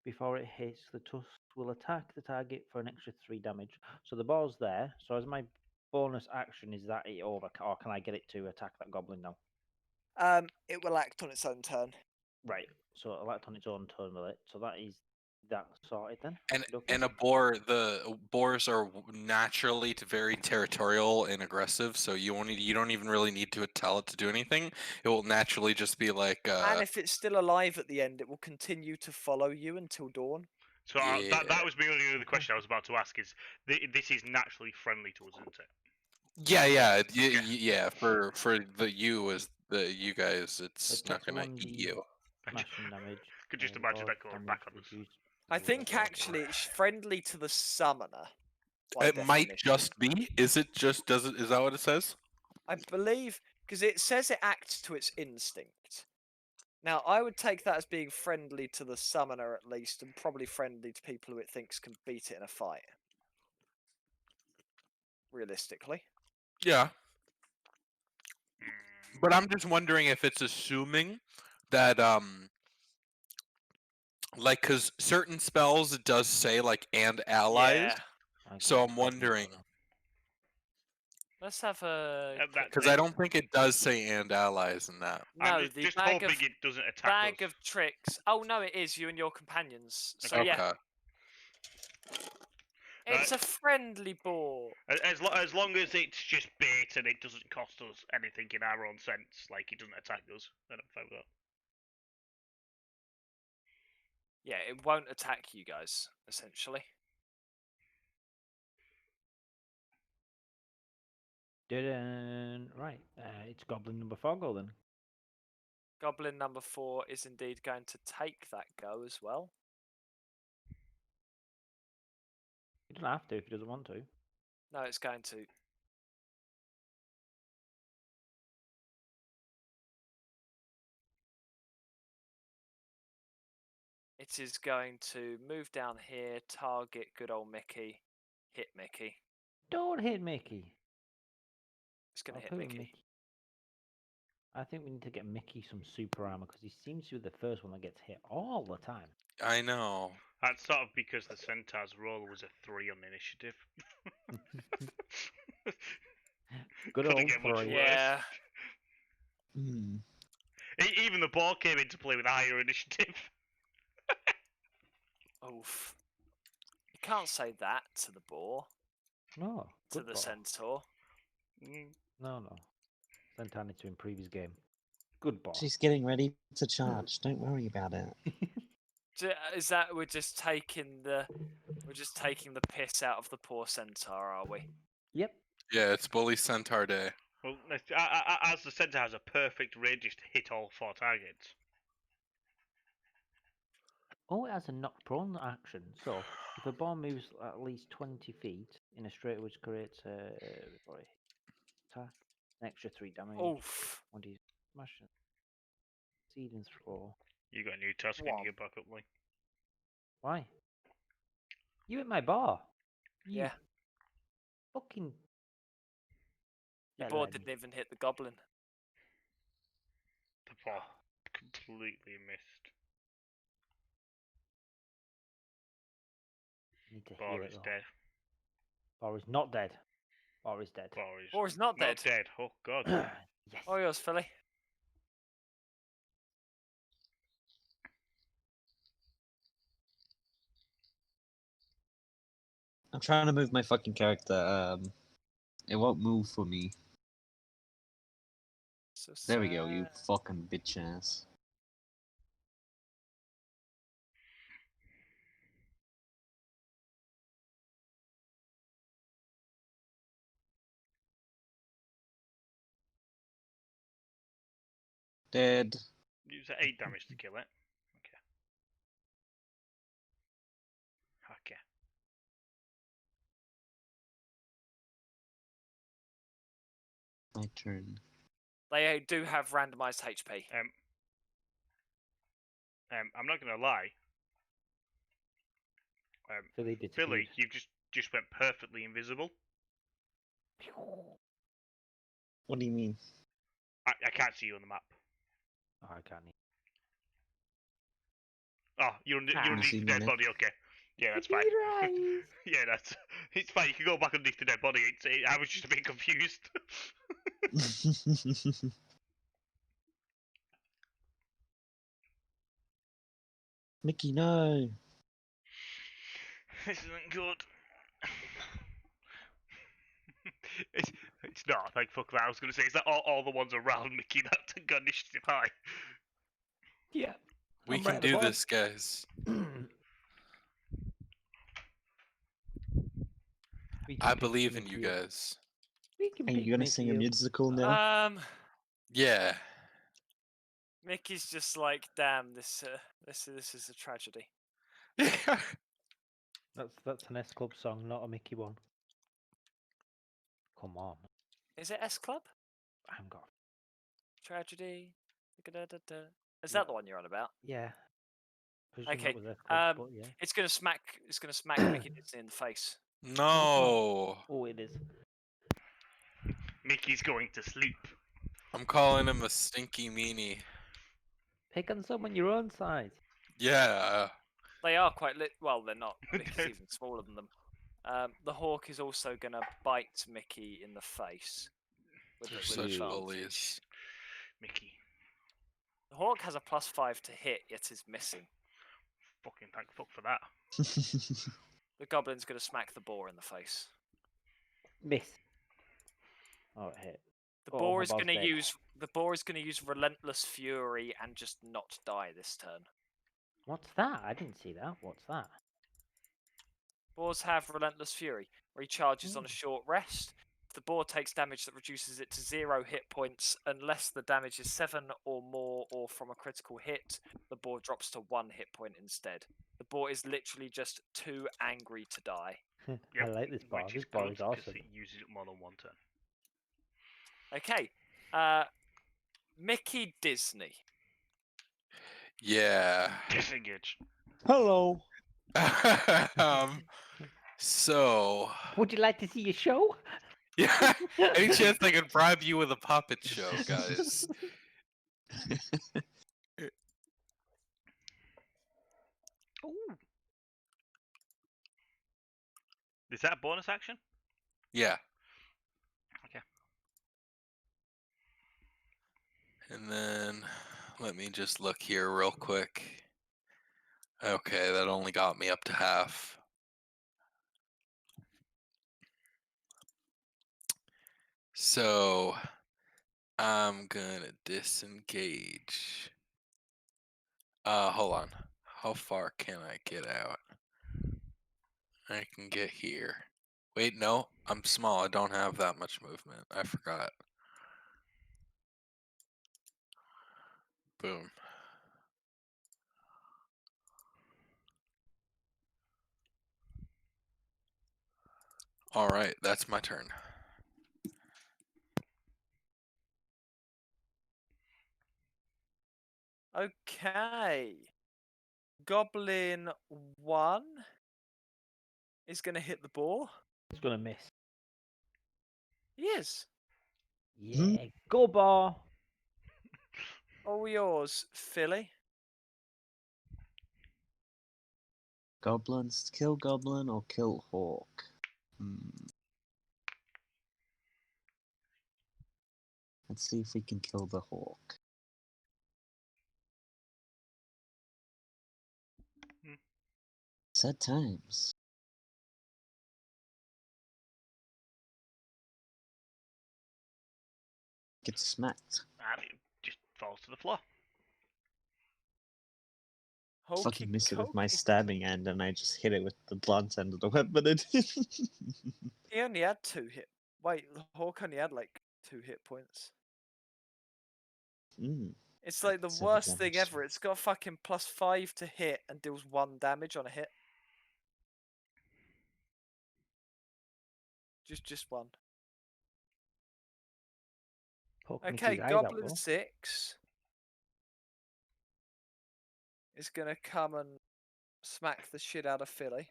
before it hits, the tusk will attack the target for an extra 3 damage. So the boar's there. So as my bonus action, is that it over, or can I get it to attack that goblin now? It will act on its own turn. Right. So it'll act on its own turn with it. So that is that sorted then. And Okey-dokey. and a boar, the boars are naturally very territorial and aggressive, so you don't even really need to tell it to do anything. It will naturally just be like, And if it's still alive at the end, it will continue to follow you until dawn. So Yeah. that was my only other question I was about to ask is this is naturally friendly to us, isn't it? yeah. For you guys, it's It not takes gonna 1d eat you. smashing damage. Could just and imagine board that going damage back on us. reduced I to think 0. actually it's friendly to the summoner. by It might definition. just be. Is that what it says? I believe because it says it acts to its instinct. Now, I would take that as being friendly to the summoner at least, and probably friendly to people who it thinks can beat it in a fight. Realistically. Yeah. Mm, But I'm just wondering if it's assuming that like, because certain spells it does say like and allies. Yeah. So I'm Goblin wondering. Runner. Let's have a. That quick Because thing. I don't think it does say and allies in that. I'm No, just, the just bag hoping of it doesn't attack bag us. of tricks. Oh no, it is you and your companions. So Okay. yeah, Okay. it's a friendly boar. As long as it's just bait and it doesn't cost us anything in our own sense, like it doesn't attack us, then I'm fine with that. Yeah, it won't attack you guys. Essentially. Right. It's goblin number 4 go then. Goblin number 4 is indeed going to take that go as well. You don't have to if he doesn't want to. No, it's going to. It is going to move down here, target good old Mickey, hit Mickey. Don't hit Mickey. It's going I'll to hit tell you, Mickey. I think we need to get Mickey some super armor because he seems to be the first one that gets hit all the time. I know. That's sort of because the Centaur's roll was a 3 on initiative. Good Couldn't old get much 3. worse. Yeah. Hmm. Even the ball came into play with a higher initiative. Oof. You can't say that to the boar, No. to Good the ball. centaur. Mm. No. Centaur needs to improve his game. Good ball. She's getting ready to charge. Don't worry about it. Is that we're just taking the piss out of the poor centaur, are we? Yep. Yeah, it's Bully Centaur Day. Well, as the Centaur has a perfect range to hit all 4 targets. Oh, it has a knock prone action. So if a ball moves at least 20 feet in a straight, which creates attack, an extra 3 damage. Oof. When do you smash it? Seed and throw. You got a new task in One. your backup line. Why? You hit my bar. You Yeah. Fucking. Your boar Bellend. didn't even hit the goblin. The ball completely missed. Need to heal Bar it is though. dead. Bar is not dead. Bar is dead. Boar is not dead. dead. Oh god. Yes. Oh, yours, Philly. I'm trying to move my fucking character It won't move for me. So There we go, you sad. fucking bitch ass. Dead. Use 8 damage to kill it. Okay. Okay. My turn. They do have randomized HP. I'm not gonna lie. Philly did Billy, you just went perfectly invisible. What do you mean? I can't see you on the map. Oh, I can't. Oh, you're Ah. underneath See the me dead now? body. Okay. Yeah, that's fine. Yeah, it's fine. You can go back underneath the dead body. I was just a bit confused. Mickey, no. This isn't good. It's not. Like fuck that. I was gonna say, is that all the ones around Mickey that got initiative high? Yeah. We I'm can right at the do bottom. this, guys. We I can believe in pick you Mickey up. guys. We can Are you pick gonna Mickey sing a up. musical now? Yeah. Mickey's just like, damn, this is a tragedy. That's an S Club song, not a Mickey one. Come on. Is it S Club? I'm got. Tragedy. Da-da-da-da. Is Yeah. that the one you're on about? Yeah. Presume Okay, that was S Club, but yeah. It's gonna smack Mickey Disney in the face. No. Oh, it is. Mickey's going to sleep. I'm calling him a stinky meanie. Pick on someone your own size. Yeah. They are quite well, they're not. Mickey's even smaller than them. The hawk is also gonna bite Mickey in the face. With They're with such advantage. bullies. Mickey. The hawk has a +5 to hit, yet is missing. Fucking thank fuck for that. The goblin's gonna smack the boar in the face. Miss. Oh, it hit. The Oh, boar my is ball's gonna dead. use relentless fury and just not die this turn. What's that? I didn't see that. What's that? Boars have relentless fury, where he charges on a Oh. short rest. If the boar takes damage that reduces it to 0 hit points, unless the damage is 7 or more, or from a critical hit, the boar drops to 1 hit point instead. The boar is literally just too angry to die. I like this bar. Which This is bar good is because awesome. it uses it more than one turn. Okay, Mickey Disney. Yeah. Disengage. Hello. So. Would you like to see a show? Yeah. Any chance I can bribe you with a puppet show, guys? Ooh. Is that a bonus action? Yeah. Okay. And then let me just look here real quick. Okay, that only got me up to half. So I'm gonna disengage. Hold on. How far can I get out? I can get here. Wait, no, I'm small. I don't have that much movement. I forgot. Boom. All right, that's my turn. Okay. Goblin 1 is going to hit the boar. He's gonna miss. He is. Yeah. Go bar. All yours, Philly. Goblins, kill goblin or kill hawk? Let's see if we can kill the hawk. Sad times. Gets smacked. And it just falls to the floor. Fucking miss it with my Hokey-cokey. stabbing hand, and I just hit it with the blunt end of the weapon. He only had 2 hit. Wait, the Hawk only had like 2 hit points. It's like the 7 worst thing damage. ever. It's got fucking +5 to hit and deals 1 damage on a hit. Just 1. Poke Okay, Mickey's eyes out, Goblin though. 6 is gonna come and smack the shit out of Philly.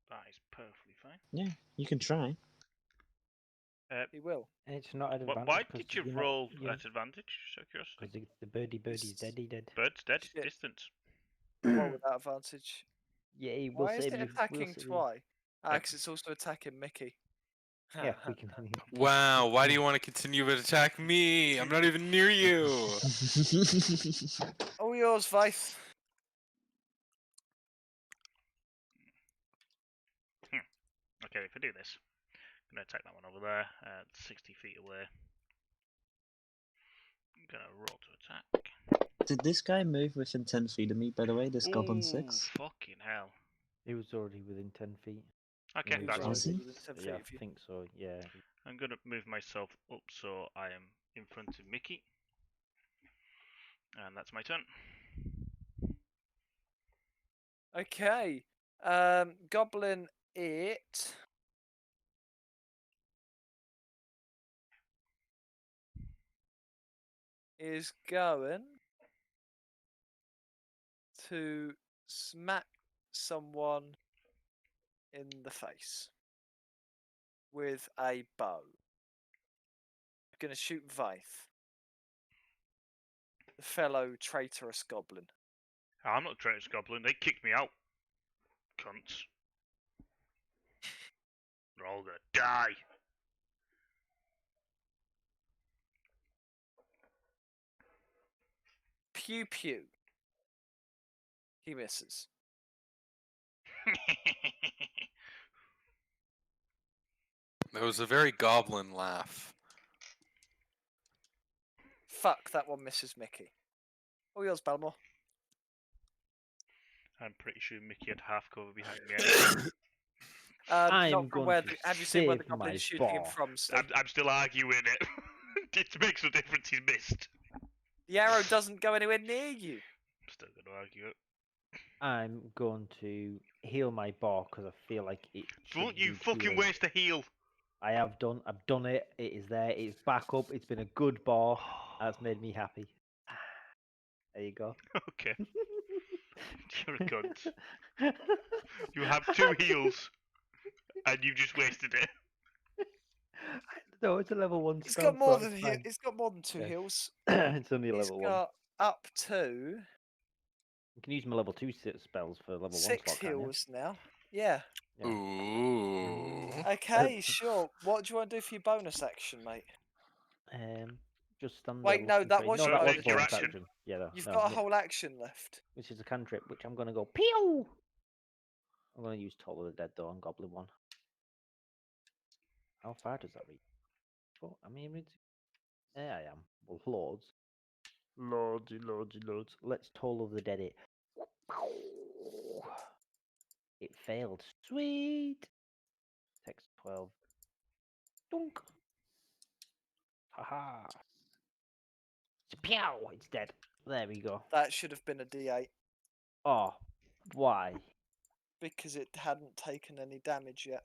That is perfectly fine. Yeah, you can try. He will. And it's not an advantage. Why 'cause did you you're not- roll you're- at advantage? So curiosity. Because the birdie's dead, he dead. Bird's dead. It's Shit. distance. Roll without advantage. Yeah, he will Why is save it you. We'll attacking save you. twice? Ah, Uh, because it's also attacking Mickey. Yeah, we can. Wow, why do you want to continue to attack me? I'm not even near you. All yours, Vice. Okay, if I do this, I'm gonna attack that one over there, 60 feet away. I'm gonna roll to attack. Did this guy move within 10 feet of me, by the way? This Goblin Ooh, 6? fucking hell. He was already within 10 feet. Okay, when we that's rolled Was he? it. Within 10 feet Yeah, of I you. think so. Yeah. I'm gonna move myself up so I am in front of Mickey. And that's my turn. Okay. Goblin 8. Is going to smack someone in the face with a bow. Gonna shoot Vaith, the fellow traitorous goblin. I'm not Traitor's Goblin, they kicked me out. Cunts. They're all gonna die. Pew pew. He misses. That was a very goblin laugh. Fuck, that one misses Mickey. All yours, Balmore. I'm pretty sure Mickey had half cover behind me. I'm Not from going where to have you seen where the save my goblin is shooting him bar. from, Steve? I'm still arguing it. It makes no difference, he's missed. The arrow doesn't go anywhere near you. I'm still gonna argue it. I'm going to heal my bar because I feel like it. Don't should you need fucking healing. waste a heal. I have done. I've done it. It is there. It's back up. It's been a good bar. That's made me happy. There you go. Okay, you're a cunt. You have 2 heals, and you just wasted it. No, it's a level 1 He's spell. got more so than it's fine. he's got more than 2 Yeah. heals. It's only a He's level 1. got up to You can use my level 2 spells for level 1 6 slot, can't you? heals now. Yeah. Yeah. Ooh. Okay, sure. What do you want to do for your bonus action, mate? Just stand Wait, there no, looking that for it. was No, your that was bonus your bonus action. action. Yeah, no, You've no, got a yeah, whole action left. which is a cantrip, which I'm gonna go pew. I'm gonna use Toll of the Dead though on Goblin 1. How far does that reach? Oh, I mean, there I am. Well, loads. Let's Toll of the Dead it. It failed. Sweet. Text 12. Dunk. Haha. Pew! It's dead. There we go. That should have been a D8 Oh, why? because it hadn't taken any damage yet.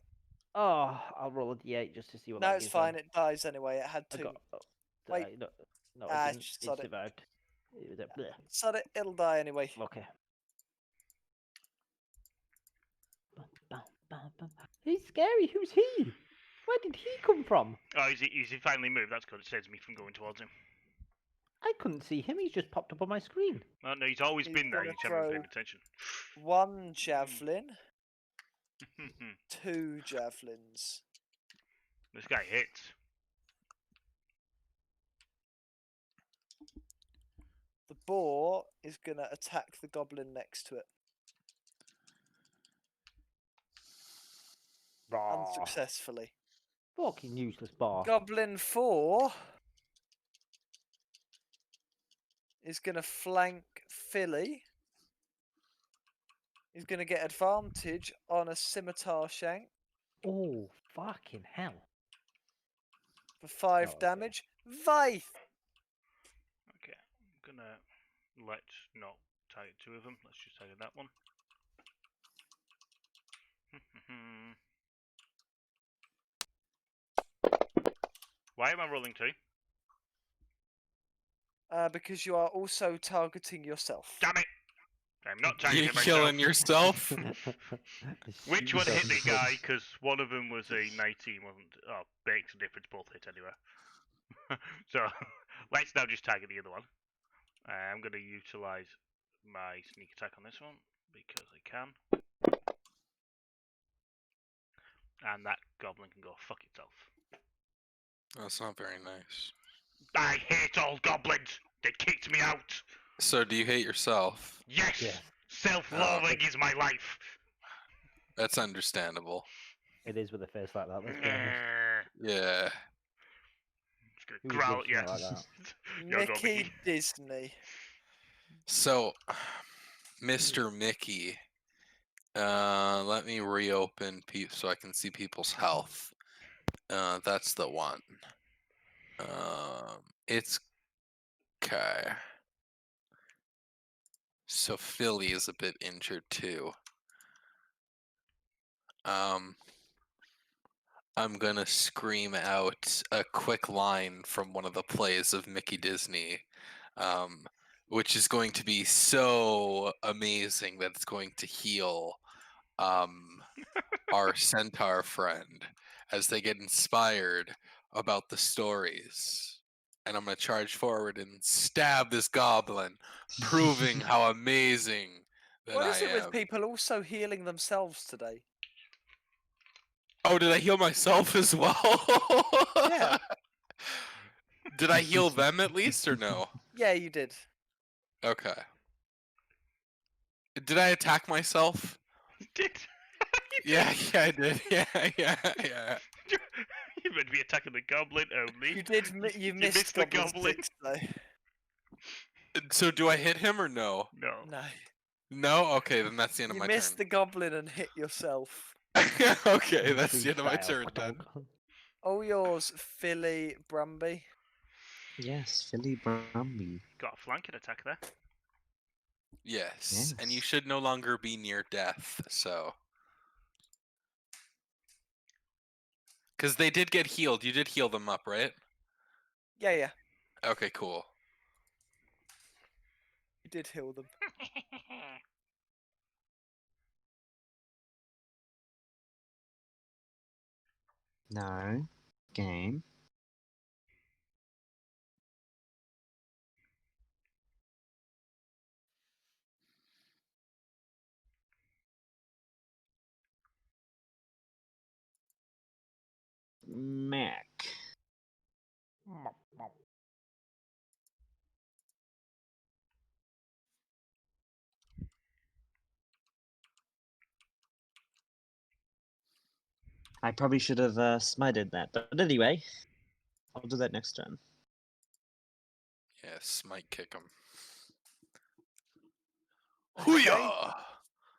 Oh, I'll roll a d8 just to see what No, that it's gives fine. then. It dies anyway. It had I to. got. Oh, Wait. no, no, Ah, it didn't. just It sod it. survived. It was a bleh. So it'll die anyway. Okay. He's scary. Who's he? Where did he come from? Oh, he's finally moved. That's good. It saves me from going towards him. I couldn't see him. He's just popped up on my screen. Oh, no, he's always He's been there. You gonna just haven't been throw- paying attention. 1 javelin, 2 javelins. This guy hits. The boar is gonna attack the goblin next to it unsuccessfully. Fucking useless bar. Goblin 4 is going to flank Philly. He's going to get advantage on a scimitar shank Oh, fucking hell. for 5 Oh, okay. damage. Vaith! Okay, I'm gonna let's not target 2 of them. Let's just target that one. Why am I rolling 2? Because you are also targeting yourself. Damn it! I'm not You targeting myself. killing yourself? Which Shoot one hit yourself the in the guy? foot. Because one of them was a 19, wasn't? Oh, makes a difference. Both hit anyway. So let's now just target the other one. I'm going to utilize my sneak attack on this one because I can, and that goblin can go fuck itself. That's not very nice. I hate all goblins. They kicked me out. So do you hate yourself? Yes. Yes. Self-loathing is my life. That's understandable. It is with a face like that, let's be honest. Yeah. Just gonna Who growl. gives Yeah. something like that? You're go, Mickey Mickey. Disney. So, Mr. Mickey, let me reopen so I can see people's health. That's the one. It's okay. So Philly is a bit injured too. I'm gonna scream out a quick line from one of the plays of Mickey Disney, which is going to be so amazing that it's going to heal our centaur friend as they get inspired about the stories. And I'm gonna charge forward and stab this goblin, proving how amazing that What I is it am. with people also healing themselves today? Oh, did I heal myself as well? Yeah. Did I heal them at least or no? Yeah, you did. Okay. Did I attack myself? Did Yeah, I did. Yeah. you meant to be attacking the goblin only. You did. You missed the Goblin goblin. 6 though. So do I hit him or no? No. No. No? Okay, then that's the end of You my missed the goblin and hit yourself. turn. Okay, that's the end of my Freestyle turn then. dog. All yours, Philly Brumby. Yes, Philly Brumby. Got a flanking attack there. Yes, and you Yes. should no longer be near death, so. Because they did get healed. You did heal them up, right? Yeah. Okay, cool. You did heal them. No. Game. Mac. Mop, mop. I probably should have smited that, but anyway, I'll do that next turn. Yes, might kick him. Okay. Hooyah!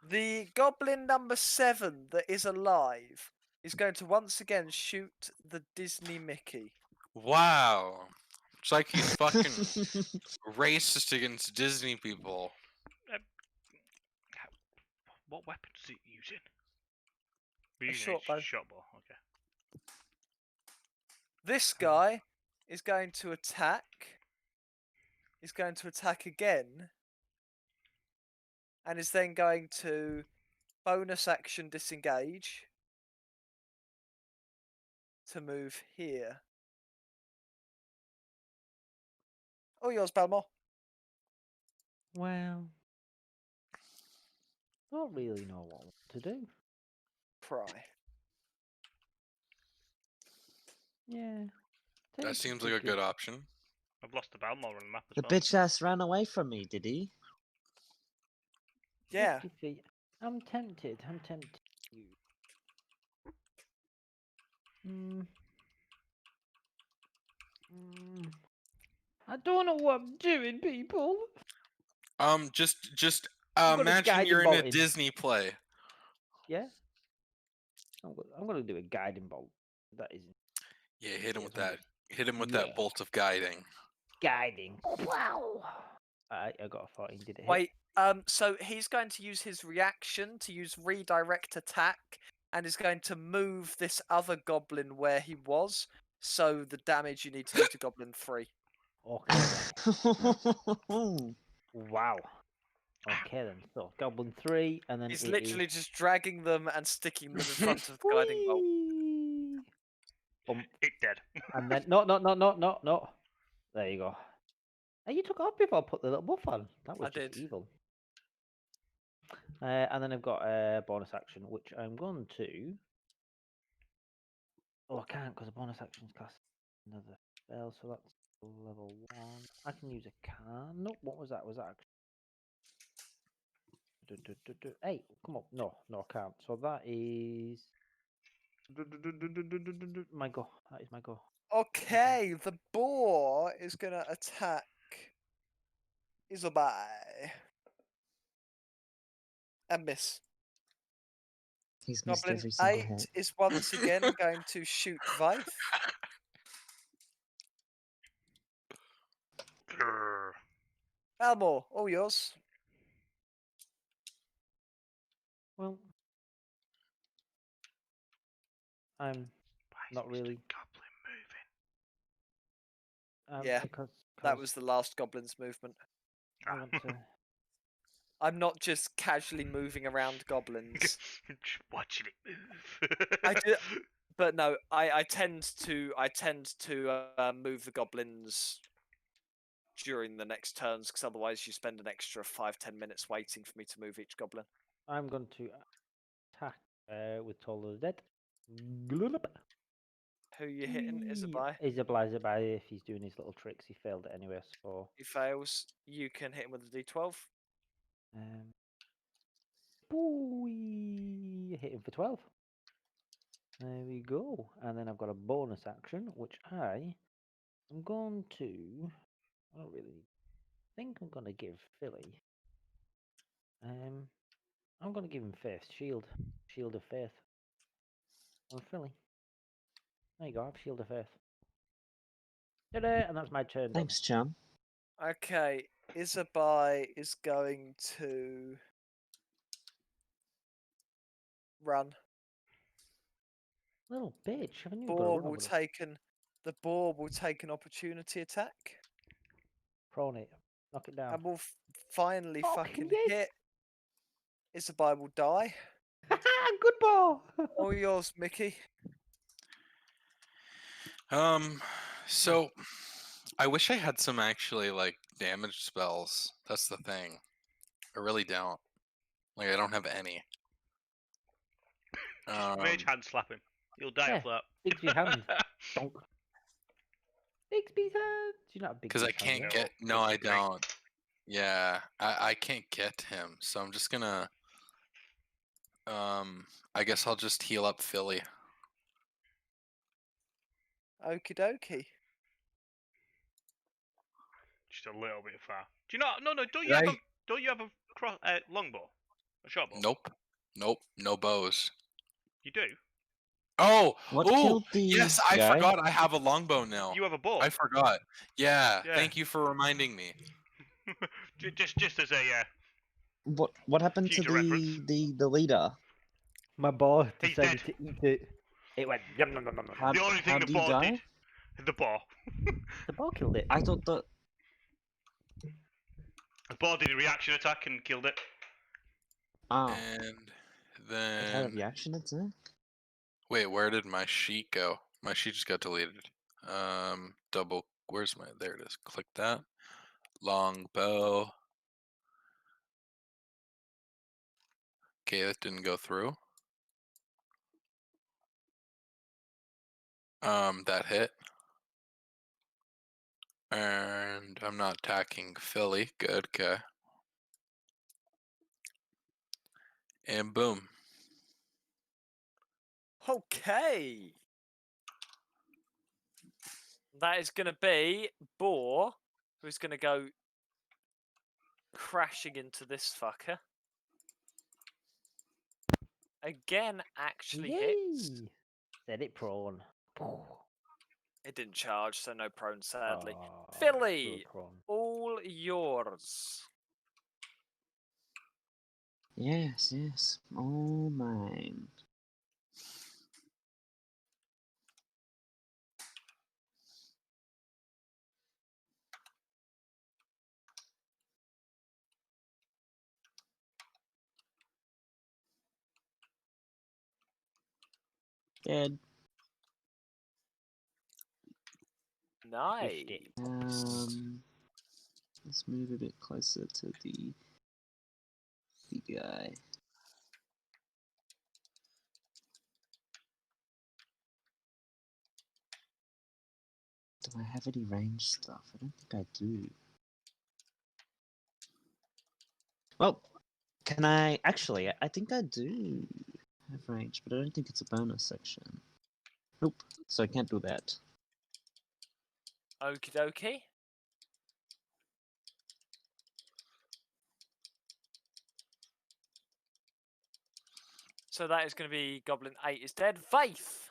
The goblin number 7 that is alive is going to once again shoot the Disney Mickey. Wow. It's like he's fucking racist against Disney people. What weapon is it using? We're A using short bow. Short bow. Okay. This guy is going to attack. He's going to attack again. And is then going to bonus action disengage to move here. Oh, yours, Balmore. Well, don't really know what to do. Pry. Yeah. That take seems the like a good option. I've lost the Balmore on the map as The well. bitch ass ran away from me, did he? Yeah. 50 feet. I'm tempted. You. I don't know what I'm doing, people. Just I'm gonna imagine guide you're him in a bolt in. Disney play. Yeah. I'm gonna do a guiding bolt. That is Yeah, hit him Yeah, with something. that. Hit him with Yeah. that bolt of guiding. guiding. Wow. I got a 14. Did it hit? Wait, so he's going to use his reaction to use redirect attack, and is going to move this other goblin where he was. So the damage you need to do to Goblin 3. Okay then. Wow. Okay then. So Goblin 3, and then He's it literally is... just dragging them and sticking them in front of the guiding bolt. Whee! Bump. It dead. And then no. There you go. Oh, you took it off before I put the little buff on. That was I just did. evil. And then I've got a bonus action, which I'm going to. Oh, I can't because the bonus action's cast another spell, so that's level 1. I can use a can. Nope. What was that? Was that? Hey, come on. No, I can't. So that is my go. That is my go. Okay, the boar is gonna attack Isobai. And miss. He's missed Goblin every single 8 hit. is once again going to shoot Vaith. Grrr. Almor, all yours. Well, I'm Why is not Mr. really. Goblin moving? Yeah, Because That was the last goblin's movement. I Ah. want to. I'm not just casually moving around goblins. Just watching it move. I do, but no, I tend to move the goblins during the next turns, because otherwise you spend an extra 5-10 minutes waiting for me to move each goblin. I'm going to attack with Toll of the Dead. Glulp. Who you hitting? Whee! Isabai. Isabai, if he's doing his little tricks, he failed it anyway. So He fails. You can hit him with a d12. Booey! Hit him for 12. There we go. And then I've got a bonus action, which I am going to. I don't really think I'm going to give Philly. I'm going to give him Faith Shield. Shield of Faith. On Philly. There you go, I have Shield of Faith. Ta-da! And that's my turn. Done. Thanks, chum. Okay, Isabai is going to run. Little bitch, haven't you got Boar to run will over them? the boar will take an opportunity attack Prone it. Knock it down. and will finally Fuck, fucking yes! hit. Isabai will die. Good ball! All yours, Mickey. So I wish I had some actually like damage spells. That's the thing. I really don't. Like I don't have any. Just mage hand slap him. You'll die Yeah, off that. Bixby's hand. Donk. Bixby's hand! You're not a big Because I can't No, get. No, but I great. don't. Yeah, I can't get him. So I'm just gonna. I guess I'll just heal up Philly. Okie dokie. Just a little bit far. Do you not? No. Don't Right. you have a longbow? A shortbow? Nope. No bows. You do. Oh, What ooh, killed the yes, I guy? forgot I have a longbow now. You have a bow. I forgot. Yeah, Yeah. thank you for reminding me. just as a What happened to Future reference. the leader? My ball He's decided dead. to eat it. It went yum nom nom nom. How, the only thing how the did he ball die? did. The ball. The ball killed it. I thought that. The ball did a reaction attack and killed it. Oh, And it had a then reaction attack. wait, where did my sheet go? My sheet just got deleted. Double. Where's my? There it is. Click that. Longbow. Okay, that didn't go through. That hit. And I'm not attacking Philly. Good, okay. And boom. Okay. That is going to be Boar who's going to go crashing into this fucker. Again, actually hits. Yay! Set it prone. It didn't charge, so no prone, sadly. Oh, Philly, so prone. all yours. Yes, yes. All mine. Dead. Nice. Fished it. Let's move a bit closer to the guy. Do I have any range stuff? I don't think I do. Well, can I actually? I think I do have range, but I don't think it's a bonus section. Nope. So I can't do that. Okie dokie. So that is going to be Goblin 8 is dead. Faith!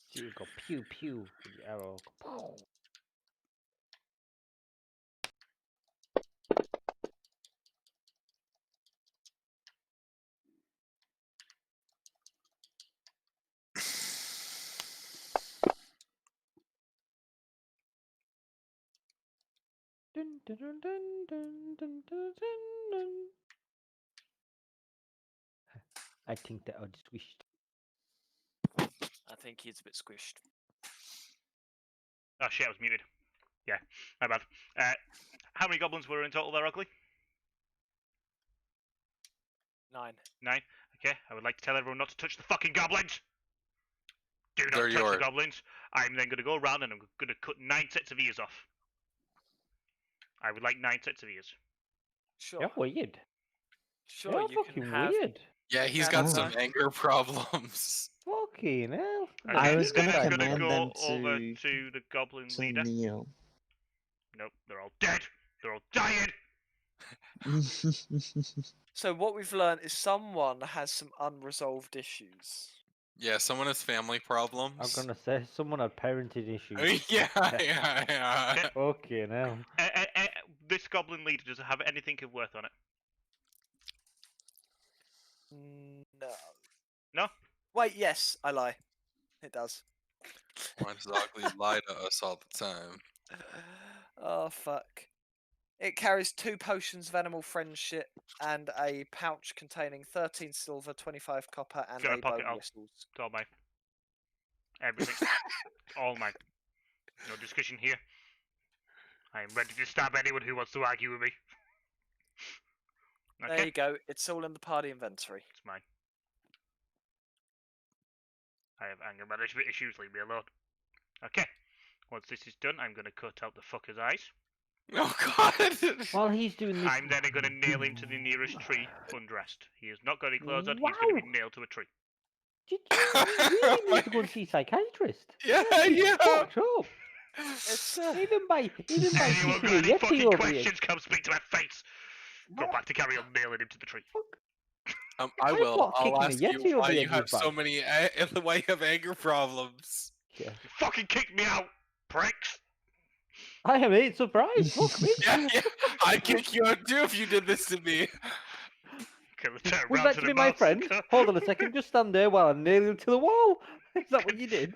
So you go pew pew with the arrow. Pow. Dun, dun, dun, dun, dun, dun, dun, dun, dun. I think that I squished. I think he's a bit squished. Oh shit, I was muted. Yeah, my bad. How many goblins were in total there, Ugly? 9. 9. Okay, I would like to tell everyone not to touch the fucking goblins! Do not They're touch yours. the goblins. I'm then going to go around and I'm going to cut 9 sets of ears off. I would like 9 sets of ears. Sure. You're weird. Sure, You're you can fucking have. weird. Yeah, You he's can got have some nine. anger problems. Fucking hell. Okay, I was then gonna I'm going to command go them over to- to the goblin To leader. kneel. Nope, they're all dead. They're all dying. So what we've learned is someone has some unresolved issues. Yeah, someone has family problems. I'm gonna say someone had parenting issues. Yeah, yeah. Okay. Fucking hell. This goblin leader does it have anything of worth on it? No. No? Wait, yes, I lie. It does. Why does Ugly lie to us all the time? Oh fuck. It carries 2 potions of animal friendship and a pouch containing 13 silver, 25 copper, and Got a 8 pocket bone owl. whistles. It's all mine. Everything. All mine. No discussion here. I am ready to stab anyone who wants to argue with me. There Okay, you go. It's all in the party inventory. it's mine. I have anger management issues, leave me alone. Okay, once this is done, I'm going to cut out the fucker's eyes. Oh God! While he's doing this. I'm then going to nail him to the nearest tree, undressed. He has not got any clothes on, he's going to Wow. be nailed to a tree. Did you really need to go and see a psychiatrist? Yeah, He's yeah. fucked up. It's Even by Anyone kicking got a any Yeti fucking over here. questions, come speak to my face! Go What? back to carry on nailing him to the tree. I I will. thought I'll kicking a ask Yeti you over why the you edge have was so bad. many. Why you have anger problems. Yeah. You fucking kicked me out, pricks! I am ain't surprised. Fuck me. Yeah, yeah. I'd kick you out too if you did this to me. Can we turn Would round that to to the be my friend? massacre? Hold on a second. Just stand there while I nail you to the wall. Is that what you did?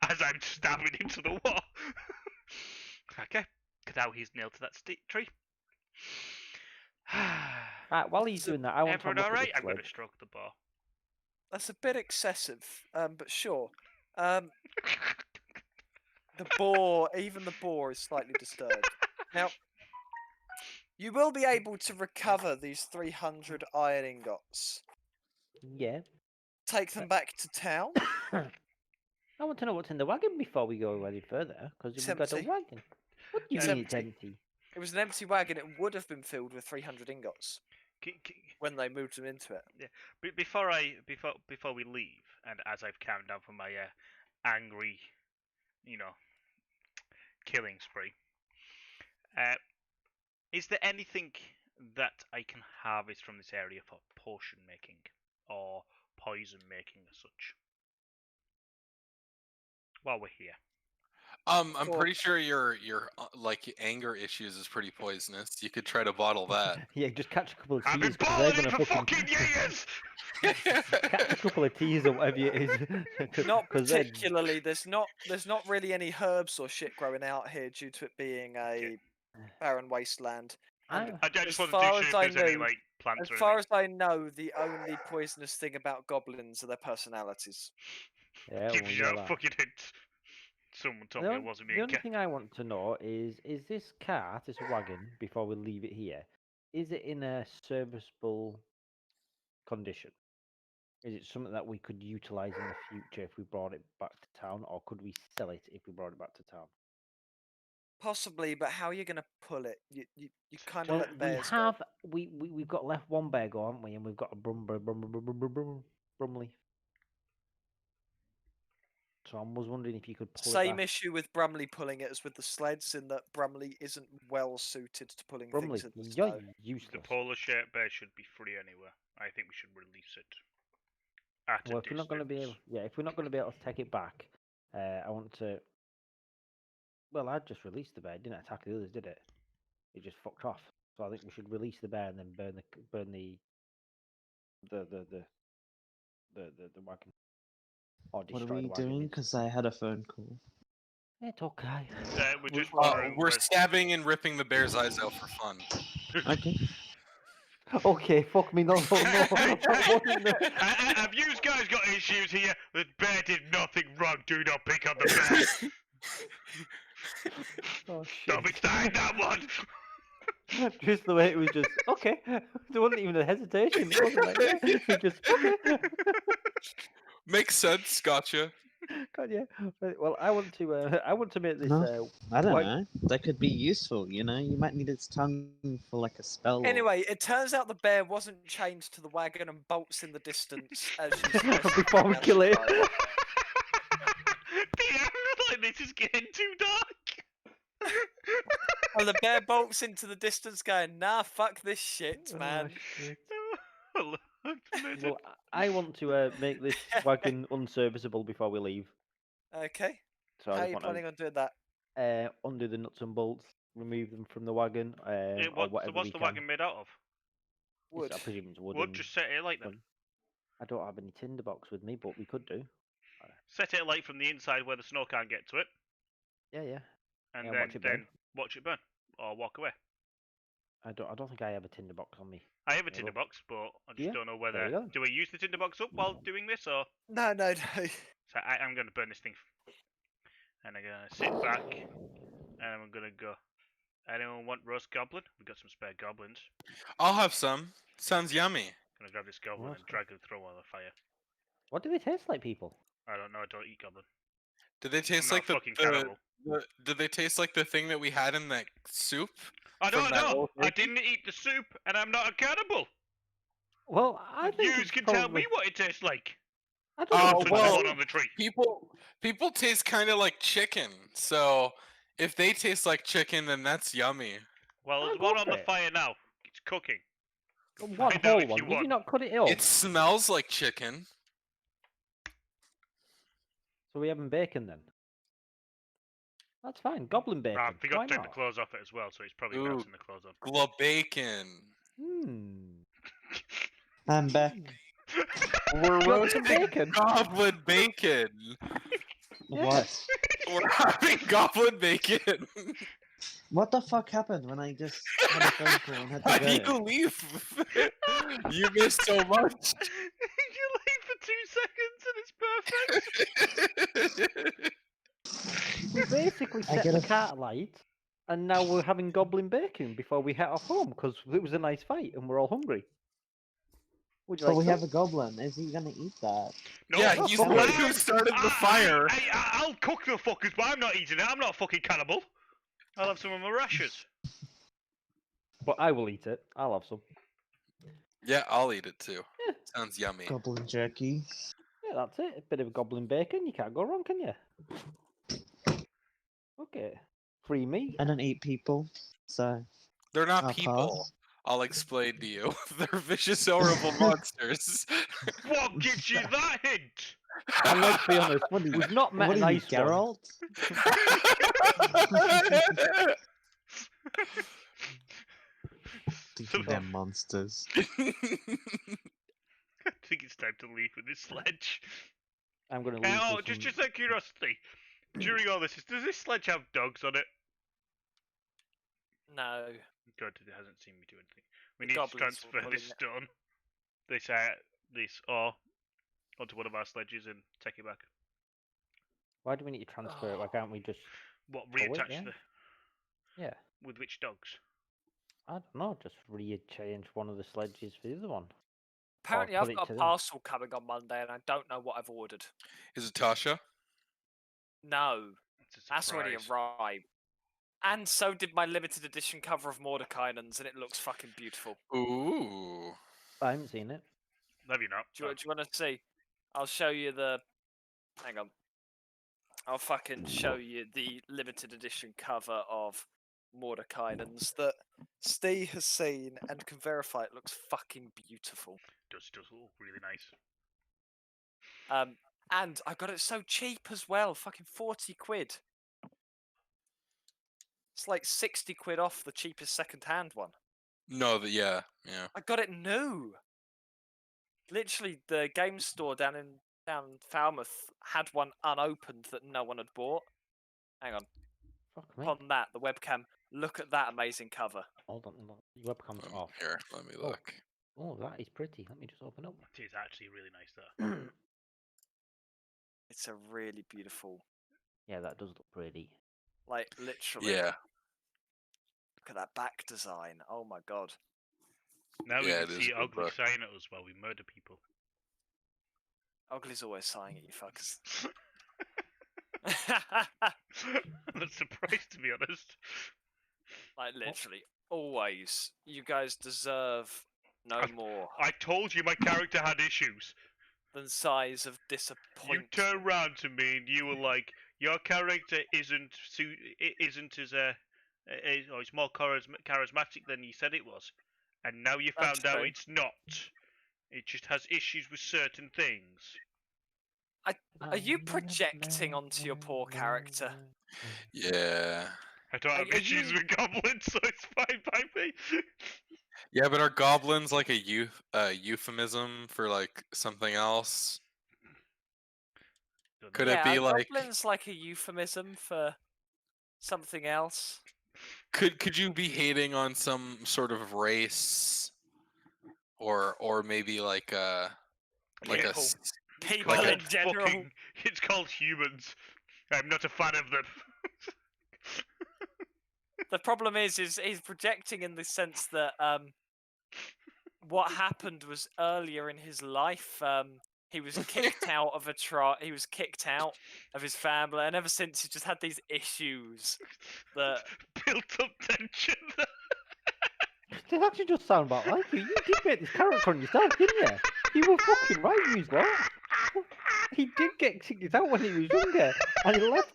As I'm stabbing him to the wall. Okay, now he's nailed to that tree. Right, while he's So doing that, I want to have Everyone a look alright? at I'm the going to sledge. stroke the bar. That's a bit excessive, but sure. The boar, even the boar is slightly disturbed. Now, you will be able to recover these 300 iron ingots. Yeah. Take them back to town. I want to know what's in the wagon before we go any further, because It's we've got a empty. wagon. What do you It's mean it's empty. empty? It was an empty wagon. It would have been filled with 300 ingots when they moved them into it. Before we leave, and as I've calmed down from my angry killing spree. Is there anything that I can harvest from this area for potion making or poison making as such? While we're here. I'm Well- pretty sure your like anger issues is pretty poisonous. You could try to bottle that. Yeah, just catch a couple of I've been teas. 'cause they're bottling it gonna for fucking years! catch a couple of teas or whatever it is. Not 'cause they're- particularly. There's not really any herbs or shit growing out here due to it being a barren wasteland. And I just as wanted far to as see I if there's any know- like plants As or far anything. as I know, the only poisonous thing about goblins are their personalities. Yeah, Give well, you yeah, a that. fucking hint. Someone told The, me it on- wasn't the me only again. thing I want to know is this cart, this wagon, before we leave it here, is it in a serviceable condition? Is it something that we could utilize in the future if we brought it back to town, or could we sell it if we brought it back to town? Possibly, but how are you going to pull it? You kind of Well, let the we bears go. have we've got left one bear go, haven't we? And we've got a Brumley. So I was wondering if you could pull it Same back. issue with Brumley pulling it as with the sleds, in that Brumley isn't well suited to pulling Brumley, things in the you're snow. The useless. polar shaped bear should be free anywhere. I think we should release it. At Well, a if we're not going to be able, distance. if we're not going to be able to take it back, I want to. Well, I just released the bear. It didn't attack the others, did it? It just fucked off. So I think we should release the bear and then burn the wagon. Or What destroy are we the wagon. doing? It's- Because I had a phone call. It's okay. We're just We're wondering. whether- stabbing and ripping the bear's eyes out for fun. Okay. Okay, fuck me, no. That wasn't the- Have you guys got issues here? The bear did nothing wrong. Do not pick on the bear. Oh, Don't be shit. starting that one. Just the way it was just okay. There wasn't even a hesitation. It wasn't like yeah. It was just okay. Makes sense. Gotcha. God, yeah. Right, well, I want to make this. No. I don't Why- know. That could be useful, you know? You might need its tongue for like a spell. or- Anyway, it turns out the bear wasn't chained to the wagon and bolts in the distance as you suggested Before we last kill it. time. Damn, like this is getting too dark. Well, the bear bolts into the distance, going, "Nah, fuck this shit, Oh, man." shit. Amazing. Well, I want to make this wagon unserviceable before we leave. Okay. So How I are just you want planning on doing that? to undo the nuts and bolts, remove them from the wagon, Yeah, or whatever what's we the can. wagon made out of? Wood. I presume it's wood. Wood, and just set it alight then. stone. I don't have any tinderbox with me, but we could do. Set it alight from the inside where the snow can't get to it, Yeah, yeah. and Yeah, then, watch it burn. watch it burn. Or walk away. I don't think I have a tinderbox on me. I have a Yeah, tinderbox, but I just Yeah, don't know there whether... you go. Do I use the tinderbox up while doing this, or... No. So I'm going to burn this thing. And I'm going to sit back, and I'm going to go... Anyone want roast goblin? We've got some spare goblins. I'll have some. Sounds yummy. Gonna grab this goblin Roast and drag it throw on the fire. What do they taste like, people? I don't know, I don't eat goblin. Do they I'm taste not like a fucking the, cannibal. do they taste like the thing that we had in that soup? I from don't that know! old I lady? didn't eat the soup, and I'm not a cannibal! Well, I think You it's can tell probably- me what it tastes like! I don't Oh, know. To the well- one on the tree. People taste kind of like chicken. So if they taste like chicken, then that's yummy. Well, I'll there's go one on for the it. fire now. It's cooking. One Find out whole if one. you Did you want. not cut it up? It smells like chicken. So we having bacon then? That's fine. Goblin bacon. I forgot Why to take the not? clothes off it as well, so it's probably Ooh. melting the clothes off. Glow bacon. I'm back. We're You want some roasting bacon? goblin bacon. What? We're having goblin bacon. What the fuck happened when I just had a phone call and had How to do go? you leave? You missed so much. You leave for 2 seconds and it's perfect! We basically I set get the a- cart alight, and now we're having goblin bacon before we head off home because it was a nice fight and we're all hungry. Would you But like we some? have a goblin. Is he gonna eat that? No, Yeah, no, he's fuck the one it. who started the fire. I'll cook the fuckers, but I'm not eating it. I'm not a fucking cannibal. I'll have some of my rashers. But I will eat it. I'll have some. Yeah, I'll eat it too. Yeah. Sounds yummy. Goblin jerky. Yeah, that's it. A bit of goblin bacon. You can't go wrong, can you? Okay. Free meat. I don't eat people, so They're not I'll people. pass. I'll explain to you. They're vicious, horrible monsters. What gives you that hint? And let's be honest, What are you, we've not met what a are you, nice one. Geralt? Thinking they're monsters. I think it's time to leave with this sledge. I'm going to leave. Oh, with just some- out of curiosity, during all this, does this sledge have dogs on it? No. God, it hasn't seen me do anything. We The need to goblins were transfer this pulling it. stone, this ore, onto one of our sledges and take it back. Why do we need to transfer it? Why can't we just? What, Oh, wait, reattach yeah. the... Yeah. With which dogs? I don't know. Just re-change one of the sledges for the other one. Apparently, put I've it got to a them. parcel coming on Monday, and I don't know what I've ordered. Is it Tasha? No, It's a that's already surprise. arrived. And so did my limited edition cover of Mordekainen's, and it looks fucking beautiful. Ooh. I haven't seen it. Have you not? Do you want to see? I'll show you the. Hang on. I'll fucking show you the limited edition cover of Mordekainen's that Steve has seen and can verify it looks fucking beautiful. It does look really nice. And I got it so cheap as well, fucking 40 quid. It's like 60 quid off the cheapest second-hand one. No, yeah. I got it new. Literally, the game store down Falmouth had one unopened that no one had bought. Hang on, Fuck me. on that, the webcam. Look at that amazing cover. Hold on. Your webcam's off. Here, let me Oh. look. Oh, that is pretty. Let me just open up. It is actually really nice, that. It's a really beautiful, Yeah, that does look pretty. like literally. Yeah, Look at that back design. Oh my god. Now Yeah, we it can is see a good ugly book. sign at us while we murder people. Ugly's always sighing at you fuckers. I'm not surprised, to be honest. Like literally, always. You guys deserve no more I told you my character had issues. than sighs of You disappointment. turned round to me and you were like, "Your character isn't as or it's more charismatic than you said it was," and now you That's found out true. it's not. It just has issues with certain things. Are you projecting onto your poor character? yeah. I don't have Are issues you- with goblins, so it's fine by me. Yeah, but are goblins like a euphemism for like something else? Don't Could know. it be are like goblins like a euphemism for something else? could you be hating on some sort of race or maybe like a like a People. s- People Like a in general. It's called humans. I'm not a fan of them. The problem is he's projecting in the sense that what happened was earlier in his life. He was kicked out of he was kicked out of his family, and ever since he's just had these issues that Built up tension. It actually does sound about like you. You did make this character on yourself, didn't you? You were fucking right, you lot. He did get kicked out when he was younger, and he left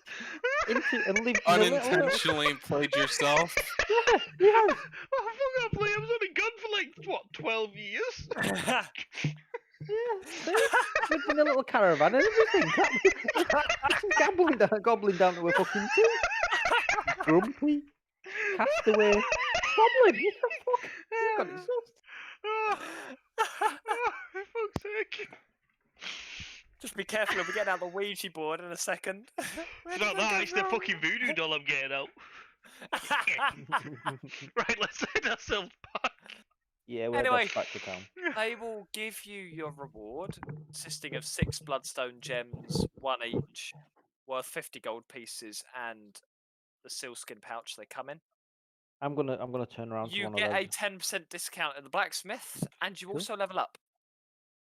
into and lived in a little. unintentionally played yourself? Yeah, he has. Oh, fuck off, Lee. I was only gone for like, what, 12 years? Yeah, see? Lived in a little caravan and everything. Gobbling down to a fucking tea. Grumpy. Castaway. Goblin. You got it sussed. Oh, for fuck's sake. Just be careful, we'll be getting out the Ouija board in a second. It's not that, it's the fucking voodoo doll I'm getting out. Right, let's send ourselves back. Yeah, we're Anyway. best back to town. They will give you your reward, consisting of 6 bloodstone gems, 1 each, worth 50 gold pieces, and the sealskin pouch they come in. I'm gonna turn around to You one get of a those. 10% discount in the blacksmith, and you Cool. also level up.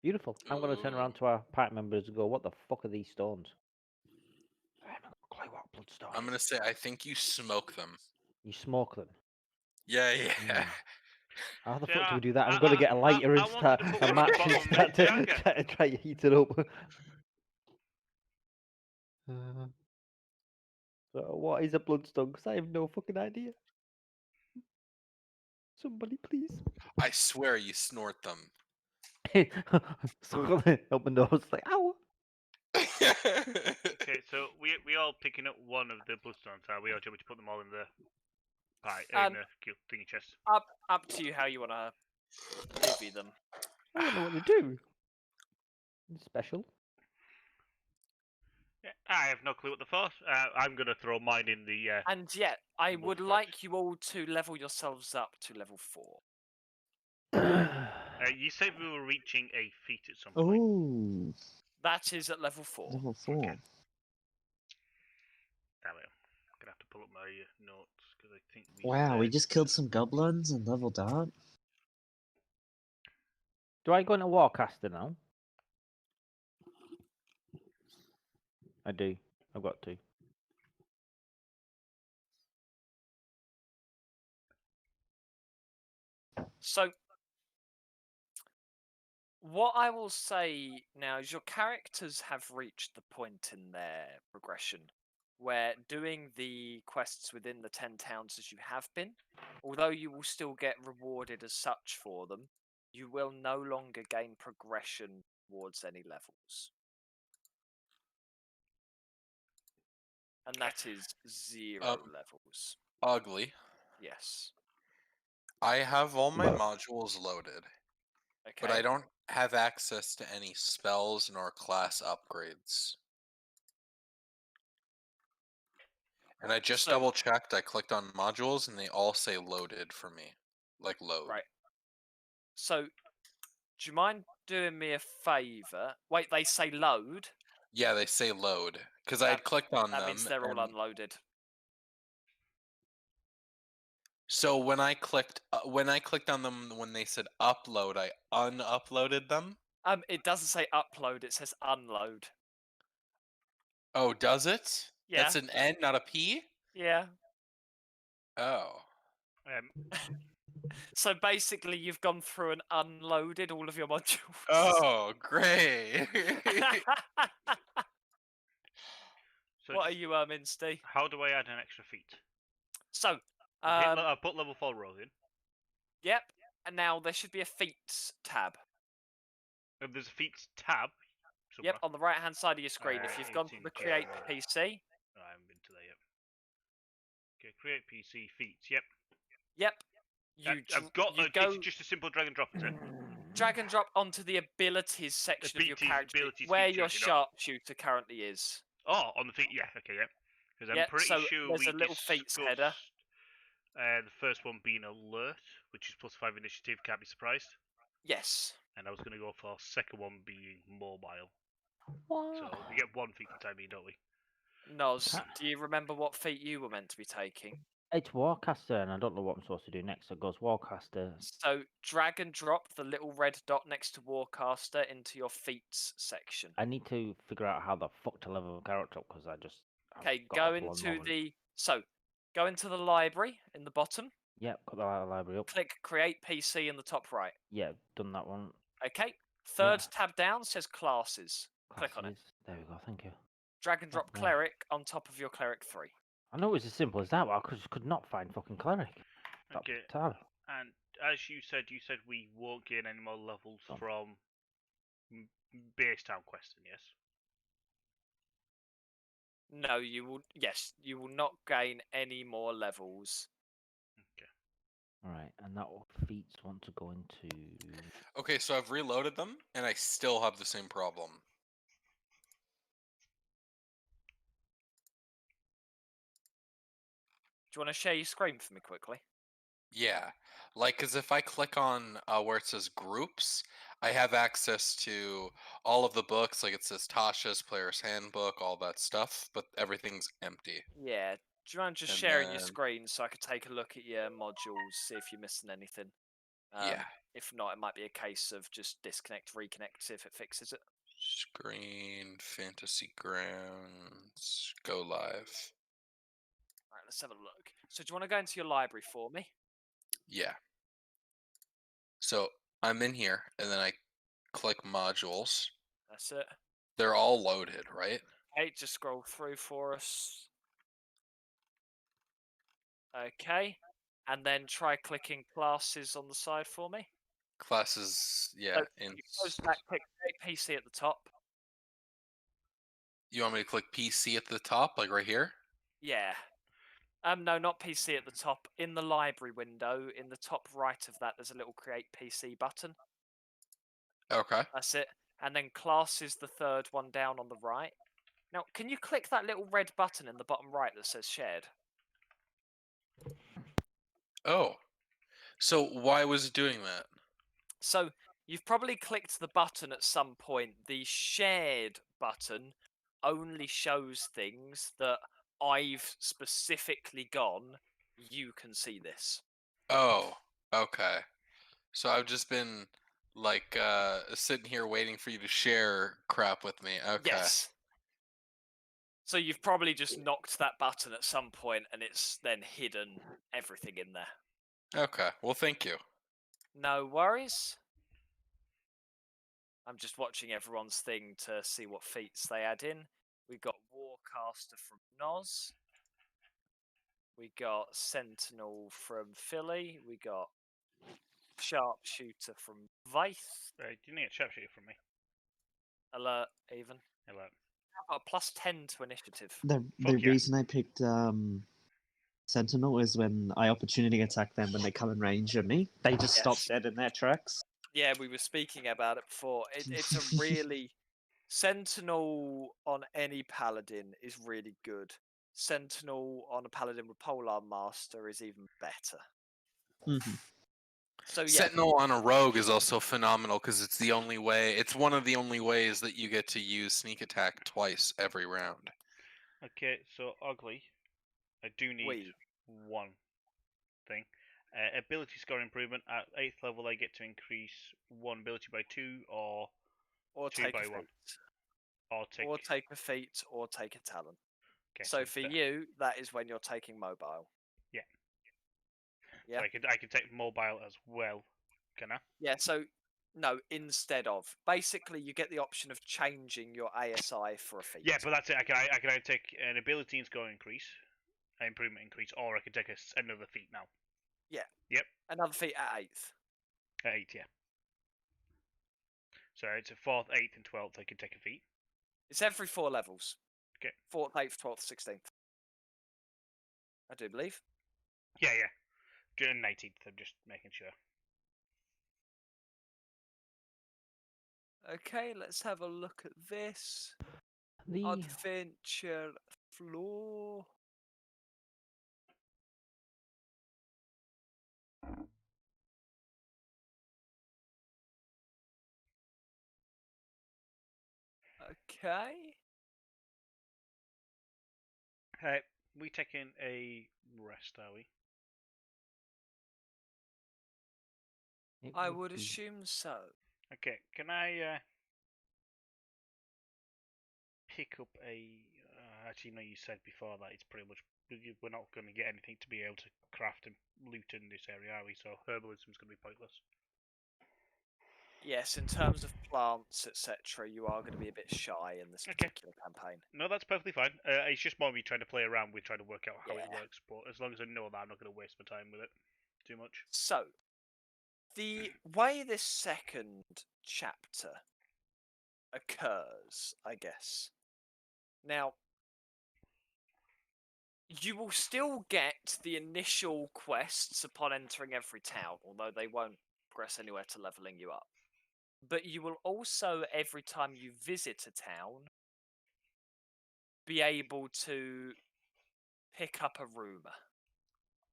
Beautiful. I'm gonna turn around to our party members and go, "What the fuck are these stones?" I haven't got a clue what bloodstone I'm is. gonna say I think you smoke them. You smoke them. Yeah, yeah. Mm. How the Yeah, fuck do we do that? I'm I- gonna I- get a lighter I and wanted start to put a one match at the and bottom start of to the dagger. try to heat it up. So what is a bloodstone? Because I have no fucking idea. Somebody, please. I swear you snort them. So open doors like ow. Okay, so we all picking up one of the bloodstones. Are we all trying to put them all in the pie in the thingy chest? Up to you how you want to divvy them. I don't know what to do. Special. Yeah, I have no clue what the force. I'm gonna throw mine in the. And yet, I Blood would flags. like you all to level yourselves up to level 4. You said we were reaching a feat at some point. Oh, That is at level 4. level 4. Okay. Damn it! I'm gonna have to pull up my notes because I think we. Wow, we said- just killed some goblins and leveled up. Do I go into Warcaster now? I do. I've got to. So, what I will say now is your characters have reached the point in their progression where doing the quests within the 10 towns as you have been, although you will still get rewarded as such for them, you will no longer gain progression towards any levels. And that is 0 levels. Ugly. Yes. I have all my modules loaded, Okay. but I don't have access to any spells nor class upgrades. And I just So- double checked. I clicked on modules, and they all say loaded for me, like load. Right. So, do you mind doing me a favour? Wait, they say load. Yeah, they say load because I had That- clicked on That them. means they're all and- unloaded. So when I clicked on them when they said upload, I unuploaded them. It doesn't say upload, it says unload. Oh, does it? Yeah. That's an N, not a P. Yeah. Oh. So basically, you've gone through and unloaded all of your modules. Oh, great. So What are just- you, Insty? How do I add an extra feat? So, I put level 4 rolls in. yep. And now there should be a feats tab. There's a feats tab. Somewhere. Yep, on the right-hand side of your screen. If you've gone to 18 the Create general. PC, I haven't been to there yet. Okay, create PC feats. Yep. yep. I've got. You It's go just a simple drag and drop. Is it? drag and drop onto the abilities section of your Abilities- character, abilities where feature, your is it not? sharpshooter currently is. Oh, on the feet. Yeah. Okay. Yeah. Because I'm Yeah, pretty so sure there's we a little feats header. discussed, the first one being alert, which is +5 initiative. Can't be surprised. Yes. And I was going to go for second one being mobile. What? So we get one feat for the time being, don't we? Noz, Ah. do you remember what feat you were meant to be taking? It's Warcaster, and I don't know what I'm supposed to do next. So it goes Warcaster. So drag and drop the little red dot next to Warcaster into your feats section. I need to figure out how the fuck to level a character up because I just. I've Okay, got go off one into moment. the go into the library in the bottom. Yep, got the library up. Click Create PC in the top right. Yeah, done that one. Okay. Third tab down says classes. Click on it. Classes. There we go. Thank you. Drag and drop yeah. cleric on top of your cleric 3. I know it was as simple as that, but I just could not find fucking cleric. That's Okay. terrible. And as you said we won't gain any more levels Oh. from base town questing. Yes. No, you will. Yes, you will not gain any more levels. Okay. All right, and that feats want to go into. Okay, so I've reloaded them, and I still have the same problem. Do you want to share your screen for me quickly? Yeah, like, cause if I click on where it says groups, I have access to all of the books. Like it says Tasha's Player's Handbook, all that stuff, but everything's empty. Yeah. Do you mind just And sharing your then- screen so I could take a look at your modules, see if you're missing anything? Yeah. If not, it might be a case of just disconnect, reconnect, see if it fixes it. Screen, Fantasy Grounds, go live. Right, let's have a look. So do you want to go into your library for me? Yeah. So I'm in here, and then I click modules. That's it. They're all loaded, right? Hey, just scroll through for us. Okay. And then try clicking classes on the side for me. Classes, yeah. So you close that, click create PC at the top. You want me to click PC at the top, like right here? Yeah. No, not PC at the top. In the library window, in the top right of that, there's a little create PC button. Okay. That's it. And then class is the third one down on the right. Now, can you click that little red button in the bottom right that says shared? Oh. So why was it doing that? So you've probably clicked the button at some point. The shared button only shows things that I've specifically gone, you can see this. Oh, okay. So I've just been like sitting here waiting for you to share crap with me. Okay. Yes. So you've probably just knocked that button at some point and it's then hidden everything in there. Okay. Well, thank you. No worries. I'm just watching everyone's thing to see what feats they add in. We got Warcaster from Noz. We got Sentinel from Philly. We got Sharpshooter from Vaith. You need a sharpshooter from me. Alert, even. Hello. I've got a +10 to initiative. The Fuck yeah. reason I picked Sentinel is when I opportunity attack them when they come in range of me. They just stop Yes. dead in their tracks. Yeah, we were speaking about it before. It's a really Sentinel on any paladin is really good. Sentinel on a paladin with Polar Master is even better. Mhm. So yeah, Sentinel on a rogue is also phenomenal because it's the only way. It's one of the only ways that you get to use sneak attack twice every round. Okay, so ugly. I do need we one thing. Ability score improvement. At 8th level, I get to increase one ability by 2 or or 2 take by a 1. feat, Or take. or take a feat, or take a talent. Okay, So for that- you, that is when you're taking mobile. Yeah. Yeah. So I could take mobile as well. Can I? Yeah. So no, instead of basically you get the option of changing your ASI for a feat. Yeah, but that's it. I can either take an ability and score increase, an improvement increase, or I can take another feat now. Another feat at 8th. At 8, yeah. So it's a 4th, 8th, and 12th. I can take a feat. It's every 4 levels. Okay. 4th, 8th, 12th, 16th. I do believe. Yeah, yeah. During 19th, I'm just making sure. Okay, let's have a look at this. The Adventure floor. Okay. We taking a rest, are we? it I would would be- assume so. Okay, can I pick up a... actually, no, you said before that it's pretty much... We're not going to get anything to be able to craft and loot in this area, are we? So herbalism's going to be pointless. Yes, in terms of plants, etc., you are going to be a bit shy in this Okay. particular campaign. No, that's perfectly fine. It's just more me trying to play around with trying to work out how it Yeah. works. But as long as I know that, I'm not going to waste my time with it too much. So, the way this second chapter occurs, I guess. Now, you will still get the initial quests upon entering every town, although they won't progress anywhere to leveling you up. But you will also, every time you visit a town, be able to pick up a rumour,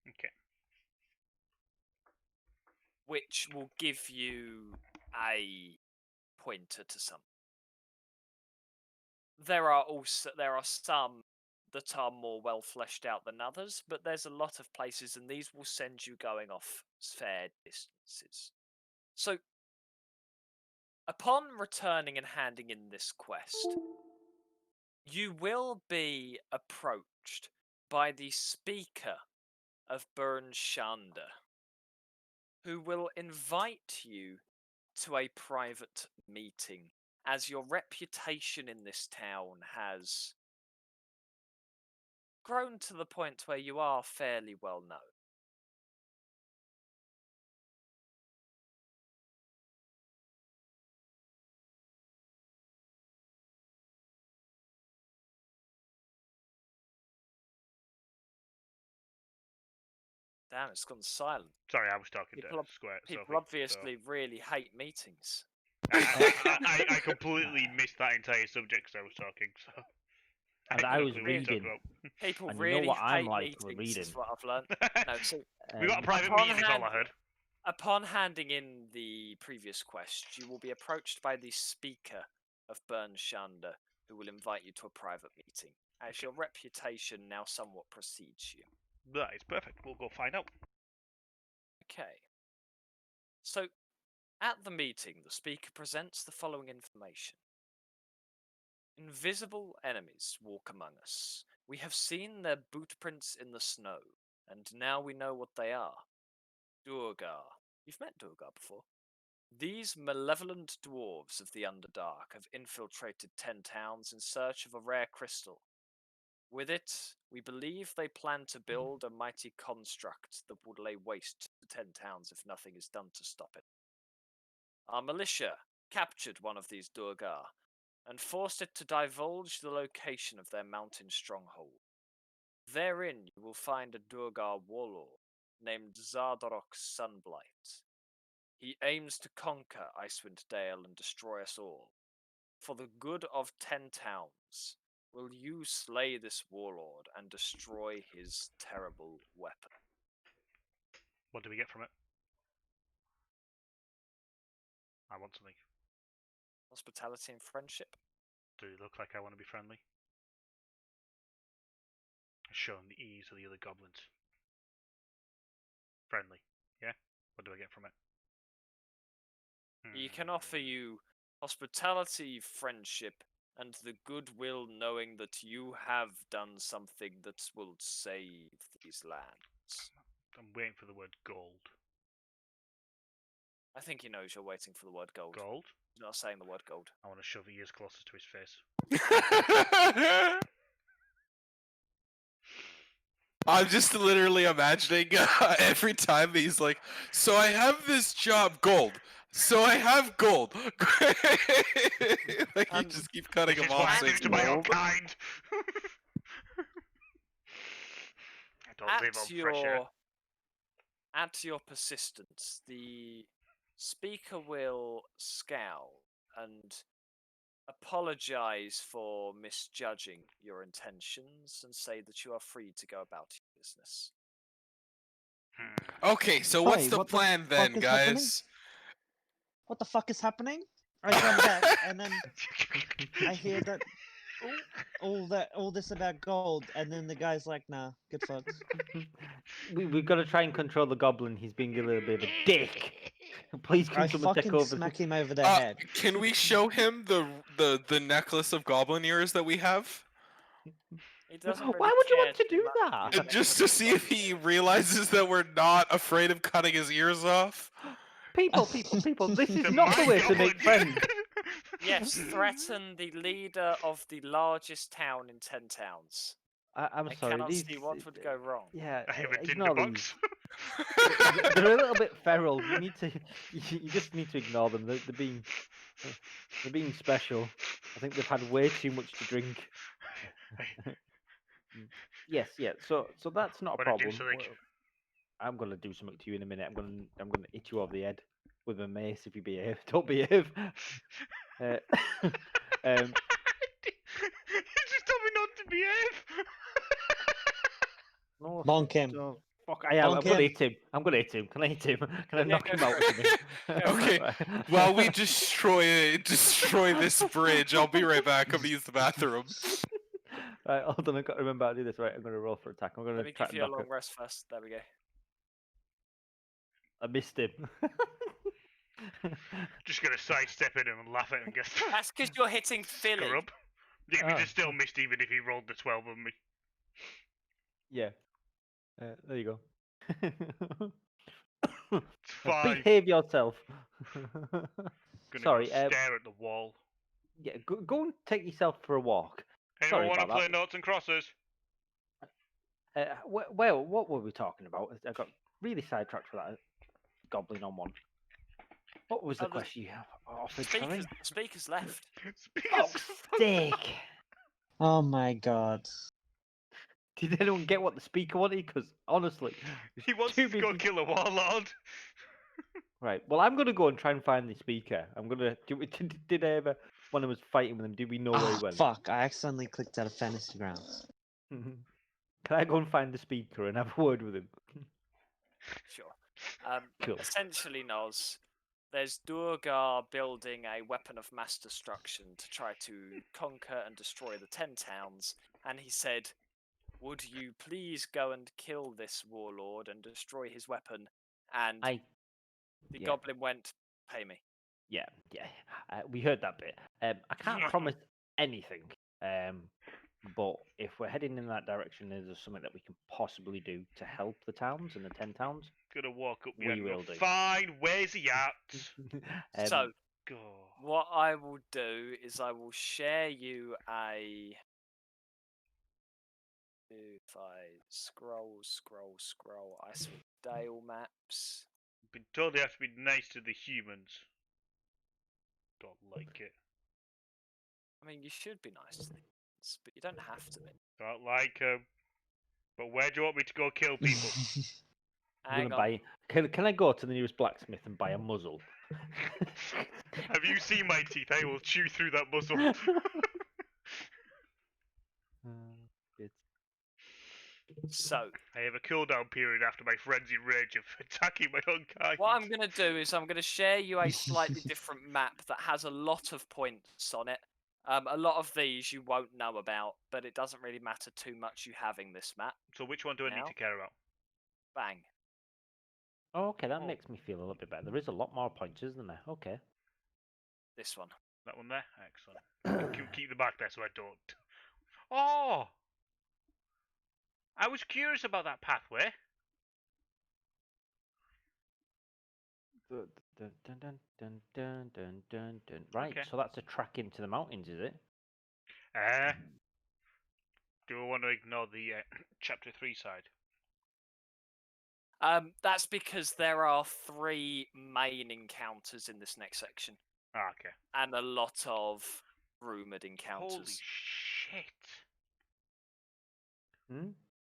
Okay. which will give you a pointer to something. There are some that are more well fleshed out than others, but there's a lot of places, and these will send you going off fair distances. So, upon returning and handing in this quest, you will be approached by the speaker of Burn Shanda, who will invite you to a private meeting, as your reputation in this town has grown to the point where you are fairly well known. Damn, it's gone silent. Sorry, I was talking People, to Square. people Sophie, obviously really hate meetings. So I completely missed that entire subject because I was talking. So And had I no was clue what you were talking reading. about. People And you know really what I'm hate like with meetings, is reading. what I've learned. No, so We got a Um, private upon meeting, is all I heard. upon handing in the previous quest, you will be approached by the speaker of Burn Shanda, who will invite you to a private meeting, as your reputation now somewhat precedes you. That is perfect. We'll go find out. Okay. So, at the meeting, the speaker presents the following information. Invisible enemies walk among us. We have seen their boot prints in the snow, and now we know what they are. Duergar. You've met Duergar before. These malevolent dwarves of the Underdark have infiltrated 10 towns in search of a rare crystal. With it, we believe they plan to build a mighty construct that would lay waste to 10 towns if nothing is done to stop it. Our militia captured one of these Duergar and forced it to divulge the location of their mountain stronghold. Therein you will find a Duergar warlord named Zardarok Sunblight. He aims to conquer Icewind Dale and destroy us all. For the good of 10 towns, will you slay this warlord and destroy his terrible weapon? What do we get from it? I want something. Hospitality and friendship? Do you look like I want to be friendly? Showing the ease of the other goblins. Friendly, yeah? What do I get from it? He can offer you hospitality, friendship, and the goodwill knowing that you have done something that will save these lands. I'm waiting for the word gold. I think he knows you're waiting for the word gold. Gold? He's not saying the word gold. I want to shove ears closer to his face. I'm just literally imagining every time he's like, so I have this job, gold. So I have gold. Like you just keep cutting This him is what off. I do saying to my own gold. kind! I don't live on fresh air. Add to your persistence, the speaker will scowl and apologize for misjudging your intentions and say that you are free to go about your business. Okay, so what's Wait, the what the plan fuck then, is happening? guys? What the fuck is happening? I come back and then I hear that all this about gold, and then the guy's like, "Nah, good fucks." We've got to try and control the goblin. He's being a little bit of a dick. Please can I someone take fucking over? smack him over the Uh, head. Can we show him the necklace of goblin ears that we have? He doesn't Why really would you care want to too do much that? about Just to see if he realizes that we're not afraid of cutting his ears off. People. This is To not the my way to make goblin. friends. Yes, threaten the leader of the largest town in 10 towns. I'm I sorry. cannot These, see what would go wrong. Yeah, I have a Tinder ignore these. box. They're a little bit feral. You need to. You just need to ignore them. They're being special. I think they've had way too much to drink. Yes, yeah. So that's not a Wanna do problem. something? I'm gonna do something to you in a minute. I'm gonna hit you over the head with a mace if you behave. Don't behave. You just told me not to behave. No, Bonk him. so, fuck, I'm Bonk gonna him. hit him. I'm gonna hit him. Can I hit him? Can I Yeah, knock go him for out? it. With me? Okay, while we destroy this bridge, I'll be right back. I'm gonna use the bathroom. Right, hold on. I've got to remember how to do this. Right, I'm gonna roll for attack. I'm Let gonna me try give to you a knock long it. rest first. There we go. I missed him. Just gonna sidestep in and laugh at him and get That's because you're hitting Philly. scrub. Yeah, we Ah. just still missed even if he rolled the 12 on me. Yeah. There you go. It's fine. Behave yourself. Gonna Sorry. go stare at the wall. Yeah. Go and take yourself for a walk. Anyone Sorry want to about play that. noughts and crosses? Well, what were we talking about? I got really sidetracked for that goblin on one. What was the the question you offered? Sorry. Speakers left. Fuck's sake! Oh my god. Did anyone get what the speaker wanted? Because honestly, He wants too to go busy. kill a warlord. Right. Well, I'm gonna go and try and find the speaker. I'm gonna. Did I ever, when I was fighting with him, did we know where he Ah, went? fuck! I accidentally clicked out of Fantasy Grounds. Can I go and find the speaker and have a word with him? Sure. Cool. Essentially, Noz, there's Durgar building a weapon of mass destruction to try to conquer and destroy the 10 towns, and he said, "Would you please go and kill this warlord and destroy his weapon?" And the yeah. goblin went, "Pay me." Yeah. We heard that bit. I can't promise anything. But if we're heading in that direction, is there something that we can possibly do to help the towns and the 10 towns? Gonna walk up We behind him and will go, do. fine, where's he at? So, Go. what I will do is I will share you a. If I scroll, I see Dale maps. Been told they have to be nice to the humans. Don't like it. I mean, you should be nice to things, but you don't have to be. Don't like 'em. But where do you want me to go kill people? I'm Hang gonna on. buy. Can I go to the nearest blacksmith and buy a muzzle? Have you seen my teeth? I will chew through that muzzle. So, I have a cooldown period after my frenzied rage of attacking my own kind. what I'm going to do is I'm going to share you a slightly different map that has a lot of points on it. A lot of these you won't know about, but it doesn't really matter too much you having this map. So which one do I need Now? to care about? Bang. Oh, okay, that Oh. makes me feel a little bit better. There is a lot more points, isn't there? Okay. This one. That one there? Excellent. Keep the back there so I don't. Oh! I was curious about that pathway. Right, Okay. so that's a track into the mountains, is it? Do I want to ignore the chapter 3 side? That's because there are 3 main encounters in this next section, Ah, okay. and a lot of rumored encounters. Holy shit. Hmm?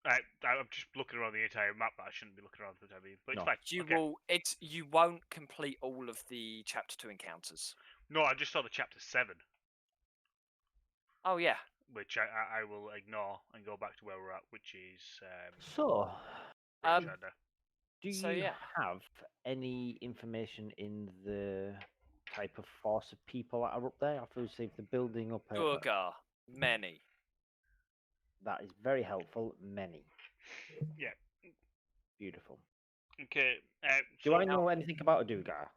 I'm just looking around the entire map that I shouldn't be looking around for the time being, but it's No. fine. You Okay. will. You won't complete all of the chapter 2 encounters. No, I just saw the chapter 7, Oh yeah. which I will ignore and go back to where we're at, which is So, Um, Bridgender. do So, you yeah. have any information in the type of force of people that are up there? Obviously, if they're building up a... Durgar. Many. That is very helpful. Many. Yeah. Beautiful. Okay. Do so I know anything about a Dugar?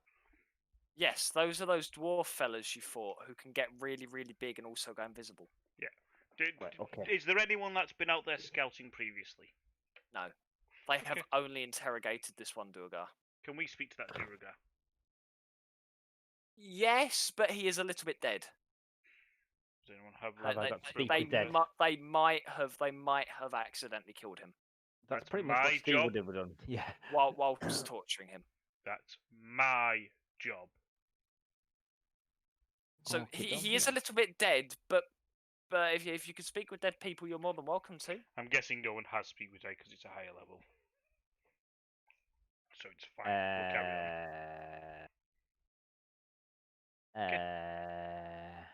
Yes, those are those dwarf fellas you fought who can get really, really big and also go invisible. Right, okay. Is there anyone that's been out there scouting previously? No. They have Okay. only interrogated this one Durgar. Can we speak to that Duergar? Yes, but he is a little bit dead. Does anyone have? Have I They- got to they, speak with dead? they might have accidentally killed him That's That's pretty much my what Steve job. would have done. Yeah. whilst torturing him. That's my job. So Okey he is dokey. a little bit dead, but if you could speak with dead people, you're more than welcome to. I'm guessing no one has speak with because it's a higher level. So it's fine. We'll carry on.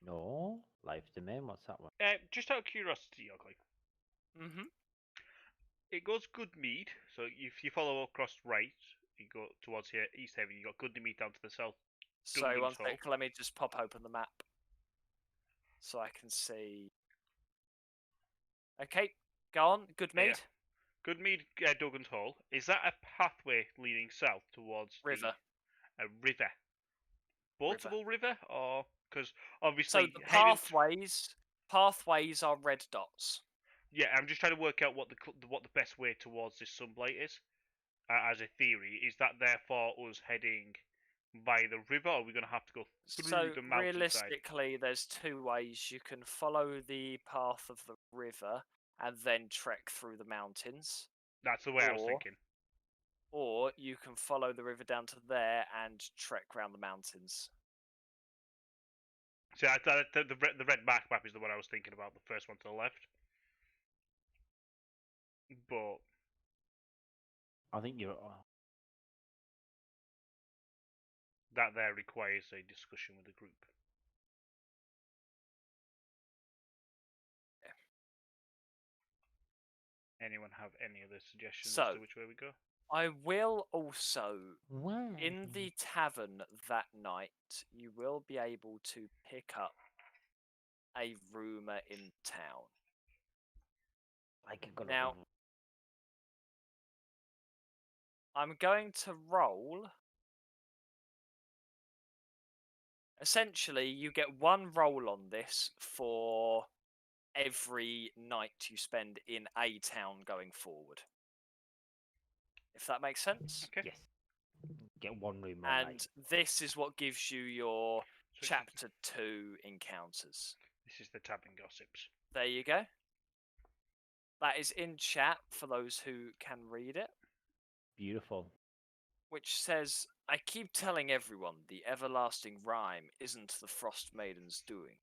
No. Life domain. What's that one? Just out of curiosity, Oakley. Mm-hmm. It goes Goodmead. So if you follow across right, you go towards here, East Haven. You got Goodmead down to the south. Sorry, one Dungeons Hall. sec. Let me just pop open the map so I can see. Okay, go on. Good Yeah. mead. Goodmead, Duggan's Hall. Is that a pathway leading south towards River. A river? Boatable river, or because So obviously the heading pathways are red dots. Yeah, I'm just trying to work out what the best way towards this sunblight is. As a theory, is that therefore us heading by the river, or are we going to have to go through So the mountainside? realistically, there's 2 ways. You can follow the path of the river and then trek through the mountains. That's the way I was Or- thinking. Or you can follow the river down to there and trek round the mountains. See, the red map is the one I was thinking about, the first one to the left. But I think you're. that there requires a discussion with the group. Anyone have any other suggestions as So- to which way we go? I will also, Wow. in the tavern that night, you will be able to pick up a rumour in town. Like a good Now- I'm going to roll. Essentially, you get one roll on this for every night you spend in a town going forward. If that makes sense. Okay. Yes. Get one room all And night. this is what gives you your So it's- chapter 2 encounters. This is the Tavern Gossips. There you go. That is in chat for those who can read it, Beautiful. which says, I keep telling everyone the everlasting rhyme isn't the Frost Maiden's doing.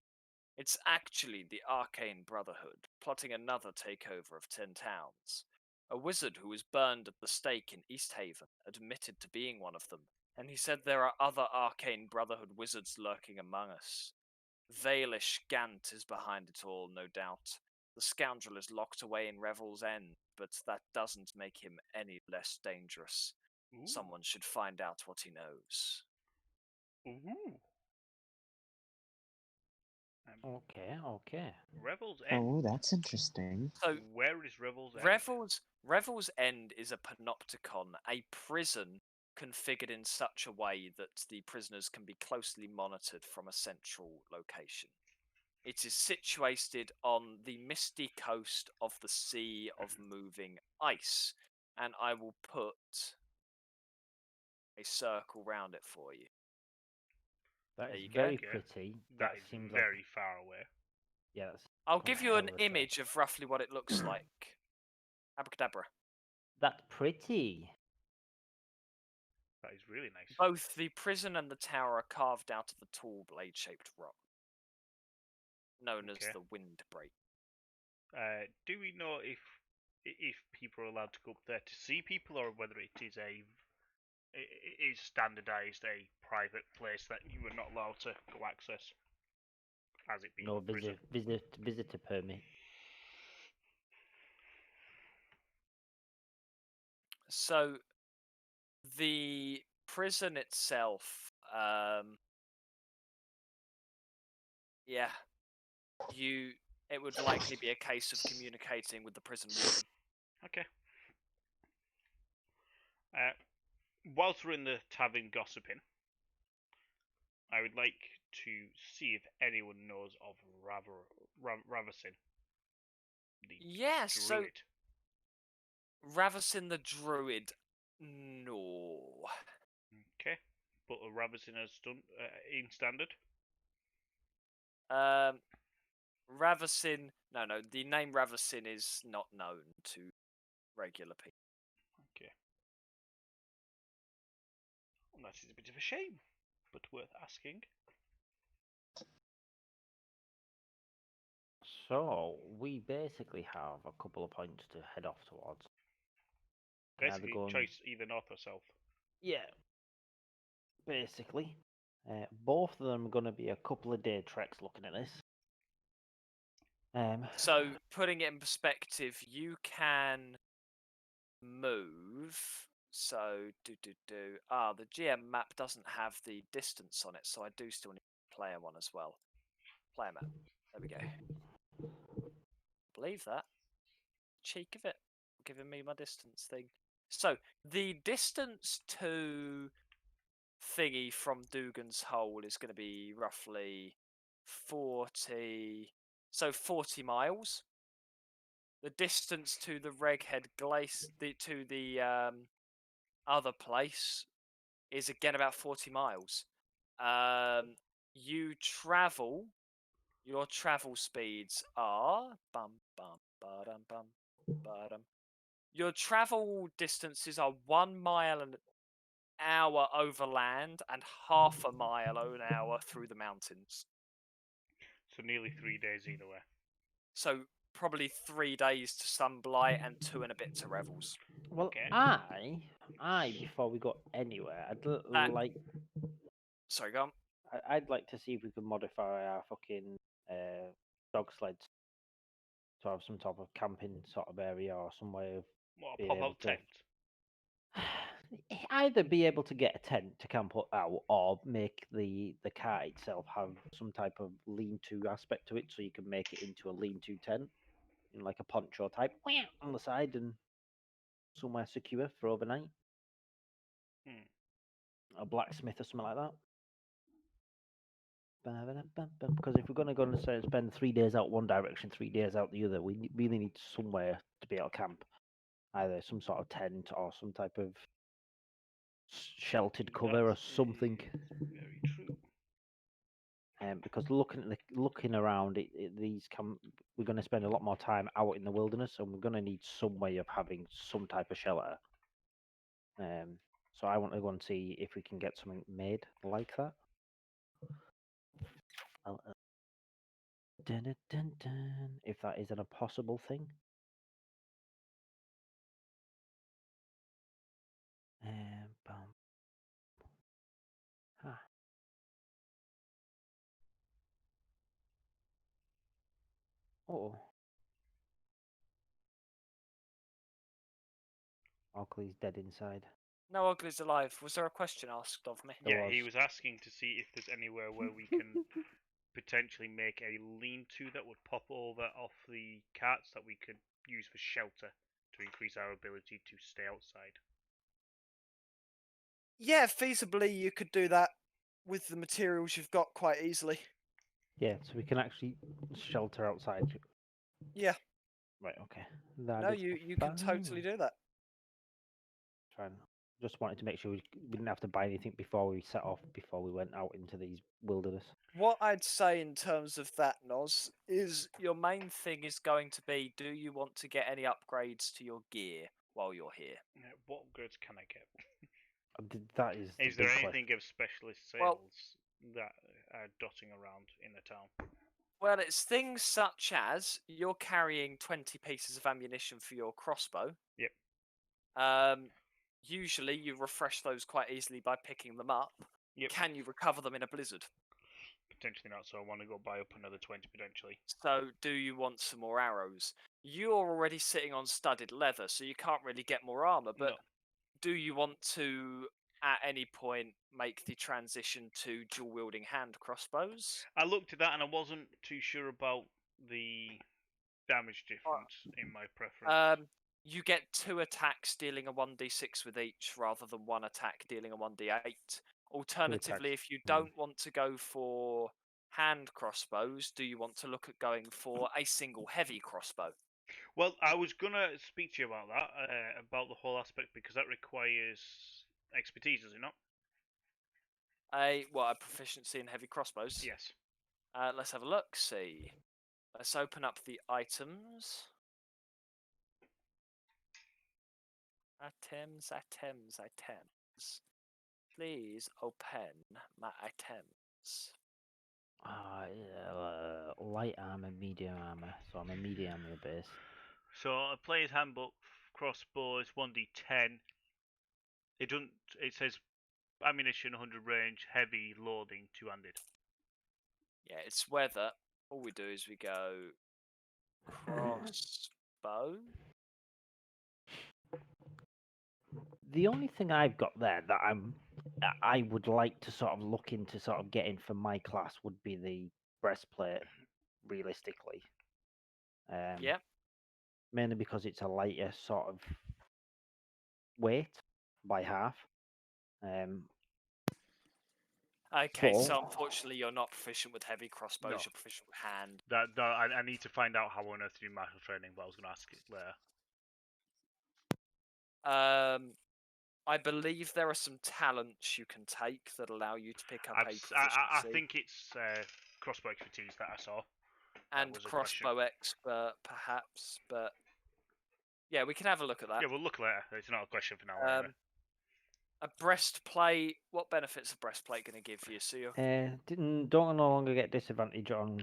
It's actually the Arcane Brotherhood, plotting another takeover of 10 towns. A wizard who was burned at the stake in East Haven admitted to being one of them, and he said there are other Arcane Brotherhood wizards lurking among us. Vaelish Gant is behind it all, no doubt. The scoundrel is locked away in Revel's End, but that doesn't make him any less dangerous. Ooh. Someone should find out what he knows. Ooh. Okay. Revel's End. Oh, that's interesting. So Where is Revel's End? Revel's End is a panopticon, a prison configured in such a way that the prisoners can be closely monitored from a central location. It is situated on the misty coast of the Sea of Moving Ice, and I will put a circle round it for you. That There is you go. very Okay. pretty. That is seems very like far away. yeah. That's I'll quite give a you hell an of a circle. image of roughly what it looks like. Abracadabra. That's pretty. That is really nice. Both the prison and the tower are carved out of the tall blade-shaped rock, known as Okay. the Windbreak. Do we know if people are allowed to go up there to see people, or whether it is standardized a private place that you are not allowed to go access, as it being No a prison? visitor permit. So, the prison itself, yeah, it would likely be a case of communicating with the prison warden. Okay. Whilst we're in the tavern gossiping, I would like to see if anyone knows of Ravacin, the Yeah, so druid. Ravacin the Druid, no. Okay, but Ravacin has done in standard. Ravacin, no, the name Ravacin is not known to regular people. Okay. Well, that is a bit of a shame, but worth asking. So we basically have a couple of points to head off towards. Can either Basically, go and- choice either north or south. Yeah. Basically, both of them are going to be a couple of day treks. Looking at this. So, putting it in perspective, you can move. So, the GM map doesn't have the distance on it, so I do still need player one as well. Player map. There we go. Believe that. Cheek of it. Giving me my distance thing. So, the distance to thingy from Dugan's Hole is going to be roughly 40 miles. The distance to the Reghead Glacier, to the other place, is again about 40 miles. You travel Your travel speeds are bum bum ba-dum bum ba-dum. Your travel distances are 1 mile an hour over land and half a mile an hour through the mountains. So nearly 3 days either way. So probably 3 days to Sunblight and 2 and a bit to Revels. Well, Okay. I before we go anywhere, That- like Sorry, go on. I'd like to see if we could modify our fucking dog sleds to have some type of camping sort of area or some way of What, a being pop able out to tent? either be able to get a tent to camp out or make the car itself have some type of lean-to aspect to it, so you can make it into a lean-to tent in like a poncho type on the side and somewhere secure for overnight. Hmm. A blacksmith or something like that. Because if we're going to go and spend 3 days out one direction, 3 days out the other, we really need somewhere to be able to camp. Either some sort of tent or some type of sheltered cover or That something. is very true. Because looking around, we're going to spend a lot more time out in the wilderness, and we're going to need some way of having some type of shelter. So I want to go and see if we can get something made like that. Dun, dun, dun, if that isn't a possible thing. Bum. Ah. Oh. Oakley's dead inside. No Ugly's alive. Was there a question asked of me? There Yeah, he was. was asking to see if there's anywhere where we can potentially make a lean-to that would pop over off the carts that we could use for shelter to increase our ability to stay outside. Yeah, feasibly you could do that with the materials you've got quite easily. Yeah, so we can actually shelter outside. Yeah. Right, okay. That No, is you can totally fine. do that. Fine. Just wanted to make sure we didn't have to buy anything before we set off, before we went out into these wilderness. What I'd say in terms of that, Noz, is your main thing is going to be, do you want to get any upgrades to your gear while you're here? What goods can I get? That is the Is there big anything of specialist sales Well- that are dotting around in the town? Well, it's things such as you're carrying 20 pieces of ammunition for your crossbow. Yep. Usually you refresh those quite easily by picking them up. Yep. Can you recover them in a blizzard? Potentially not, so I want to go buy up another 20 potentially. So, do you want some more arrows? You're already sitting on studded leather, so you can't really get more armor, but No. do you want to, at any point, make the transition to dual wielding hand crossbows? I looked at that and I wasn't too sure about the damage difference in my preference. You get 2 attacks dealing a 1d6 with each rather than 1 attack dealing a 1d8. Alternatively, if you don't want to go for hand crossbows, do you want to look at going for a single heavy crossbow? Well, I was gonna speak to you about that, about the whole aspect, because that requires expertise, does it not? A proficiency in heavy crossbows? Yes. Let's have a look. See. Let's open up the items. Items. Please open my items. Light armor, medium armor. So I'm a medium armor base. So a player's handbook crossbow is 1d10. It doesn't. It says ammunition 100 range, heavy loading 2-handed. Yeah, it's whether all we do is we go crossbow. The only thing I've got there that I would like to sort of look into sort of getting for my class would be the breastplate, realistically. Yeah. Mainly because it's a lighter sort of weight by half. Okay, so But- unfortunately you're not proficient with heavy crossbows, No. you're proficient with hand. I need to find out how on earth to do martial training, but I was going to ask it later. I believe there are some talents you can take that allow you to pick up a proficiency. I think it's crossbow expertise that I saw. And was a question. crossbow expert, perhaps, but yeah, we can have a look at that. Yeah, we'll look later. It's not a question for now. Anyway. A breastplate. What benefits a breastplate going to give you? So you're Don't no longer get disadvantage on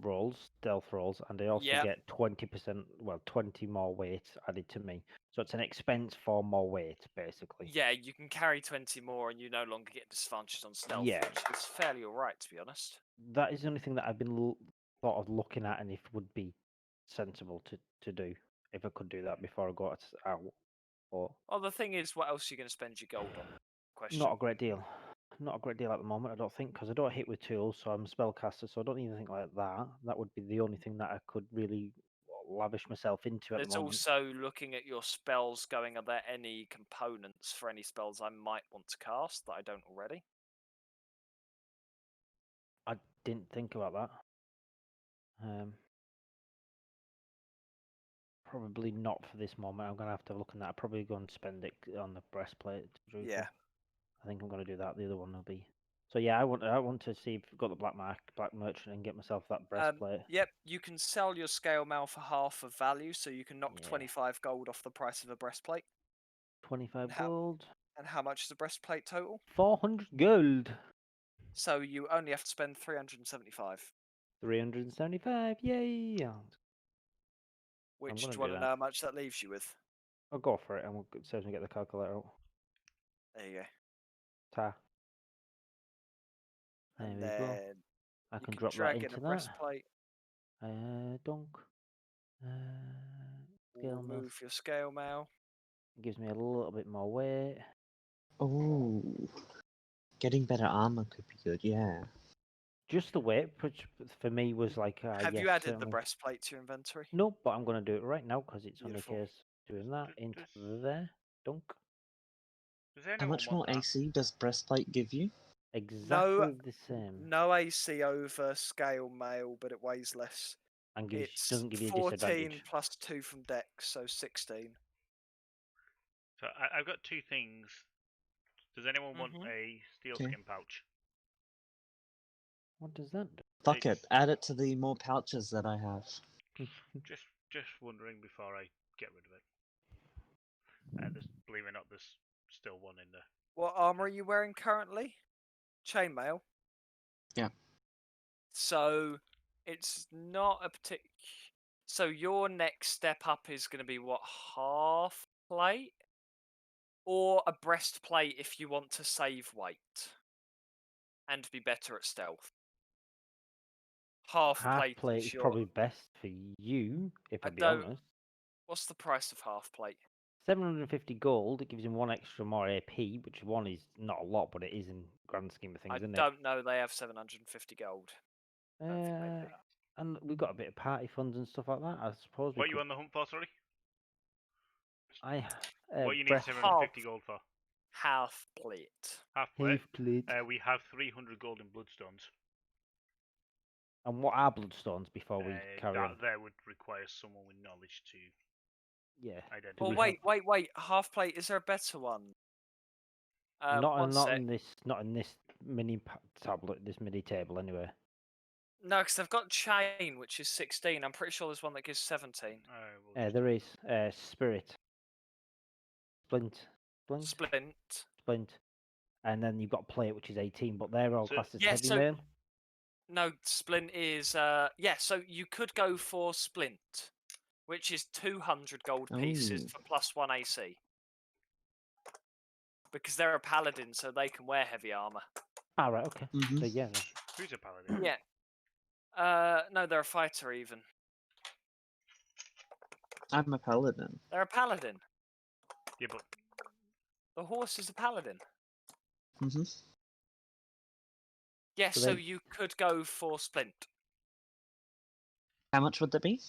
rolls, stealth rolls, and they also Yep. get 20%, well, 20 more weight added to me. So it's an expense for more weight, basically. yeah, you can carry 20 more, and you no longer get disadvantage on stealth, Yeah. which is fairly alright, to be honest. That is the only thing that I've been sort of looking at, and if would be sensible to do if I could do that before I go out. Or Well, the thing is, what else are you going to spend your gold on? Question. not a great deal. Not a great deal at the moment, I don't think, because I don't hit with tools, so I'm a spellcaster, so I don't even think like that. That would be the only thing that I could really lavish myself into at There's the moment. also looking at your spells going, are there any components for any spells I might want to cast that I don't already? I didn't think about that. Probably not for this moment. I'm gonna have to look at that. I'll probably go and spend it on the breastplate. Yeah. I think I'm gonna do that. The other one will be. So yeah, I want to see if I've got the black merchant and get myself that breastplate. Yep, you can sell your scale mail for half of value, so you can knock Yeah. 25 gold off the price of a breastplate. 25 how- gold. And how much is a breastplate total? 400 gold. So you only have to spend 375. 375. Yay! Which gonna do you do want to that. know how much that leaves you with? I'll go for it, and we'll certainly get the calculator out. There you go. Ta. There And we go. then I you can can drop that drag in into a that. breastplate. Donk. Scale mail Remove your scale mail. gives me a little bit more weight. Oh, getting better armor could be good. Yeah. Just the weight, which for me was like. Have yes, you added the certainly. breastplate to your inventory? No, but I'm going to do it right now because it's Beautiful. on the case doing that into there. Dunk. Does How anyone much more want that? AC does breastplate give you? Exactly the same. No AC over scale mail, but it weighs less. And It's doesn't give you a 14 disadvantage. plus 2 from Dex, so 16. So I've got two things. Does anyone want Mhm. a steel Okay. skin pouch? What does that do? Fuck it. It's- Add it to the more pouches that I have. Just wondering before I get rid of it. Believe it or not, there's still one in there. What armor are you wearing currently? Chainmail. Yeah. So it's not a particular. So your next step up is going to be what, half plate, or a breastplate if you want to save weight and be better at stealth. Half plate plate is is your. probably best for you, if I I'll be don't- honest. What's the price of half plate? 750 gold. It gives him one extra more AP, which one is not a lot, but it is in grand scheme of things, I isn't don't know. They have 750 gold. it? Don't think they do. And we've got a bit of party funds and stuff like that. I suppose. What are you on the hunt for, sorry? What you need breast 750 gold for? Half plate. Half plate. plate. We have 300 golden bloodstones. And what are bloodstones before we carry on? That there would require someone with knowledge to Yeah. identify. Well, we have- wait. Half plate. Is there a better one? not one sec. in this mini tablet, this mini table anyway. No, because they've got chain, which is 16. I'm pretty sure there's one that gives 17. There is spirit, splint, and then you've got plate, which is 18. But they're all So- classed as Yeah, heavy so- mail. No, splint is so you could go for splint, which is 200 gold pieces Ooh. for +1 AC. Because they're a paladin, so they can wear heavy armor. Ah, right, okay. Mhm. So yeah, then. Who's a paladin? Yeah. No, they're a fighter even. I'm a paladin. They're a paladin. Yeah, but The horse is a paladin. Mhm. Yes, So so they- you could go for splint. How much would that be?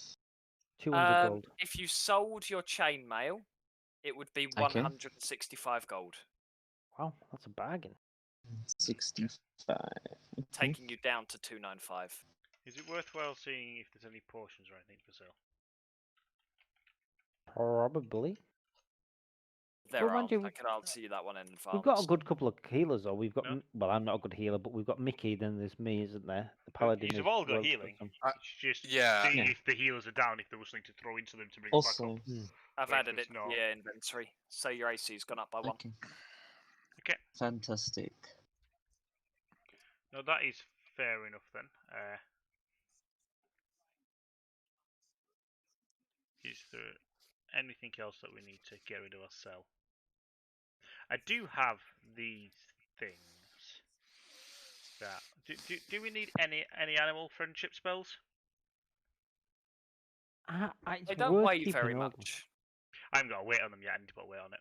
200 gold. If you sold your chainmail, it would be Okay. 165 gold, Wow, that's a bargain. 65. Okay. taking you down to 295. is it worthwhile seeing if there's any potions or anything for sale? Probably. there mind aren't. you, I can answer you that one in advance. We've got a good couple of healers, though. We've got No. well, I'm not a good healer, but we've got Mickey. Then there's me, isn't there? The paladin. You've is all got well, healing. some- It's just Yeah. see Yeah. if the healers are down, if there was something to throw into them to bring it back Also, up. I've But if added it's it not- to your inventory, so your AC's gone up by 1. okay. Okay. Fantastic. No, that is fair enough then. Is there anything else that we need to get rid of or sell? I do have these things. That do we need any animal friendship spells? It's They don't worth weigh keeping very hold of. much. I haven't got a weight on them yet. I need to put a weight on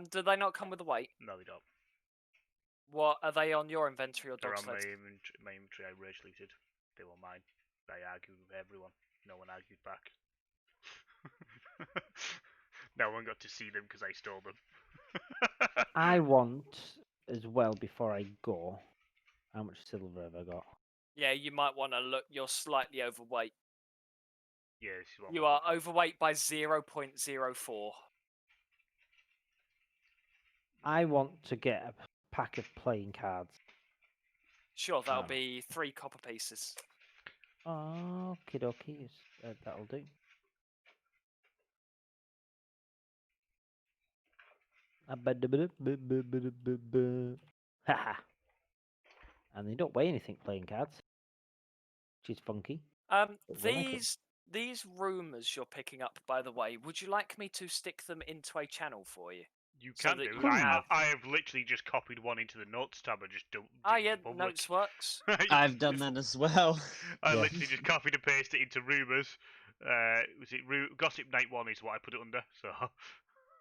it. Do they not come with a weight? No, they don't. What are they on your inventory or They're dog on my sled? inventory. I rage looted. They were mine. I argued with everyone. No one argued back. No one got to see them because I stole them. I want as well before I go. How much silver have I got? Yeah, you might want to look. You're slightly overweight. Yeah, this is what You I'm are looking overweight by 0.04. I want to get a pack of playing cards. Sure, that'll Ah. be 3 copper pieces. Okie dokie, that'll do. Haha. And they don't weigh anything, playing cards. Which is funky. But we like 'em. These rumours you're picking up, by the way, would you like me to stick them into a channel for you? You So can that do. you have- I have literally just copied one into the notes tab and just don't. Ah, yeah, notes works. I've done that as well. I Yeah. literally just copied and pasted it into rumours. Was it Gossip Night 1 is what I put it under, so.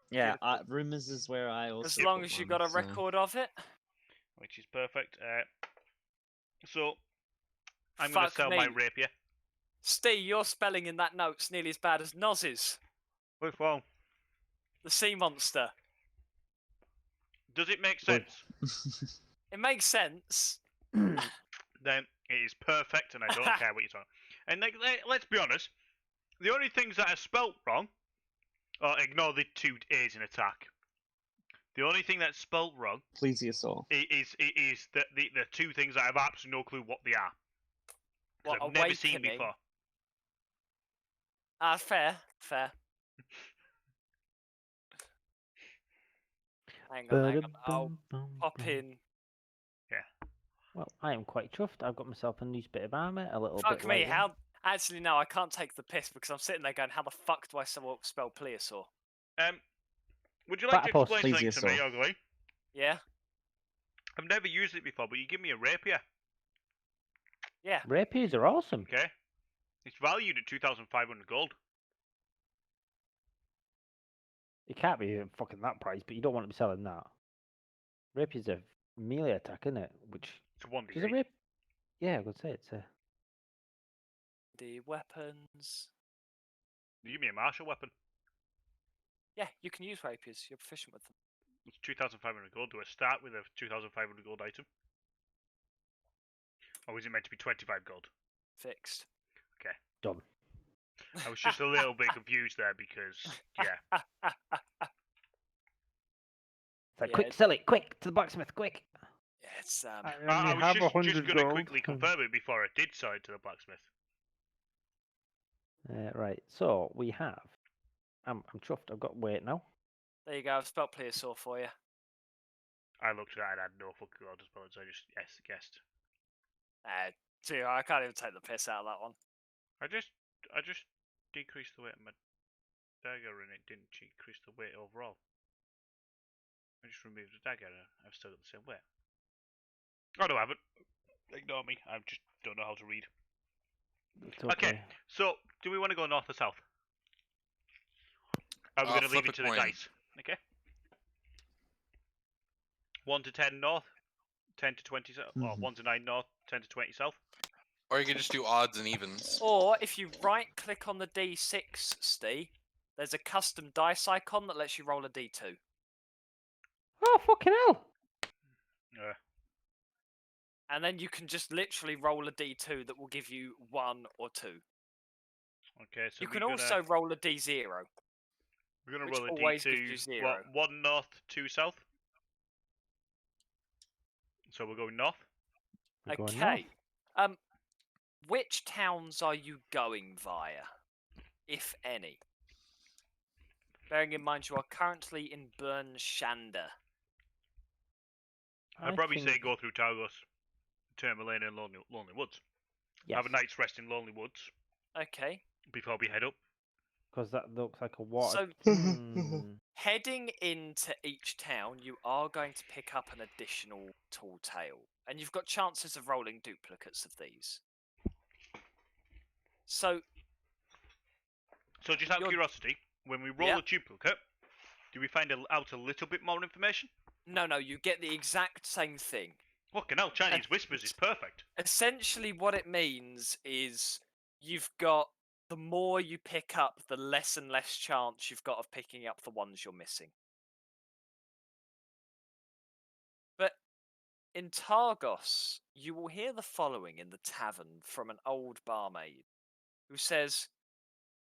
Yeah, rumors is where I also. As put long as you one, got a so- record of it. Which is perfect. So, I'm going to Fuck sell my me. rapier. Steve, your spelling in that note's nearly as bad as Noz's. Which one? The sea monster. Does it make Good. sense? It makes sense. Then it is perfect, and I don't care what you're talking. And let's be honest, the only things that are spelt wrong, or ignore the 2 A's in attack. The only thing that's spelt wrong Plesiosaur. is the 2 things that I have absolutely no clue what they are. 'Cause What, I've never seen awakening? before. Fair. Hang on. I'll pop in. Well, I am quite chuffed. I've got myself a nice bit of armor, a little Fuck bit me, lighter. how... Actually, no, I can't take the piss because I'm sitting there going, how the fuck do I spell plesiosaur? Would you like to Platypus. explain something to me, Plesiosaur. Ugly? Yeah? I've never used it before, but you give me a rapier, Yeah. Rapiers are awesome. okay? It's valued at 2,500 gold. It can't be fucking that price, but you don't want to be selling that. Rapiers are melee attack, isn't it? Which It's a 1d8. is a rap. Yeah, I would say it's a. The weapons. You give me a martial weapon. Yeah, you can use rapiers. You're proficient with them. It's 2,500 gold. Do I start with a 2,500 gold item? Or is it meant to be 25 gold? Fixed. Done. I was just a little bit confused there because, yeah. It's like, Yeah, quick, it- sell it, quick, to the blacksmith, quick. Yeah, it's I I only was have just 100 going to gold. quickly confirm it before I did sell it to the blacksmith. Right, so we have. I'm chuffed. I've got weight now. There you go. I've spelled plesiosaur for you. I looked at it and I had no fucking gold to spell it, so I just guessed. Gee, I can't even take the piss out of that one. I just decreased the weight of my dagger and it didn't decrease the weight overall. I just removed the dagger and I've still got the same weight. Oh no, I haven't. Ignore me. I just don't know how to read. It's Okay, so do we want to go north or south? Are we going to leave Flip a it to the coin. dice? Okay. 1 to 10 north, 10 to 20 south, or Mhm. 1 to 9 north, 10 to 20 south. Or you can just do odds and evens. Or if you right click on the D6, Steve, there's a custom dice icon that lets you roll a D2. Oh, fucking hell. And then you can just literally roll a D2 that will give you 1 or 2. Okay, so You we're can gonna, also roll a D0. We're gonna Which roll a always gives you D2. zero. What? 1 north, 2 south. So we're going north. We're going Okay. Which towns are you going via, if any? Bearing in mind you are currently in Bernshanda. I'd I probably say think- go through Targos, Termalane, and Lonely Woods. Yes, Have a night's rest in Lonely Woods Okay. before we head up. because that looks like a water. So Hmm. heading into each town, you are going to pick up an additional tall tale, and you've got chances of rolling duplicates of these. So So just out of You're- curiosity, when we roll Yeah. a duplicate, do we find out a little bit more information? no, you get the exact same thing. Fucking hell, Chinese Whispers is perfect. Essentially, what it means is you've got the more you pick up, the less and less chance you've got of picking up the ones you're missing. But in Targos, you will hear the following in the tavern from an old barmaid who says,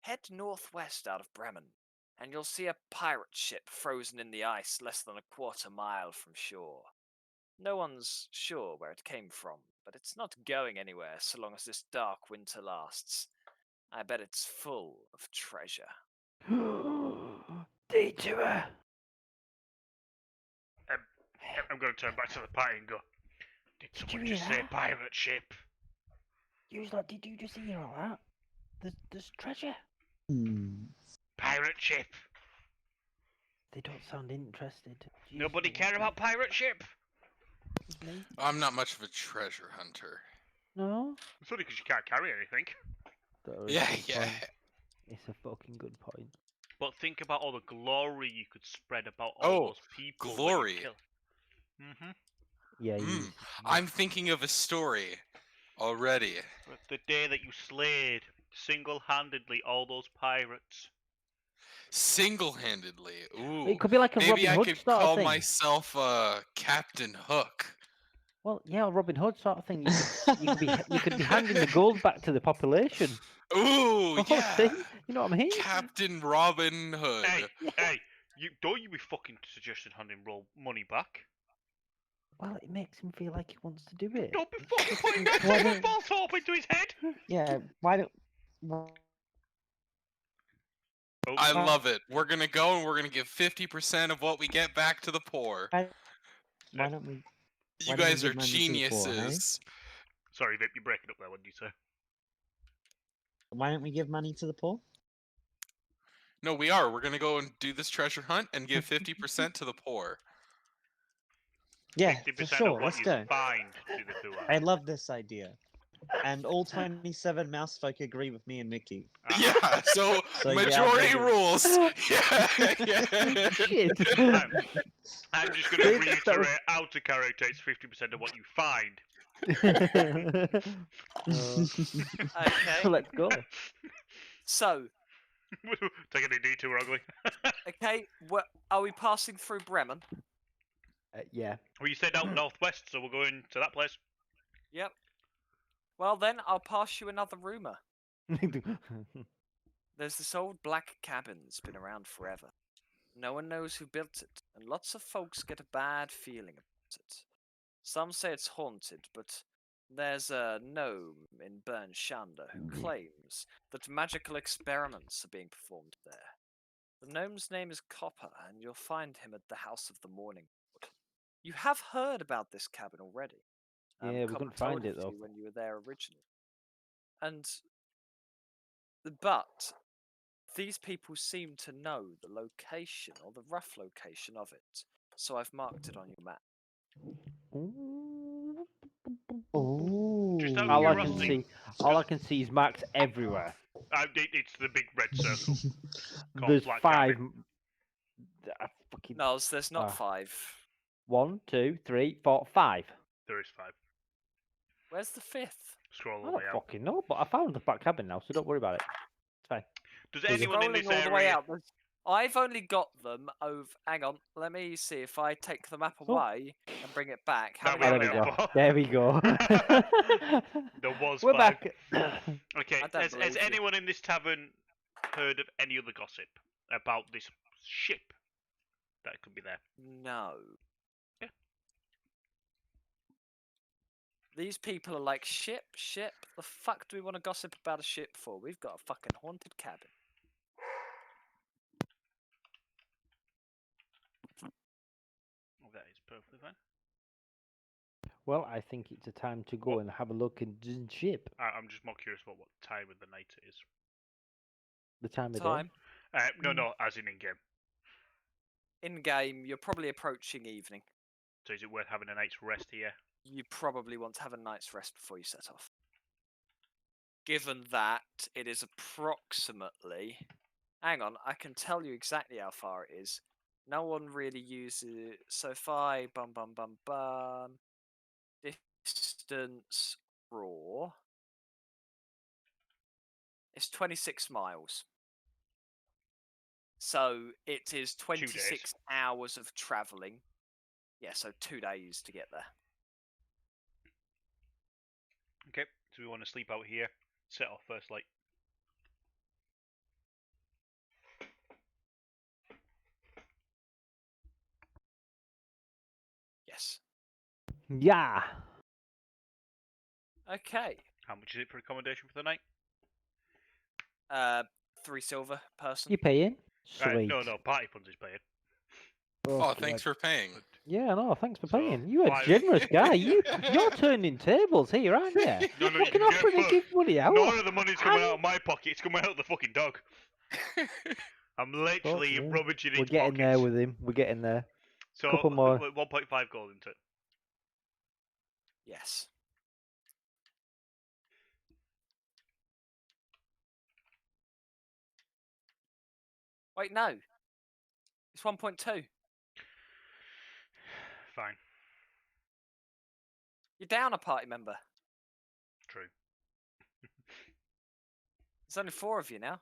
"Head northwest out of Bremen, and you'll see a pirate ship frozen in the ice less than a quarter mile from shore. No one's sure where it came from, but it's not going anywhere so long as this dark winter lasts. I bet it's full of treasure." Detour. I'm going to turn back to the party and go, did Did someone you just hear say that? pirate ship? Did you just hear all that? There's treasure. Pirate ship. They don't sound interested. Jeez, Nobody what care the- about pirate ship? me? I'm not much of a treasure hunter. No. It's only because you can't carry anything. That was a Yeah, good yeah. point. It's a fucking good point. But think about all the glory you could spread about all Oh, those people. glory. Mm-hmm. Yeah. Mm, I'm thinking of a story already. The day that you slayed single-handedly all those pirates. Single-handedly. Ooh. It could be like a Maybe Robin I Hood could sort of call thing. myself Captain Hook. Well, yeah, a Robin Hood sort of thing. You could be handing the gold back to the population. Ooh, Oh, yeah. see? You know what I mean? Captain Robin Hood. Hey, Yeah. hey, don't you be fucking suggesting handing roll money back. Well, it makes him feel like he wants to do it. Don't be fucking putting that Why fucking don't- false hope into his head. Yeah, why don't? why- Oh, I love it. We're gonna go and we're gonna give 50% of what we get back to the poor. Why don't we? You why don't we guys are give money to the poor, hey? geniuses. sorry, Vip, you're breaking up there. What did you say? Why don't we give money to the poor? No, we are. We're gonna go and do this treasure hunt and give 50% to the poor. Yeah, 50% for of sure. what Let's you go. find to the poor. I love this idea, and all 27 mouse folk agree with me and Mickey. Ah, Yeah, so So, yeah, majority baby. rules. Yeah. Shit. I'm just going to That was- reiterate out of character. It's 50% of what you find. Okay. Let's go. So, Taking a detour, ugly. okay, are we passing through Bremen? Yeah. Well, you said out northwest, so we're going to that place. Yep. Well, then I'll pass you another rumour. There's this old black cabin that's been around forever. No one knows who built it, and lots of folks get a bad feeling about it. Some say it's haunted, but there's a gnome in Bernshanda who claims that magical experiments are being performed there. The gnome's name is Copper, and you'll find him at the House of the Morning Lord. You have heard about this cabin already. Yeah, we Copper couldn't told find it, to though. you when you were there originally. But these people seem to know the location or the rough location of it, so I've marked it on your map. Ooh. Just out of All I can curiosity. see is marks everywhere. It's the big red circle. Called There's Black 5. Cabin. No, there's not Ah. 5. 1, 2, 3, 4, 5. There is 5. Where's the 5th? Scroll all I the don't way out. fucking know, but I found the back cabin now, so don't worry about it. It's fine. Does There's a- anyone in Scrolling this all the way area... out. I've only got them over. Hang on, let me see if I take the map Oh. away and bring it back. How That many we Oh, are there we have go. four. There we go. There was We're 5. back. Okay, I don't has believe you. anyone in this tavern heard of any other gossip about this ship that could be there. No. Yeah. These people are like, ship. The fuck do we want to gossip about a ship for? We've got a fucking haunted cabin. Well, that is perfectly fine. Well, I think it's a time to go What? and have a look in the ship. I'm just more curious about what time of the night it is. The time of Time. day. No, as in game. In game, you're probably approaching evening. So is it worth having a night's rest here? You probably want to have a night's rest before you set off. Given that it is approximately... Hang on, I can tell you exactly how far it is. No one really uses it. So if I... Distance raw... It's 26 miles. So it is 26 hours of travelling. Yeah, so 2 days to get there. Okay, so we want to sleep out here. Set off first light. Yes. Yeah. Okay. How much is it for accommodation for the night? 3 silver person. You paying? Sweet. No, party funds is paying. Oh, Okay, thanks for paying. Yeah, no, thanks for So, paying. You a why- generous guy. You're turning tables here, aren't you? No, you Fucking can get offering to fucked. give money out. None of the money's coming out I'm- of my pocket. It's coming out of the fucking dog. I'm literally yeah. rummaging We're its getting pockets. there with him. We're getting there. So couple more. 1.5 gold into it. Yes. Wait, no. It's 1.2. Fine. You're down a party member. True. There's only 4 of you now.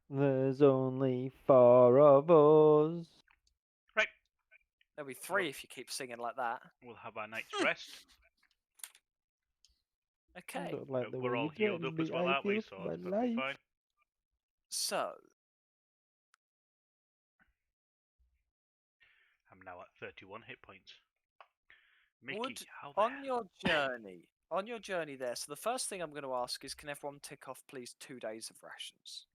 There's only 4 of us. There'll be 3 if you keep singing like that. We'll have our night's rest. I Okay. don't like the We're way all you healed up threaten as me. well, I aren't we? feel So for it's my perfectly life. fine. So, I'm now at 31 hit points. Mickey, Would- how the on your journey there, so the first thing I'm going to ask is, can everyone tick off, please, 2 days of rations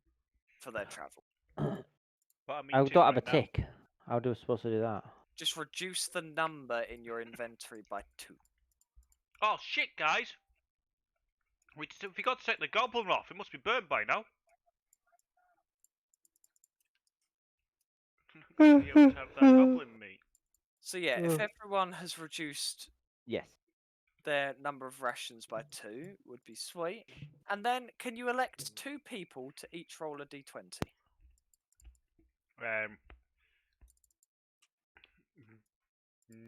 for their travel? But I'm I eating don't have right a now. tick. How do I supposed to do that? Just reduce the number in your inventory by 2. Oh shit, guys! We forgot to take the goblin off. It must be burned by now. Be able to have that goblin meat. So yeah, if Ugh. everyone has reduced Yes. their number of rations by 2, would be sweet. And then, can you elect 2 people to each roll a d20?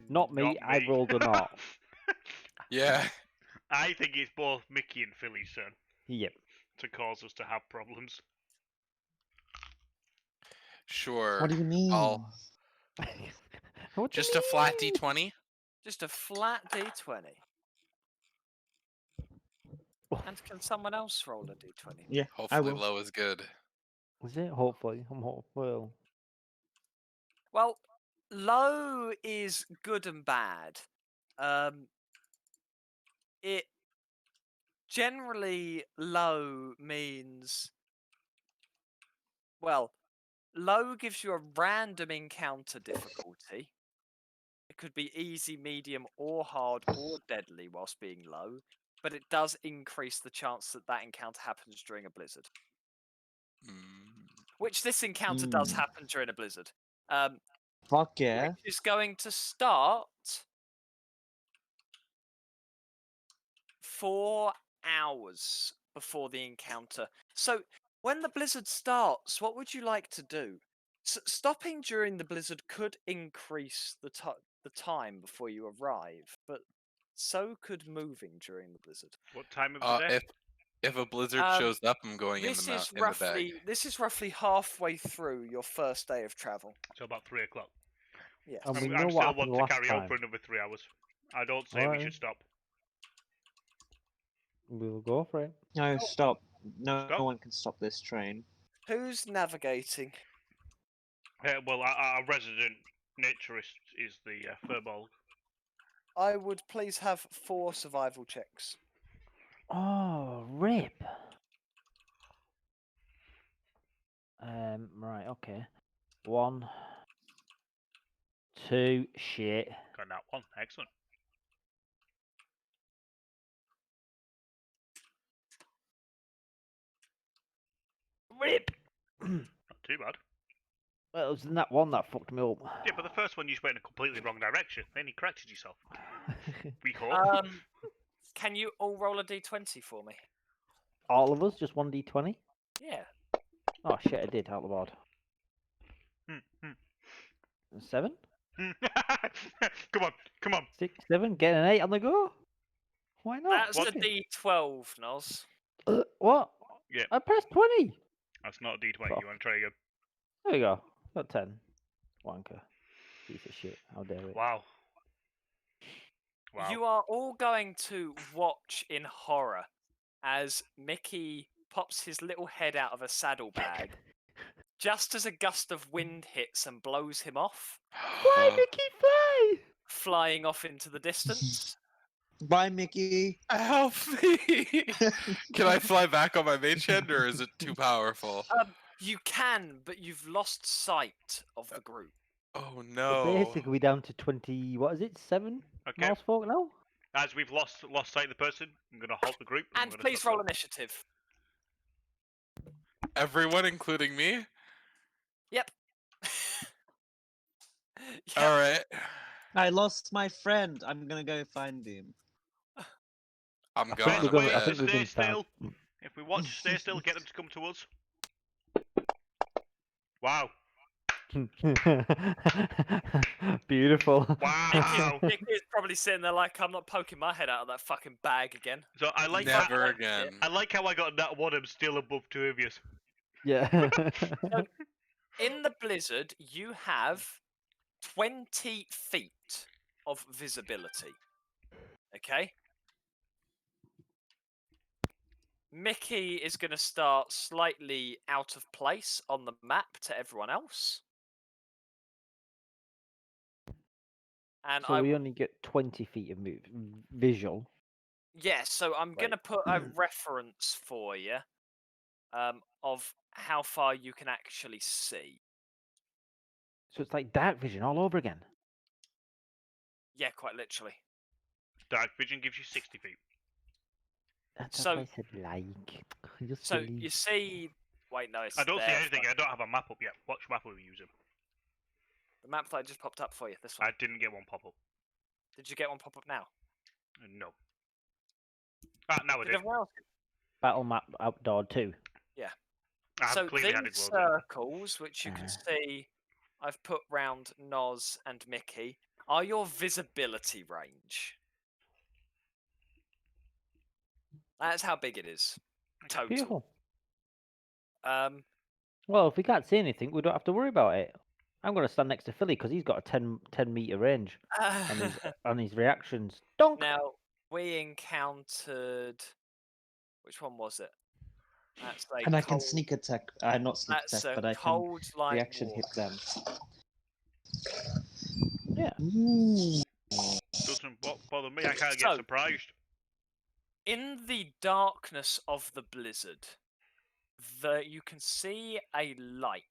Not me. I rolled a knot. Yeah. I think it's both Mickey and Philly's turn Yep. to cause us to have problems. Sure. What do you mean? I'll What do you just a flat mean? D20. Just a flat d20. And can someone else roll a d20? Yeah, I Hopefully will. low is good. Is it? Hopefully. I'm hopeful. Well, low is good and bad. It generally low means, well, low gives you a random encounter difficulty. It could be easy, medium, or hard, or deadly whilst being low, but it does increase the chance that that encounter happens during a blizzard. Mm. Which this encounter does Mm. happen during a blizzard. Fuck yeah. Which is going to start 4 hours before the encounter. So when the blizzard starts, what would you like to do? Stopping during the blizzard could increase the time before you arrive, but so could moving during the blizzard. What time of the day? If a blizzard shows up, I'm going in This the is in the bag. roughly halfway through your first day of travel. So about 3 o'clock. Yes. And we I'm know what still happened want to last carry on time. for another 3 hours. I don't say we Alright. should stop. We'll go for it. No, stop. No, Stop. no one can stop this train. Who's navigating? Well, our resident naturist is the Furbolg. I would please have 4 survival checks. Oh, rip. Right, okay. 1, 2, shit. Got that one. Excellent. Rip. Not too bad. Well, it was in that one that fucked me up. Yeah, but the first one you just went in a completely wrong direction. Then you corrected yourself. Recall. Can you all roll a d20 for me? All of us, just 1d20? Yeah. Oh shit, I did out the board. Hmm, 7? hmm. Come on, come on. 6, 7, get an 8 on the go. Why not? That's What? a d12, Noz. What? Yeah. I pressed 20. That's not a D20. Fuck. You want to try again? There we go. Got 10. Wanker. Piece of shit. How dare it? Wow. Wow. You are all going to watch in horror as Mickey pops his little head out of a saddlebag just as a gust of wind hits and blows him off, Fly, Mickey, fly! flying off into the distance. Bye, Mickey. Help me! Can I fly back on my mage hand, or is it too powerful? You can, but you've lost sight of the group. Oh So no! basically, we're down to 20. What is it? 7 Okay. mouse folk now? As we've lost sight of the person, I'm going to halt the group. And we're gonna please stop roll them. initiative. Everyone, including me. Yep. Yep. All right. I lost my friend. I'm gonna go find him. I'm I think gone. we're Best gonna- way I to think we're stay gonna start- still. If we watch Stay Still, get them to come to us. Wow. Beautiful. Wow. Nick is probably sitting there like, I'm not poking my head out of that fucking bag again. So I like Never how, again. I like how I got that one. I'm still above 2 of you. Yeah. In the blizzard, you have 20 feet of visibility. Okay? Mickey is going to start slightly out of place on the map to everyone else. And So I we will, only get 20 feet of visual. yeah, so I'm going to Right. put a reference for you of how far you can actually see. So it's like dark vision all over again. Yeah, quite literally. Dark vision gives you 60 feet. That's So- what I said like. You're So silly. you see. Wait, no, it's I don't see there, anything. fuck. I don't have a map up yet. What map are we using? The map that I just popped up for you. This one. I didn't get one pop up. Did you get one pop up now? No. Ah, now I Did did. everyone else? Battle map outdoor 2. I've So clearly had it these loaded. circles, which you can see, I've put round Noz and Mickey, are your visibility range. That's how big it is. Total. Beautiful. Um, Well, if we can't see anything, we don't have to worry about it. I'm going to stand next to Philly because he's got a 10 meter range on his reactions. Donk! now we encountered. Which one was it? That's a And I can cold- sneak attack. Not sneak That's attack, a but I can cold light reaction walk. hit them. Yeah. Ooh. Doesn't bother me. I can't So- get surprised. In the darkness of the blizzard, you can see a light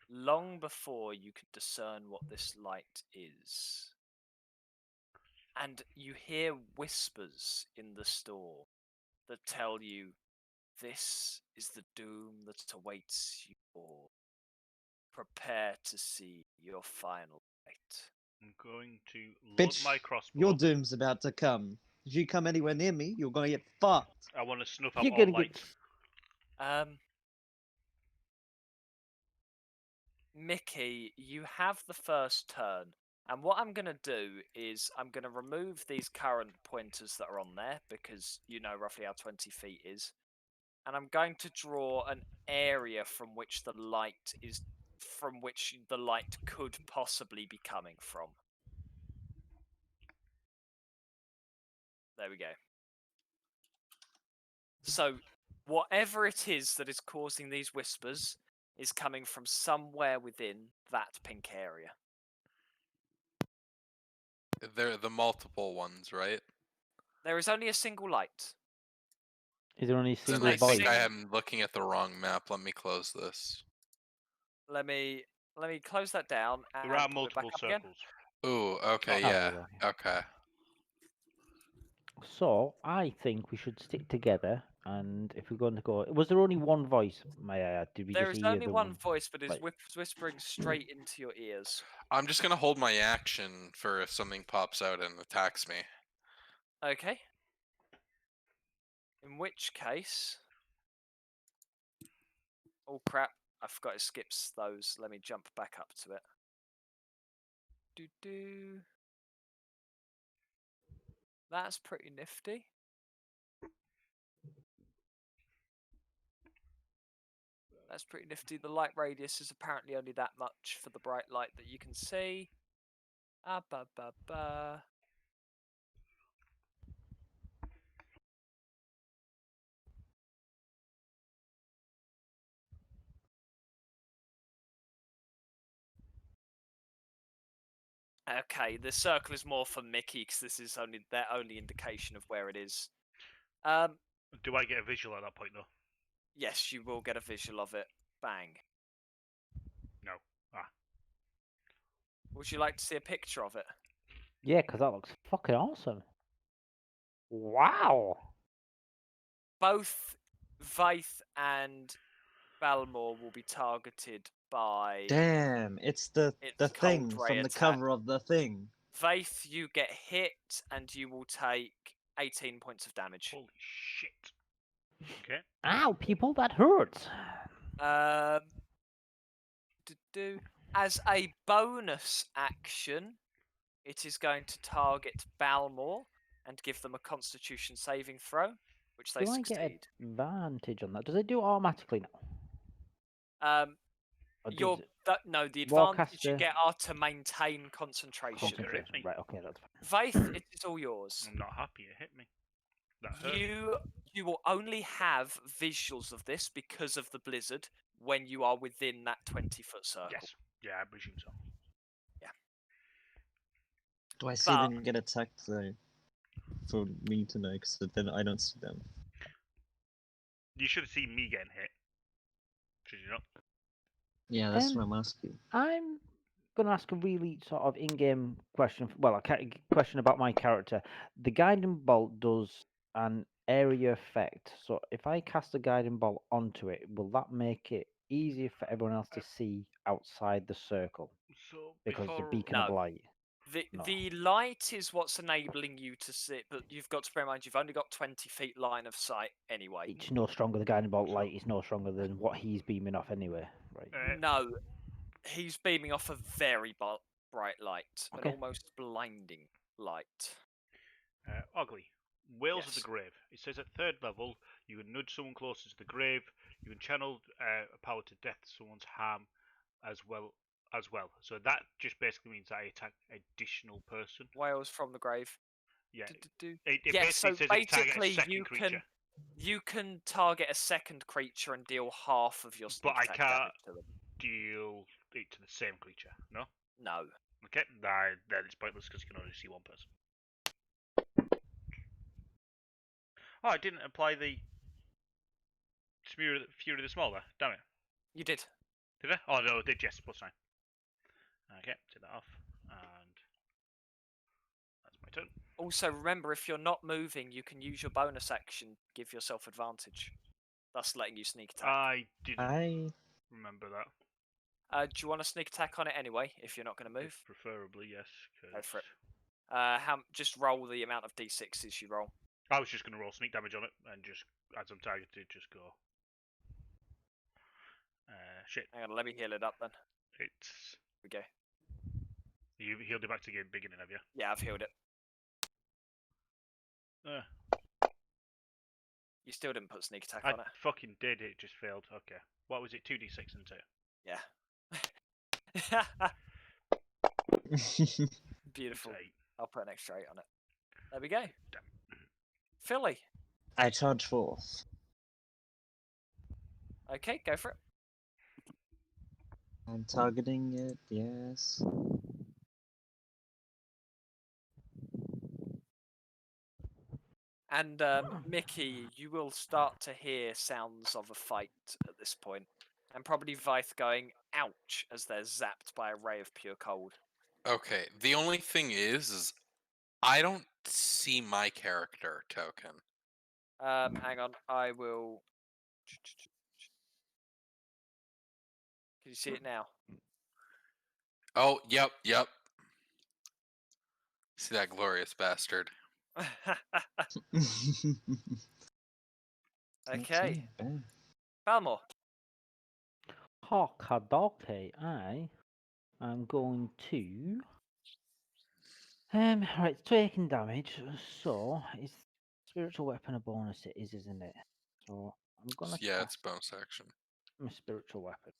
long before you can discern what this light is. And you hear whispers in the store that tell you this is the doom that awaits you all. Prepare to see your final fate. I'm going to load Bitch, my crossbow. Your doom's about to come. If you come anywhere near me, you're gonna get fucked. I want to snuff out You're all going to light. get. Mickey, you have the first turn. And what I'm going to do is I'm going to remove these current pointers that are on there because you know roughly how 20 feet is. And I'm going to draw an area from which the light could possibly be coming from. There we go. So, whatever it is that is causing these whispers, is coming from somewhere within that pink area. They're the multiple ones, right? There is only a single light. Is there only a Then single I voice? think I am looking at the wrong map. Let me close this. Let me close that down and There are pop it back multiple up again. circles. Ooh, okay, Oh, yeah, yeah. okay. So I think we should stick together. And if we're going to go, was there only one voice? Did we There just is hear only the one voice, but it's like- whispering straight into your ears. I'm just gonna hold my action for if something pops out and attacks me. Okay. In which case, oh crap! I forgot it skips those. Let me jump back up to it. Do. That's pretty nifty. That's pretty nifty. The light radius is apparently only that much for the bright light that you can see. Ba. Okay, the circle is more for Mickey because this is only their only indication of where it is. Do I get a visual at that point though? Yes, you will get a visual of it. Bang. No. Ah. Would you like to see a picture of it? Yeah, because that looks fucking awesome. Wow. Both Vaith and Balmor will be targeted by Damn, it's the its thing cold ray from the attack. cover of the thing. Vaith, you get hit and you will take 18 points of damage. Holy shit. Okay. Ow, people, that hurts. As a bonus action, it is going to target Balmor and give them a Constitution saving throw, which they Do I get succeed. advantage on that? Does it do it automatically now? Or The advantage you Warcaster- get are to maintain concentration. concentration? me. Right, okay, that's fine. Vaith, it is all yours. I'm not happy it hit me. That hurt. You will only have visuals of this because of the blizzard when you are within that 20-foot circle. Yes. Yeah, I presume so. Do I see But- them get attacked though? For me to know, because then I don't see them. You should have seen me getting hit. Should you not? Yeah, that's what I'm asking. I'm going to ask a really sort of in-game question. Well, a question about my character. The guiding bolt does an area effect. So if I cast a guiding bolt onto it, will that make it easier for everyone else to see outside the circle? So Because the before beacon of No. light. No. The light is what's enabling you to see, but you've got to bear in mind you've only got 20 feet line of sight anyway. It's no stronger. The guiding bolt light is no stronger than what he's beaming off anyway. Right. No, he's beaming off a very bright light, Okay. an almost blinding light. Ugly. Whales of the Yes. Grave. It says at third level, you can nudge someone closer to the grave. You can channel a power to death someone's harm as well. So that just basically means that I attack additional person. Whales from the grave. Yeah. Do. It Yeah, basically so says it targets a basically second creature. you can target a second creature and deal half of your sneak But I attack can't- damage to them. Deal it to the same creature. No. No. Okay. Then it's pointless because you can only see one person. Oh, I didn't apply the Fury of the Smaller. Damn it. You did. Did I? Oh no, I did. Yes, +9. Okay, take that off, and that's my turn. Also, remember, if you're not moving, you can use your bonus action, give yourself advantage. Thus letting you sneak attack. I didn't I remember that. Do you want to sneak attack on it anyway, if you're not going to move? Preferably, yes. Go for it. 'cause Just roll the amount of d6s you roll. I was just going to roll sneak damage on it, and just, as I'm targeted, just go. Shit. Hang on, let me heal it up then. It's... Here we go. You healed it back to the beginning, have you? Yeah, I've healed it. Uh, You still didn't put sneak attack I on it. fucking did, it just failed. Okay. What was it? 2d6 and 2? Yeah. Beautiful. 8. I'll put an extra 8 on it. There we go. Philly. I charge forth. Okay, go for it. I'm targeting it, yes. And Mickey, you will start to hear sounds of a fight at this point, and probably Vythe going "ouch" as they're zapped by a ray of pure cold. Okay. The only thing is I don't see my character token. Hang on, I will. Can you see it now? Oh, yep. See that glorious bastard. Okay, Bad. Balmore. Hawkadake, I am going to. Right, it's taking damage, so it's spiritual weapon a bonus? It is, isn't it? So I'm gonna Yeah, it's cast bonus action. my spiritual weapon.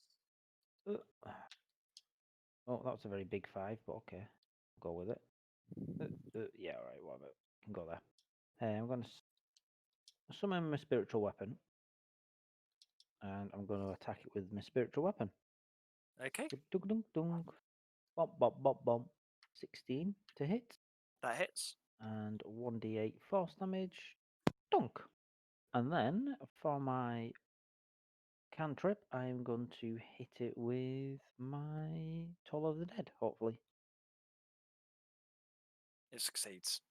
Oh, that was a very big 5, but okay, go with it. Yeah, alright, whatever. Can go there. I'm gonna summon my spiritual weapon, and I'm gonna attack it with my spiritual weapon. Okay, Dunk, dunk, dunk. Bump, bump, bump, bump. 16 to hit, that hits. and 1d8 force damage. Dunk. And then for my cantrip, I'm going to hit it with my Toll of the Dead, hopefully. It succeeds.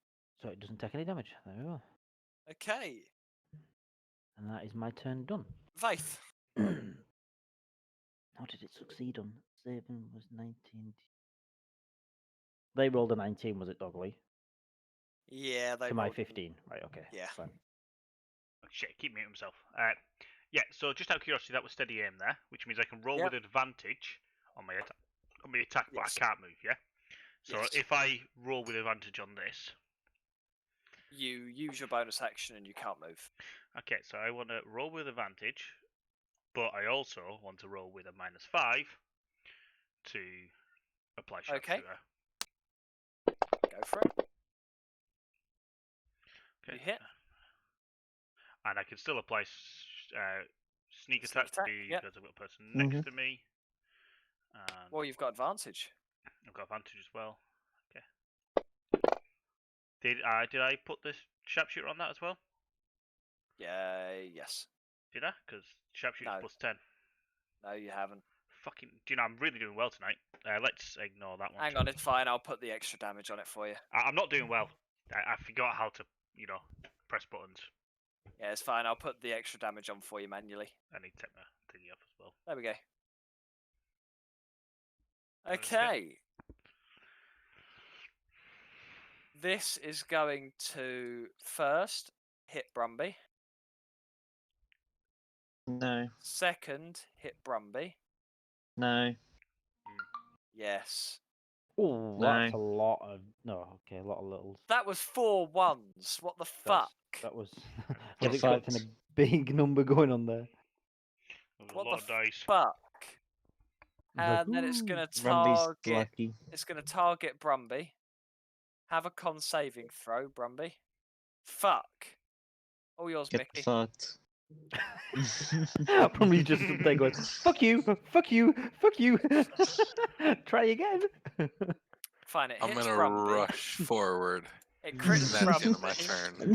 So it doesn't take any damage. There we go. Okay, And that is my turn done. Vythe. How did it succeed on? Saving was 19. They rolled a 19, was it, Dogly? Yeah, they To my rolled an- 15. Right, okay. Yeah. Fine. Oh, shit, keep muting himself. Yeah, so just out of curiosity, that was steady aim there, which means I can roll Yep. with advantage on my attack, but Yes. I can't move. Yeah. So Yes. if I roll with advantage on this, You use your bonus action and you can't move. okay, so I want to roll with advantage, but I also want to roll with a -5 to apply Okay. sharpshooter. Go for it. Okay. You hit. And I can still apply sneak attack attack, yep. because I've got a person next Mhm. to me. And Well, you've got advantage. I've got advantage as well. Okay. Did I put this sharpshooter on that as well? Yeah, yes. Did I? Because sharpshooter's No. +10. No, you haven't. Fucking. Do you know I'm really doing well tonight? Let's ignore that one. Hang on, it's fine. I'll put the extra damage on it for you. I'm not doing well. I forgot how to, press buttons. Yeah, it's fine. I'll put the extra damage on for you manually. I need to take my thingy off as well. There we go. Okay. Okay. This is going to first hit Brumby. No, Second, hit Brumby. no. Yes. Oh, that's No. a lot of. No, okay, a lot of littles. That was 4 1s. What the fuck? That was. I Get was expecting fucked. a big number going on there. There's What a the lot of dice. fuck? I was like, And then it's "Ooh." gonna Rumby's target. lucky. It's gonna target Brumby. Have a con saving throw, Brumby. Fuck. All yours, Get Mickey. fucked. Probably just something going, fuck you, fuck you, fuck you. Try again. Fine, it I'm hits gonna Brumby. rush forward. It And crits that's the end of my Brumby. turn.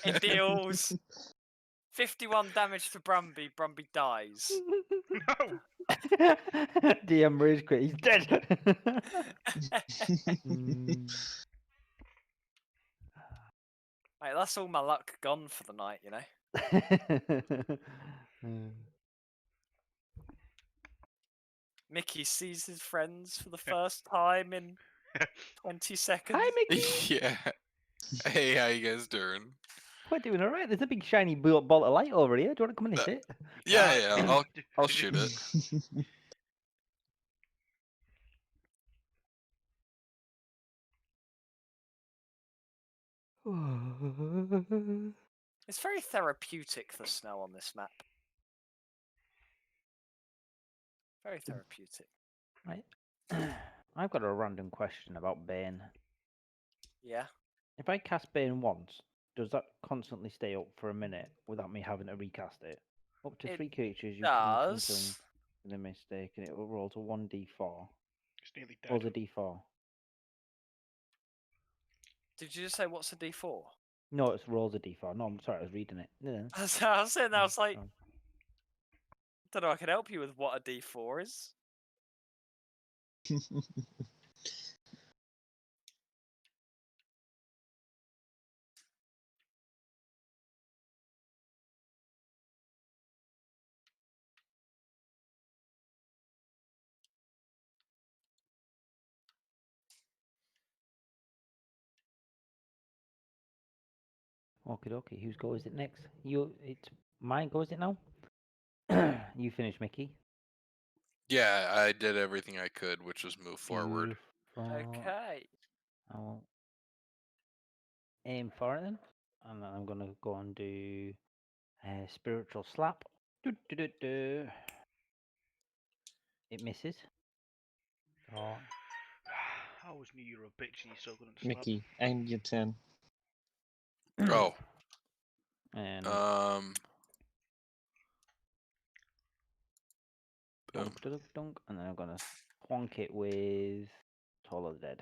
No. It deals 51 damage to Brumby. Brumby dies. No. DM rage quit. He's dead. Mm. Mate, that's all my luck gone for the night, you know. Mickey sees his friends for the first time in 20 seconds. Hi, Mickey. Yeah. Hey, how you guys doing? We're doing all right. There's a big shiny ball of light over here. Do you want to come and hit it? Yeah, I'll Did you- shoot it. It's very therapeutic, the snow on this map. Very therapeutic. Right. I've got a random question about Bane. Yeah. If I cast Bane once, does that constantly stay up for a minute without me having to recast it? Up to It 3 creatures you can encounter does. with a mistake, and it will roll to 1d4. It's nearly dead. Rolls a d4. Did you just say what's a D4? No, it's rolls a d4. No, I'm sorry, I was reading it. No. I was saying that, I was like, Oh. don't know, I can help you with what a D4 is. Okie dokie. Whose go is it next? It's mine. Go is it now? You finish, Mickey. Yeah, I did everything I could, which was move forward. Okay. I will aim for it then, and then I'm gonna go and do spiritual slap. Do. It misses. Oh, I always knew you were a bitch and you're so good at slap. Mickey, end your turn. Oh, and boom. dunk, dunk, dunk, and then I'm gonna plonk it with Toll of the Dead.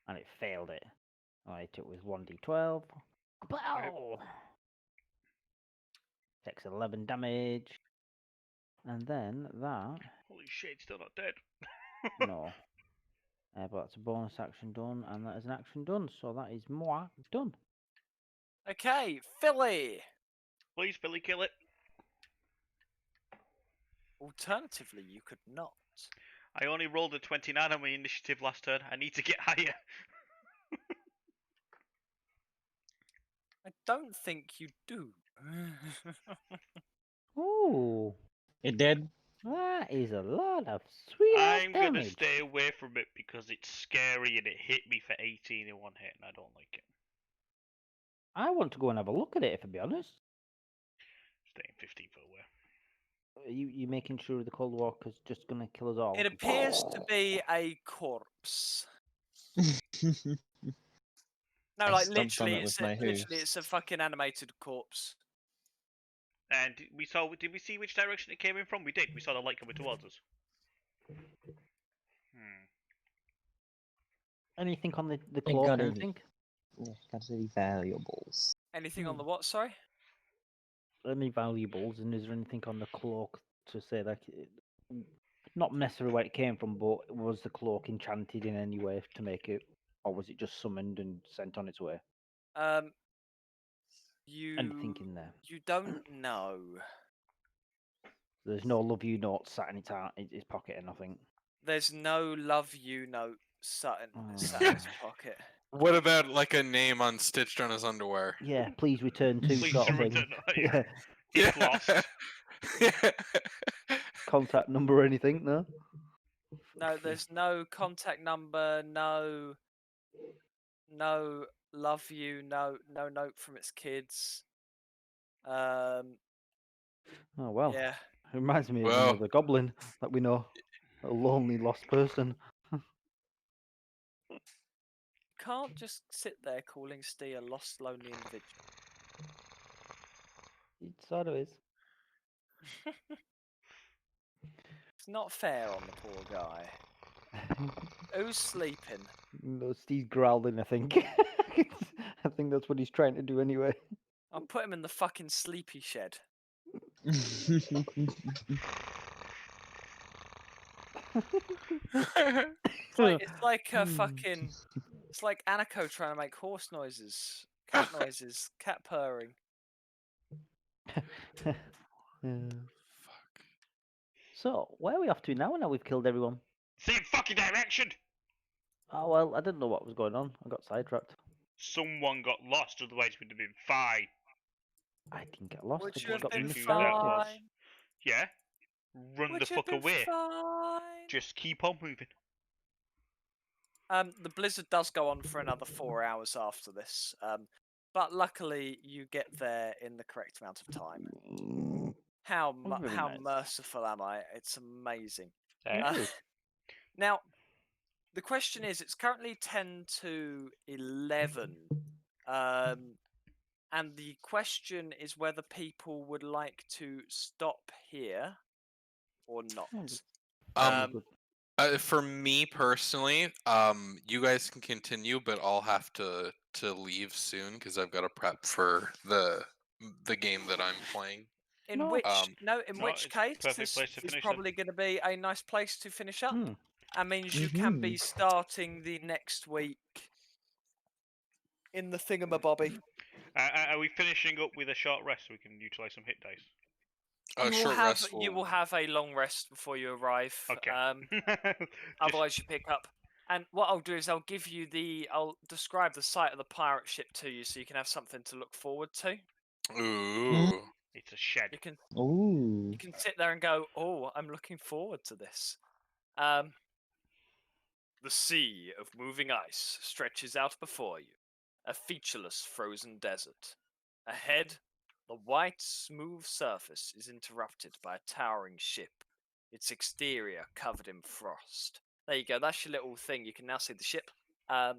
And it failed it. I hit it with 1d12. Pow! Takes 11 damage. And then that, Holy shit, it's still not dead. no. But that's a bonus action done, and that is an action done. So that is moi done. Okay, Philly. Please, Billy, kill it. Alternatively, you could not. I only rolled a 29 on my initiative last turn. I need to get higher. I don't think you do. Ooh, It did. that is a lot of sweet ass I'm gonna damage. stay away from it because it's scary and it hit me for 18 in one hit and I don't like it. I want to go and have a look at it, if I be honest. Staying 15 foot away. You making sure the Cold Walker's just gonna kill us all? It appears to be a corpse. No, I like stomped on literally, it with my literally, hooves. it's a fucking animated corpse. And did we see which direction it came in from? We did. We saw the light coming towards us. Anything on the Ain't cloak? got any. Anything? Yeah, got any valuables. Anything on the what? Sorry. Any valuables? And is there anything on the cloak to say like, not necessarily where it came from, but was the cloak enchanted in any way to make it, or was it just summoned and sent on its way? Anything You in there? you don't know. There's no love you note sat in its pocket or nothing. There's no love you note sat in Oh. his pocket. What about like a name on stitched on his underwear? Yeah, please return to Please sort of thing. return. Yeah, It's lost. contact number or anything? No. No, there's no contact number. No love you. No note from its kids. Oh well. Yeah. It reminds me of Well- another goblin that we know. A lonely lost person. Can't just sit there calling Steve a lost, lonely individual. It sort of is. It's not fair on the poor guy. Who's sleeping? No, Steve's growling, I think. I think that's what he's trying to do anyway. I'll put him in the fucking sleepy shed. It's like a fucking. It's like Aniko trying to make horse noises, cat noises, cat purring. Fuck. So, where are we off to now? Now we've killed everyone. Same fucking direction. Oh well, I didn't know what was going on. I got sidetracked. Someone got lost, otherwise we'd have been fine. I didn't get lost. Would I you just have got been confused that was. fine? Yeah. Run Would the you have fuck been away. fine? Just keep on moving. The blizzard does go on for another 4 hours after this, but luckily you get there in the correct amount of time. How very how nice. merciful am I? It's amazing. It is. Now, the question is, it's currently 10 to 11 And the question is whether people would like to stop here or not. Um, for me personally, you guys can continue, but I'll have to leave soon because I've got to prep for the game that I'm playing. In No. which No, which it's case, perfect this place to is finish then. probably going to be a nice place to finish up. Hmm. That means you can be starting the next week in the thingamabobby. Are we finishing up with a short rest so we can utilize some hit dice? A short rest. You will have a long rest before you arrive. Okay. Otherwise, you pick up. And what I'll do is I'll describe the site of the pirate ship to you, so you can have something to look forward to. Ooh. It's a shed. You can Ooh. you can sit there and go, "Oh, I'm looking forward to this." The sea of moving ice stretches out before you, a featureless frozen desert. Ahead, the white, smooth surface is interrupted by a towering ship, its exterior covered in frost. There you go. That's your little thing. You can now see the ship. I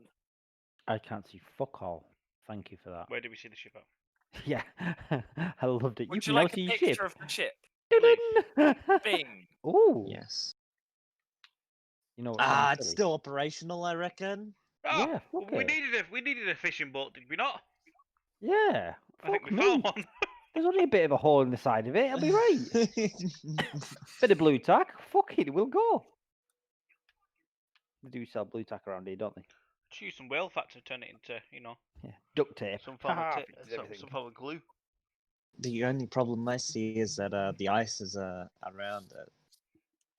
can't see fuck all. Thank you for that. Where do we see the ship at? Yeah, I loved it. Would you you can like now a see your picture ship. of the ship? Please. Bing. Ooh. Yes. You know what sounds It's silly? still operational, I reckon. Oh, Yeah, fuck we it. needed a fishing boat, did we not? Yeah. I think Fuck we me. found one. There's only a bit of a hole in the side of it. It'll be right. Bit of blue tack. Fuck it, we'll go. They do sell blue tack around here, don't they? Just use some whale fat to turn it into, Yeah. Duct tape. some form of Haha, ta- fixes some, everything. some form of glue. The only problem I see is that the ice is around it.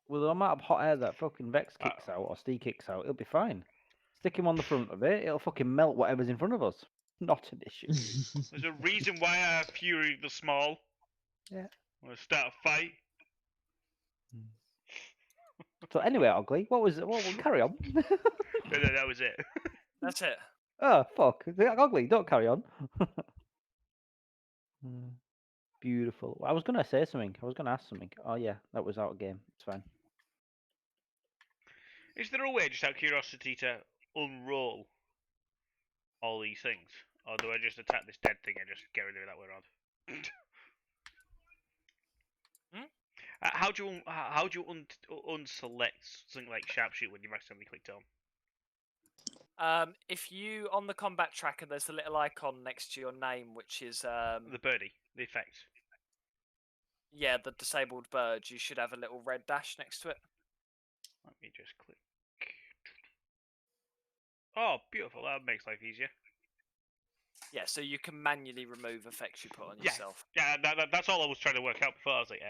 With the amount of hot air that fucking Vex kicks out or Steve kicks out, it'll be fine. Stick him on the front of it, it'll fucking melt whatever's in front of us. Not an issue. There's a reason why I have Fury the Small. Yeah. I'm gonna start a fight. So anyway, ugly. What was it? Well, we'll carry on. No, that was it. That's it. Oh fuck! Ugly. Don't carry on. Beautiful. I was gonna say something. I was gonna ask something. Oh yeah, that was out of game. It's fine. Is there a way, just out of curiosity, to unroll all these things? Or do I just attack this dead thing and just get rid of it that way around? How do you unselect something like sharpshoot when you've accidentally clicked on? If you on the combat tracker, there's a little icon next to your name, which is The birdie, the effect. yeah, the disabled bird. You should have a little red dash next to it. Let me just click. Oh, beautiful. That makes life easier. Yeah, so you can manually remove effects you put on Yeah. yourself. Yeah, that's all I was trying to work out before. I was like,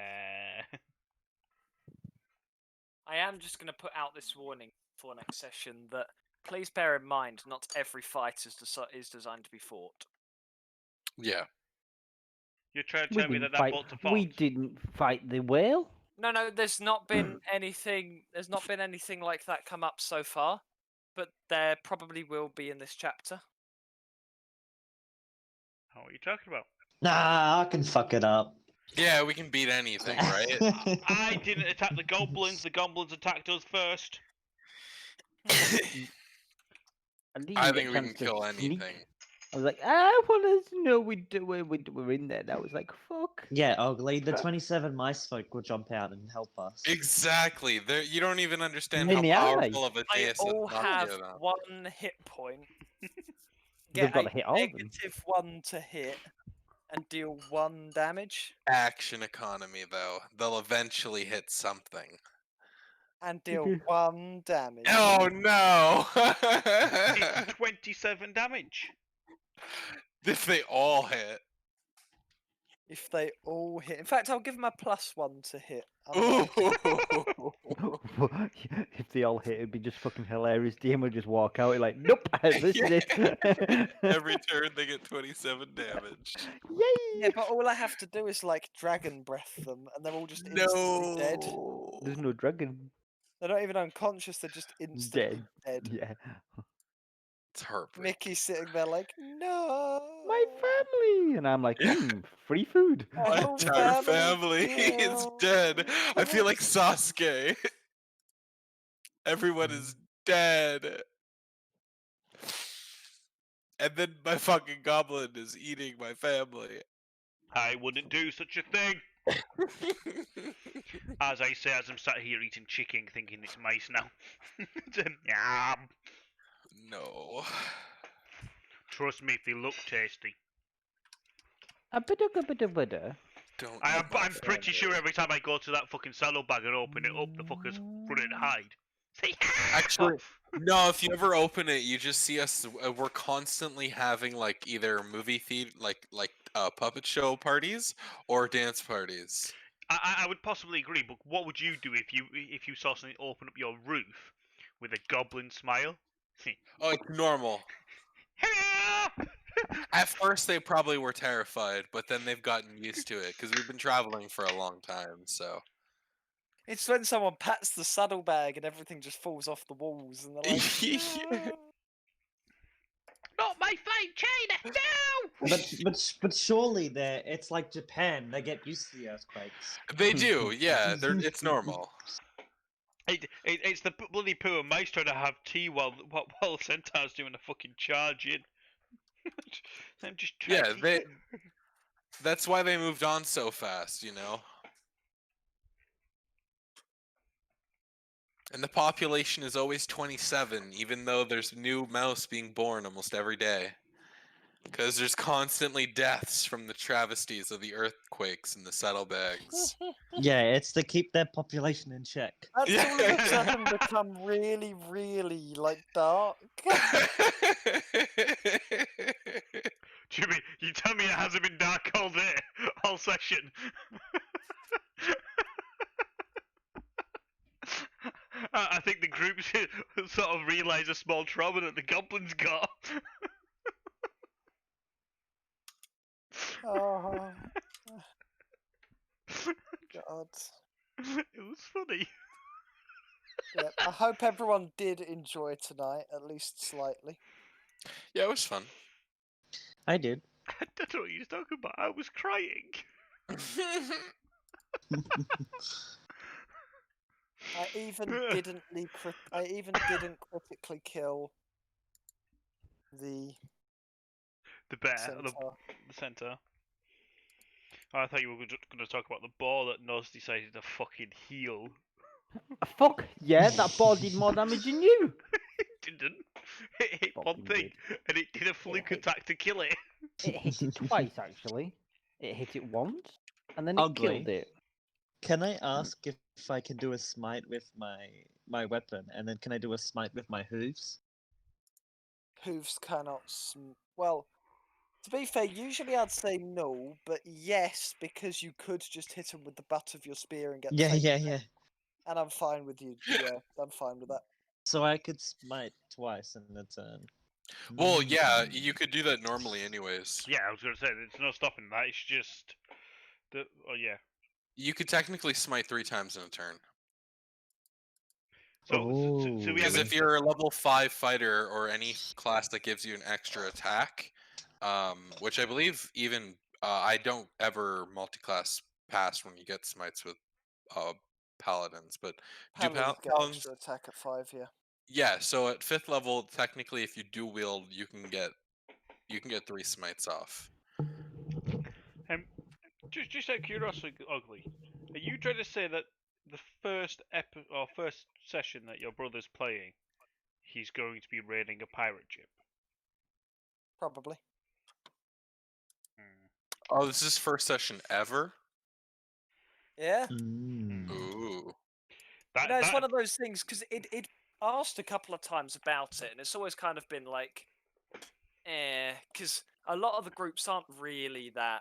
I am just going to put out this warning for next session that please bear in mind not every fight is designed to be fought. Yeah. You're trying to We tell me didn't that fight. boat's a fort? We didn't fight the whale. No, there's not been anything. There's not been anything like that come up so far, but there probably will be in this chapter. What are you talking about? Nah, I can fuck it up. Yeah, we can beat anything, right? I didn't attack the goblins. The goblins attacked us first. At least I you get think a we can chance to kill sneak. anything. I was like, I want to know we're in there. And I was like, fuck. Yeah, ugly. The 27 mice folk will jump out and help us. Exactly. There, you don't even understand Maybe how I. powerful of a They DS all have Nakia. 1 hit point. They've Get got a to hit all of them. -1 to hit and deal 1 damage. Action economy, though. They'll eventually hit something. And deal 1 damage. Oh no! It's 27 damage. If they all hit. If they all hit. In fact, I'll give them a +1 to hit. Ooh. If they all hit, it'd be just fucking hilarious. DM would just walk out like, nope, this is it. Every turn they get 27 damage. Yay! Yeah, but all I have to do is like dragon breath them, and they're all just instantly dead. No. There's no dragon. They're not even unconscious; they're just instantly dead. Yeah. It's heartbreaking. Mickey's sitting there like, no, My family! And I'm like, free food. My whole entire family family is dead. I feel like Sasuke. Everyone is dead. and then my fucking goblin is eating my family. I wouldn't do such a thing. As I say, as I'm sat here eating chicken, thinking it's mice now. Yum. No. Trust me, if they look tasty. A bit of Don't. I'm eat my pretty sure family. every time I go to that fucking saddlebag and open it up, the fuckers run and hide. Actually, no. If you ever open it, you just see us. We're constantly having like either movie theater, like puppet show parties or dance parties. I would possibly agree, but what would you do if you saw something open up your roof with a goblin smile? Oh, it's normal. Hello! At first, they probably were terrified, but then they've gotten used to it because we've been traveling for a long time. So. It's when someone pats the saddlebag and everything just falls off the walls, and they're like, "Ah." Not my fine China! No! But surely it's like Japan. They get used to the earthquakes. They do, yeah. It's normal. It's the bloody poor mice trying to have tea while the centaur's doing a fucking charge in. I'm just trying Yeah, to... that's why they moved on so fast, you know. And the population is always 27, even though there's new mouse being born almost every day. Because there's constantly deaths from the travesties of the earthquakes and the saddlebags. Yeah, it's to keep their population in check. That's all of a sudden become really, really like dark. Jimmy, you tell me it hasn't been dark all day, all session. I think the group sort of realise a small trauma that the goblins got. Oh, God. It was funny. Yeah, I hope everyone did enjoy tonight, at least slightly. Yeah, it was fun. I did. I don't know what you're talking about. I was crying. I even didn't critically kill the The bear, centaur. the centaur. Oh, I thought you were going to talk about the ball that Nos decided to fucking heal. Fuck yeah, that ball did more damage than you. It didn't. It hit one Fucking thing, and it did a fluke hit- attack to kill it. It hit it twice actually. It hit it once, and then it Ugly. killed it. Can I ask if I can do a smite with my weapon, and then can I do a smite with my hooves? Hooves cannot. Well, to be fair, usually I'd say no, but yes, because you could just hit him with the butt of your spear and get. the Yeah, same yeah, effect, yeah. And I'm fine with you. Yeah, I'm fine with that. So I could smite twice in a turn. Well, yeah, you could do that normally anyways. Yeah, I was going to say, there's no stopping that. It's just... Oh, yeah. You could technically smite 3 times in a turn. So we Because have if you're a level 5 fighter or any class that gives you an extra attack, which I believe even I don't ever multi-class pass when you get smites with paladins, but do Paladins get paladins? extra attack at 5, yeah. Yeah, so at 5th level, technically, if you dual wield, you can get 3 smites off. Just out of curiosity, Ugly, are you trying to say that the first first session that your brother's playing, he's going to be raiding a pirate ship? Probably. Oh, this is his first session ever? Yeah. Ooh. It's one of those things because it asked a couple of times about it, and it's always kind of been like, because a lot of the groups aren't really that